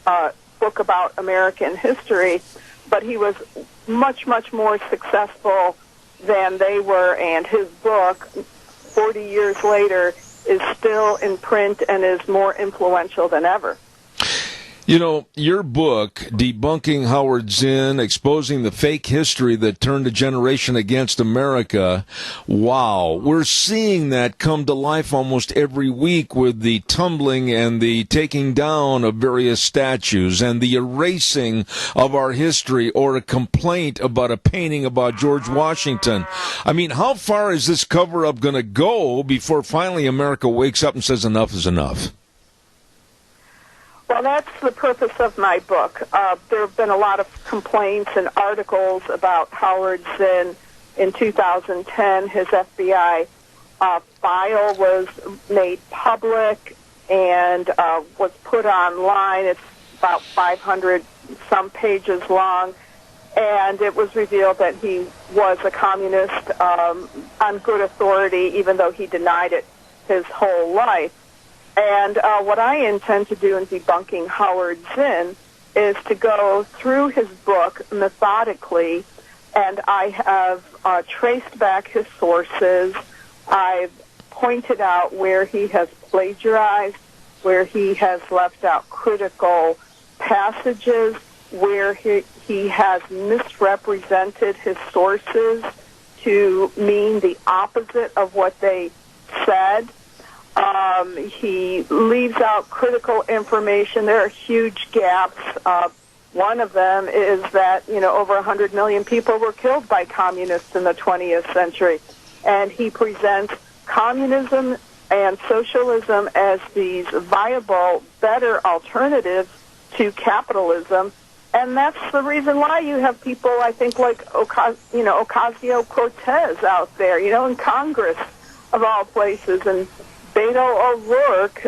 book about American history. But he was much, much more successful than they were, and his book, 40 years later, is still in print and is more influential than ever. You know, your book, Debunking Howard Zinn, Exposing the Fake History That Turned a Generation Against America, wow, we're seeing that come to life almost every week with the tumbling and the taking down of various statues and the erasing of our history, or a complaint about a painting about George Washington. I mean, how far is this cover-up going to go before finally America wakes up and says enough is enough? Well, that's the purpose of my book. There have been a lot of complaints and articles about Howard Zinn. In 2010, his FBI file was made public and was put online. It's about 500-some pages long. And it was revealed that he was a communist on good authority, even though he denied it his whole life. And what I intend to do in debunking Howard Zinn is to go through his book methodically, and I have traced back his sources. I've pointed out where he has plagiarized, where he has left out critical passages, where he has misrepresented his sources to mean the opposite of what they said. He leaves out critical information. There are huge gaps. One of them is that, over 100 million people were killed by communists in the 20th century. And he presents communism and socialism as these viable, better alternatives to capitalism. And that's the reason why you have people, I think, like Ocasio-Cortez out there, in Congress, of all places, and Beto O'Rourke,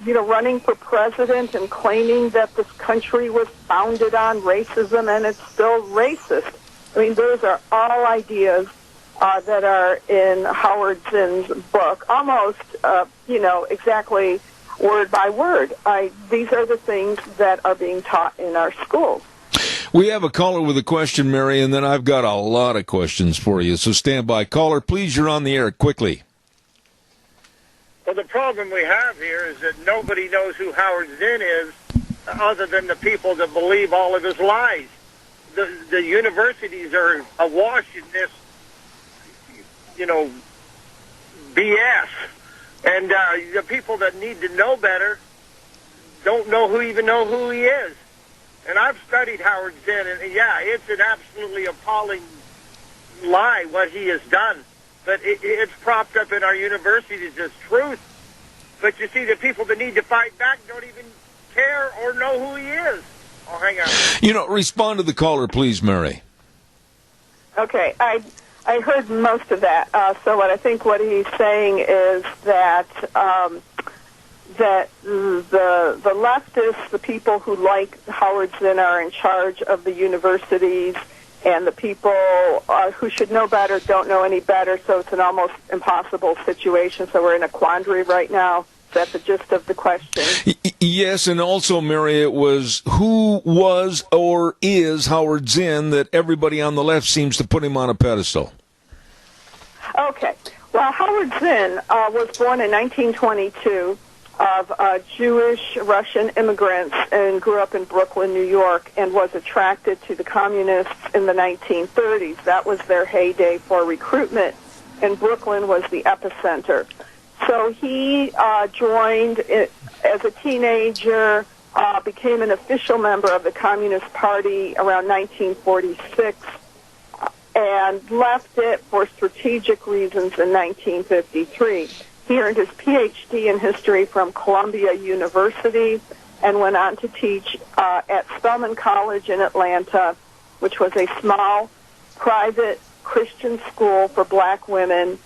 running for president and claiming that this country was founded on racism and it's still racist. I mean, those are all ideas that are in Howard Zinn's book, almost, exactly word by word. These are the things that are being taught in our schools. We have a caller with a question, Mary, and then I've got a lot of questions for you. So stand by. Caller, please, you're on the air quickly. Well, the problem we have here is that nobody knows who Howard Zinn is other than the people that believe all of his lies. The universities are awash in this, BS. And the people that need to know better don't even know who he is. And I've studied Howard Zinn, and yeah, it's an absolutely appalling lie what he has done. But it's propped up in our universities as truth. But you see, the people that need to fight back don't even care or know who he is. Oh, hang on. Respond to the caller, please, Mary. Okay, I heard most of that. So what he's saying is that that the leftists, the people who like Howard Zinn, are in charge of the universities, and the people who should know better don't know any better, so it's an almost impossible situation. So we're in a quandary right now. Is that the gist of the question? Yes, and also, Mary, it was who was or is Howard Zinn that everybody on the left seems to put him on a pedestal? Okay. Well, Howard Zinn was born in 1922 of Jewish Russian immigrants and grew up in Brooklyn, New York, and was attracted to the communists in the 1930s. That was their heyday for recruitment, and Brooklyn was the epicenter. So he joined as a teenager, became an official member of the Communist Party around 1946, and left it for strategic reasons in 1953. He earned his Ph.D. in history from Columbia University and went on to teach at Spelman College in Atlanta, which was a small, private Christian school for black women.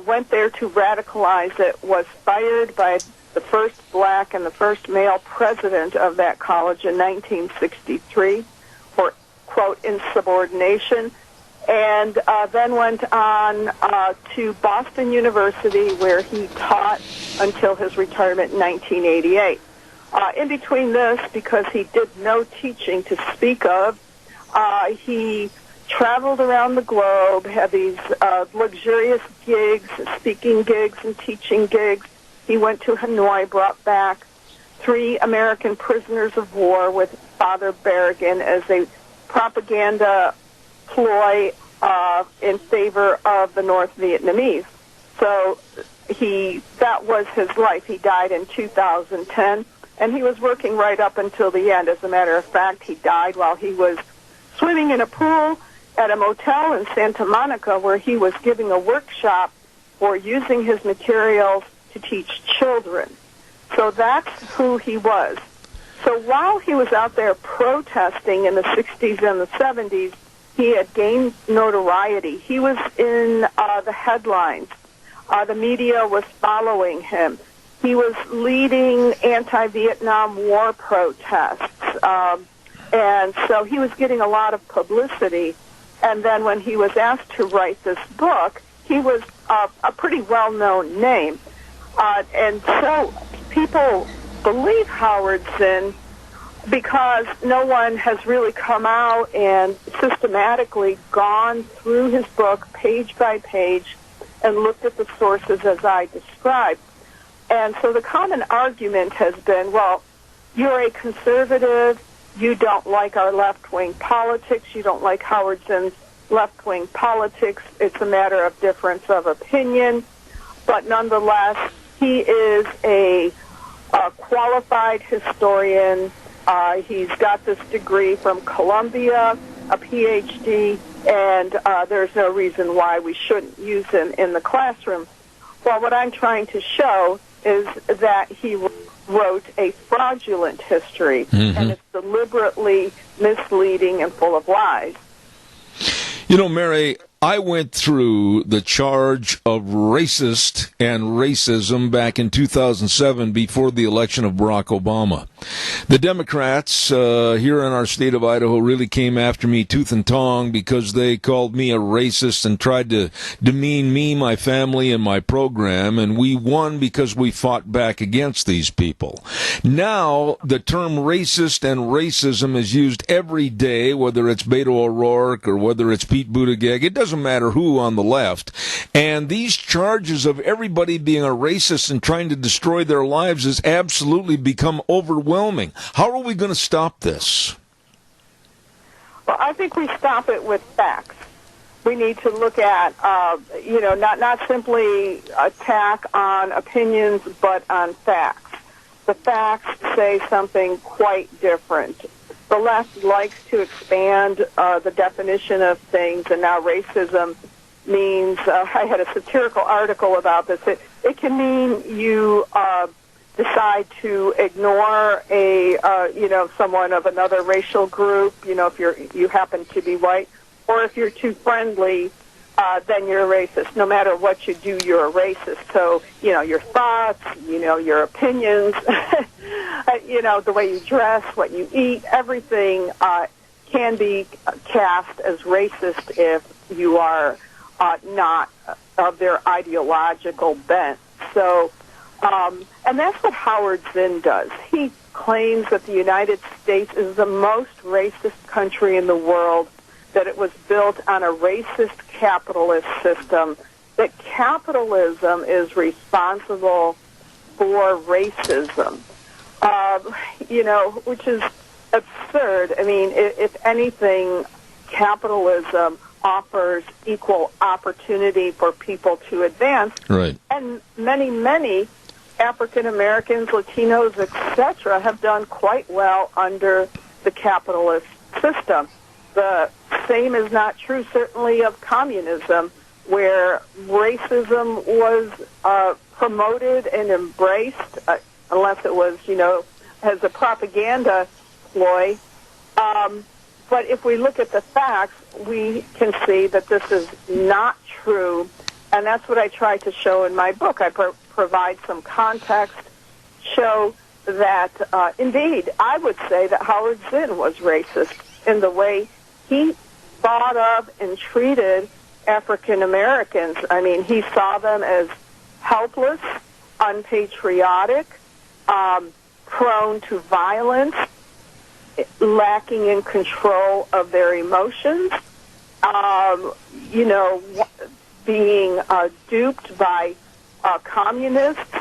Went there to radicalize it, was fired by the first black and the first male president of that college in 1963 for, quote, insubordination, and then went on to Boston University, where he taught until his retirement in 1988. In between this, because he did no teaching to speak of, he traveled around the globe, had these luxurious gigs, speaking gigs and teaching gigs. He went to Hanoi, brought back 3 American prisoners of war with Father Berrigan as a propaganda ploy in favor of the North Vietnamese. So that was his life. He died in 2010, and he was working right up until the end. As a matter of fact, he died while he was swimming in a pool at a motel in Santa Monica, where he was giving a workshop for using his materials to teach children. So that's who he was. So while he was out there protesting in the 60s and the 70s, he had gained notoriety. He was in the headlines. The media was following him. He was leading anti-Vietnam War protests. And so he was getting a lot of publicity. And then when he was asked to write this book, he was a pretty well-known name. And so people believe Howard Zinn because no one has really come out and systematically gone through his book page by page and looked at the sources as I described. And so the common argument has been, well, you're a conservative, you don't like our left-wing politics, you don't like Howard Zinn's left-wing politics, it's a matter of difference of opinion, but nonetheless, he is a qualified historian. He's got this degree from Columbia, a Ph.D., and there's no reason why we shouldn't use him in the classroom. Well, what I'm trying to show is that he wrote a fraudulent history, and it's deliberately misleading and full of lies. You know, Mary, I went through the charge of racist and racism back in 2007 before the election of Barack Obama. The Democrats here in our state of Idaho really came after me tooth and tongue because they called me a racist and tried to demean me, my family, and my program, and we won because we fought back against these people. Now, the term racist and racism is used every day, whether it's Beto O'Rourke or whether it's Pete Buttigieg. It doesn't matter who on the left. And these charges of everybody being a racist and trying to destroy their lives has absolutely become overwhelming. How are we going to stop this? Well, I think we stop it with facts. We need to look at, not simply attack on opinions, but on facts. The facts say something quite different. The left likes to expand the definition of things, and now racism means, I had a satirical article about this, it can mean you decide to ignore someone of another racial group, if you happen to be white, or if you're too friendly, then you're a racist. No matter what you do, you're a racist. So, your thoughts, your opinions, the way you dress, what you eat, everything can be cast as racist if you are not of their ideological bent. So And that's what Howard Zinn does. He claims that the United States is the most racist country in the world, that it was built on a racist capitalist system, that capitalism is responsible for racism, which is absurd. I mean, if anything, capitalism offers equal opportunity for people to advance. Right. And many, many African Americans, Latinos, etc., have done quite well under the capitalist system. The same is not true, certainly, of communism, where racism was promoted and embraced, unless it was, as a propaganda ploy. But if we look at the facts, we can see that this is not true, and that's what I try to show in my book. I provide some context, show that, indeed, I would say that Howard Zinn was racist in the way he thought of and treated African Americans. I mean, he saw them as helpless, unpatriotic, prone to violence, lacking in control of their emotions, being duped by communists.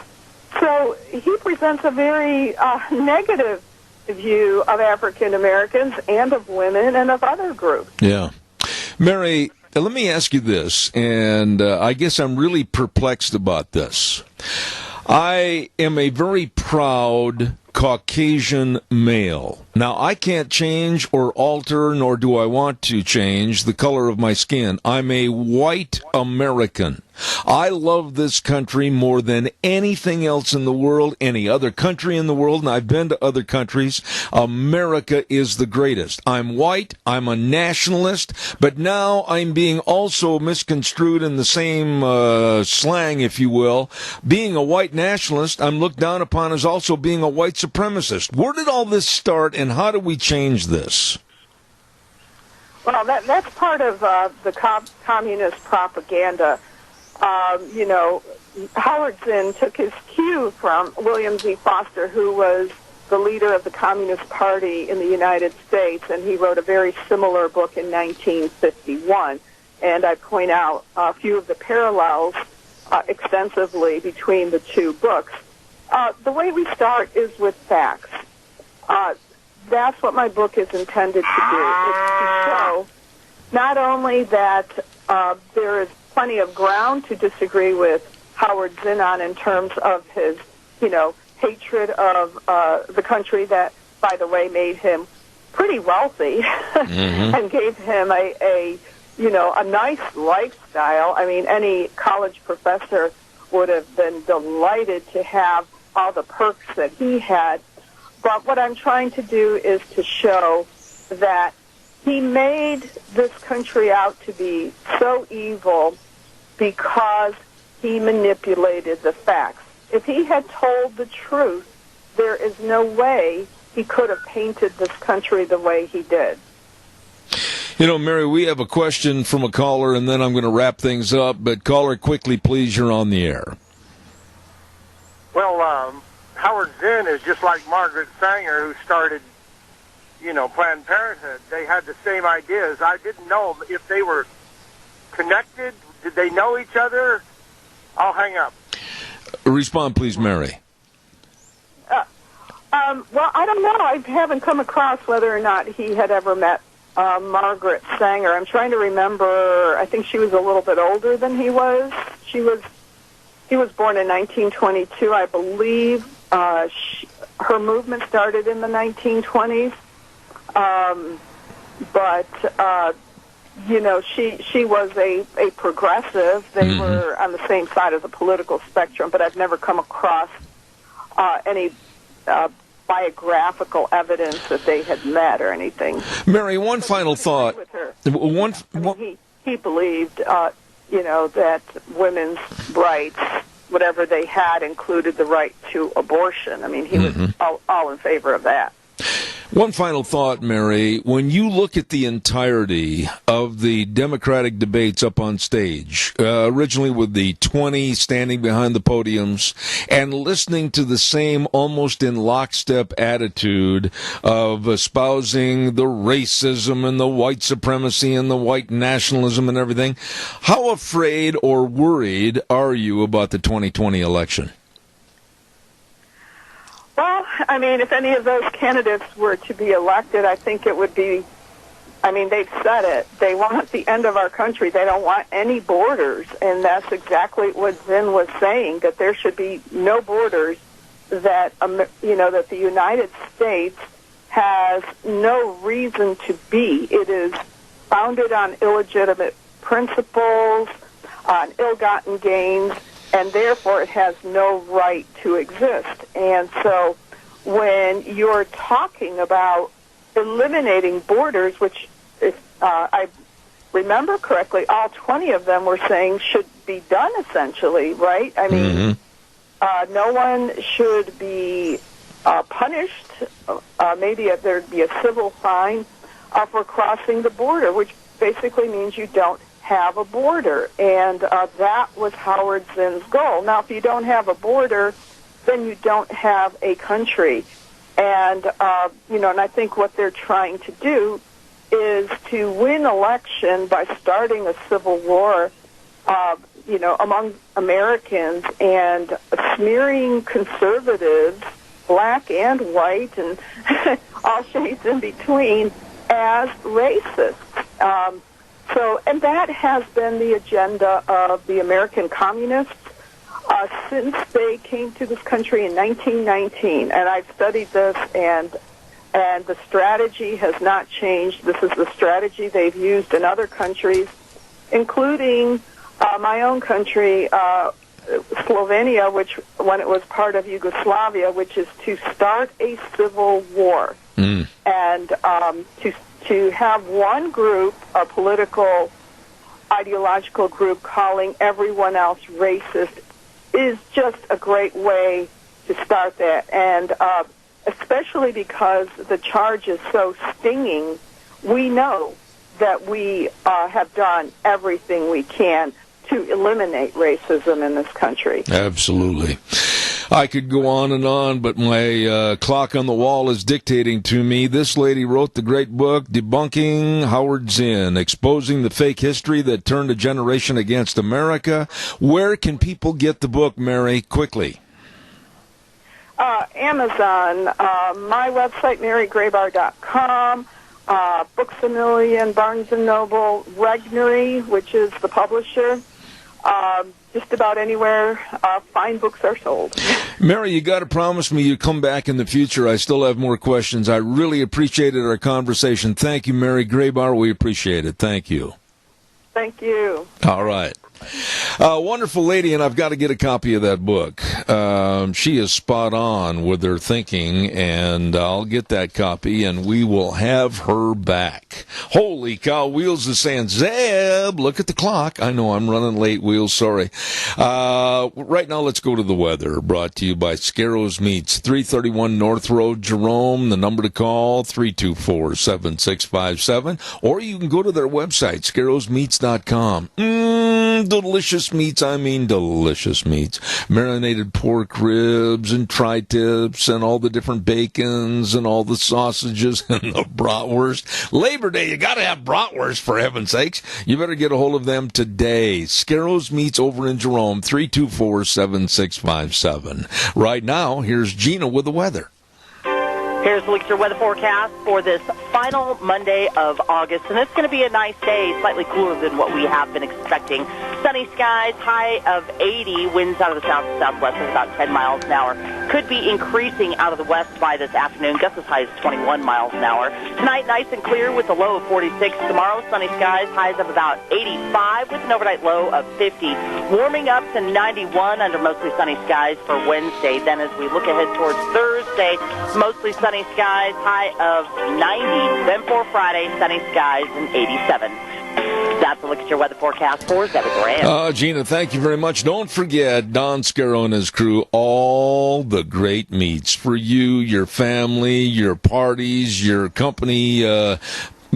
So he presents a very negative view of African Americans and of women and of other groups. Yeah. Mary, let me ask you this, and I guess I'm really perplexed about this. I am a very proud Caucasian male. Now, I can't change or alter, nor do I want to change the color of my skin. I'm a white American. I love this country more than anything else in the world, any other country in the world, and I've been to other countries. America is the greatest. I'm white, I'm a nationalist, but now I'm being also misconstrued in the same slang, if you will. Being a white nationalist, I'm looked down upon as also being a white supremacist. Where did all this start, and how do we change this? Well, that's part of the communist propaganda. Howard Zinn took his cue from William Z. Foster, who was the leader of the Communist Party in the United States, and he wrote a very similar book in 1951. And I point out a few of the parallels extensively between the two books. The way we start is with facts. That's what my book is intended to do, is to show not only that there is plenty of ground to disagree with Howard Zinn on in terms of his, hatred of the country that, by the way, made him pretty wealthy and gave him a nice lifestyle. I mean, any college professor would have been delighted to have all the perks that he had. But what I'm trying to do is to show that he made this country out to be so evil because he manipulated the facts. If he had told the truth, there is no way he could have painted this country the way he did. Mary, we have a question from a caller, and then I'm going to wrap things up. But caller, quickly, please, you're on the air. Well, Howard Zinn is just like Margaret Sanger, who started, Planned Parenthood. They had the same ideas. I didn't know if they were connected. Did they know each other? I'll hang up. Respond, please, Mary. Well, I don't know. I haven't come across whether or not he had ever met Margaret Sanger. I'm trying to remember. I think she was a little bit older than he was. He was born in 1922, I believe. Her movement started in the 1920s. She was a progressive. They were on the same side of the political spectrum, but I've never come across any biographical evidence that they had met or anything. Mary, one final thought. He believed, that women's rights, whatever they had, included the right to abortion. I mean, he was all in favor of that. One final thought, Mary. When you look at the entirety of the Democratic debates up on stage, originally with the 20 standing behind the podiums, and listening to the same almost in lockstep attitude of espousing the racism and the white supremacy and the white nationalism and everything, how afraid or worried are you about the 2020 election? Well, I mean, if any of those candidates were to be elected, I think it would be, I mean, they've said it. They want the end of our country. They don't want any borders, and that's exactly what Zinn was saying, that there should be no borders, that, that the United States has no reason to be. It is founded on illegitimate principles, on ill-gotten gains, and therefore it has no right to exist. And so when you're talking about eliminating borders, which, if I remember correctly, all 20 of them were saying should be done essentially, right? I mean, no one should be punished. Maybe there'd be a civil fine for crossing the border, which basically means you don't have a border, and that was Howard Zinn's goal. Now, if you don't have a border, then you don't have a country, and and I think what they're trying to do is to win election by starting a civil war, among Americans and smearing conservatives, black and white, and all shades in between, as racist. And that has been the agenda of the American communists since they came to this country in 1919. And I've studied this, and the strategy has not changed. This is the strategy they've used in other countries, including my own country, Slovenia, which, when it was part of Yugoslavia, which is to start a civil war. And to have one group, a political, ideological group, calling everyone else racist is just a great way to start that. And especially because the charge is so stinging, we know that we have done everything we can to eliminate racism in this country. Absolutely. I could go on, but my clock on the wall is dictating to me. This lady wrote the great book, Debunking Howard Zinn, Exposing the Fake History That Turned a Generation Against America. Where can people get the book, Mary, quickly? Amazon, my website, marygraybar.com, Books A Million, Barnes & Noble, Regnery, which is the publisher. Just about anywhere fine books are sold. Mary, you got to promise me you come back in the future. I still have more questions. I really appreciated our conversation. Thank you, Mary Graybar. We appreciate it. Thank you. Thank you. All right. Wonderful lady, and I've got to get a copy of that book. She is spot on with her thinking, and I'll get that copy, and we will have her back. Holy cow, Wheels is saying, Zeb, look at the clock. I know I'm running late, Wheels, sorry. Right now, let's go to the weather, brought to you by Scarrows Meats, 331 North Road, Jerome. The number to call, 324-7657, or you can go to their website, scarrowsmeats.com. Delicious meats, I mean delicious meats. Marinated pork ribs and tri-tips and all the different bacons and all the sausages and the bratwurst. Labor Day, you got to have bratwurst, for heaven's sakes. You better get a hold of them today. Scarrows Meats over in Jerome, 324-7657. Right now, here's Gina with the weather. Here's the your weather forecast for this final Monday of August, and it's going to be a nice day, slightly cooler than what we have been expecting. Sunny skies, high of 80, winds out of the south to southwest at about 10 miles an hour. Could be increasing out of the west by this afternoon, gusts as high as 21 miles an hour. Tonight, nice and clear with a low of 46. Tomorrow, sunny skies, highs of about 85 with an overnight low of 50. Warming up to 91 under mostly sunny skies for Wednesday. Then as we look ahead towards Thursday, mostly sunny skies, high of 90. Then for Friday, sunny skies and 87. That's a look at your weather forecast for 7 Grand. Gina, thank you very much. Don't forget, Don Scarrow and his crew, all the great meats for you, your family, your parties, your company,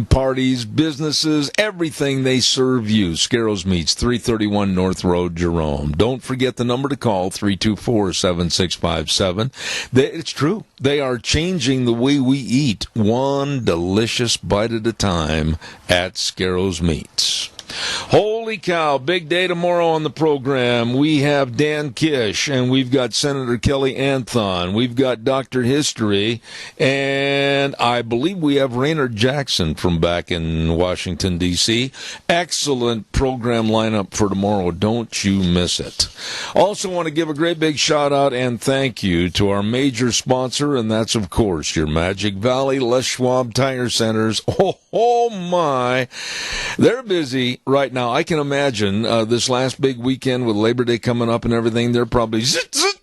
parties, businesses, everything they serve you. Scarrow's Meats, 331 North Road, Jerome. Don't forget the number to call, 324-7657. It's true. They are changing the way we eat, one delicious bite at a time at Scarrow's Meats. Holy cow, big day tomorrow on the program. We have Dan Kish, and we've got Senator Kelly Anthon. We've got Dr. History, and I believe we have Raynard Jackson from back in Washington, D.C. Excellent program lineup for tomorrow. Don't you miss it. Also want to give a great big shout-out and thank you to our major sponsor, and that's, of course, your Magic Valley Les Schwab Tire Centers. Oh my. They're busy right now. I can imagine this last big weekend with Labor Day coming up and everything, they're probably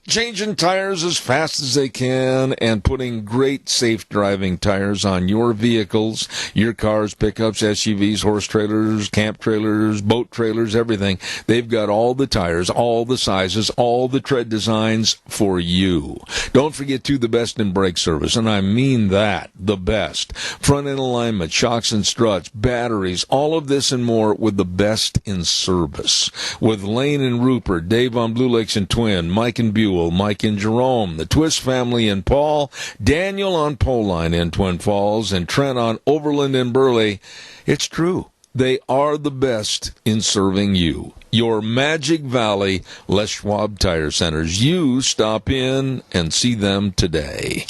changing tires as fast as they can and putting great safe driving tires on your vehicles, your cars, pickups, SUVs, horse trailers, camp trailers, boat trailers, everything. They've got all the tires, all the sizes, all the tread designs for you. Don't forget, too, the best in brake service, and I mean that, the best. Front end alignment, shocks and struts, batteries, all of this and more with the best in service. With Lane and Rupert, Dave on Blue Lakes and Twin, Mike and Buell, Mike and Jerome, the Twist family in Paul, Daniel on Poline in Twin Falls, and Trent on Overland and Burley. It's true. They are the best in serving you. Your Magic Valley Les Schwab Tire Centers. You stop in and see them today.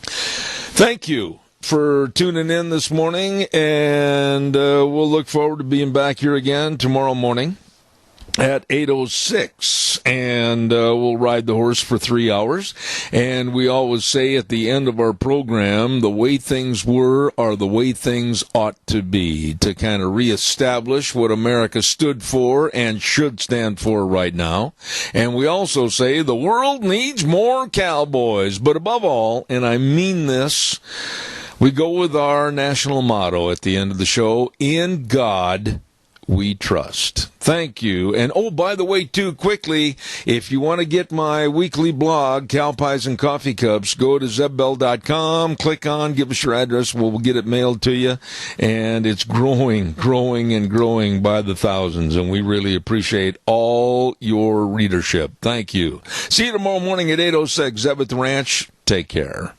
Thank you for tuning in this morning, and we'll look forward to being back here again tomorrow morning at 8:06, and we'll ride the horse for 3 hours. And we always say at the end of our program, the way things were are the way things ought to be, to kind of reestablish what America stood for and should stand for right now. And we also say the world needs more cowboys. But above all, and I mean this, we go with our national motto at the end of the show: in God we trust. Thank you. And, oh, by the way, too, quickly, if you want to get my weekly blog, Cow Pies and Coffee Cups, go to zebbell.com, click on, give us your address, we'll get it mailed to you. And it's growing by the thousands, and we really appreciate all your readership. Thank you. See you tomorrow morning at 8:06, Zeb at the Ranch. Take care.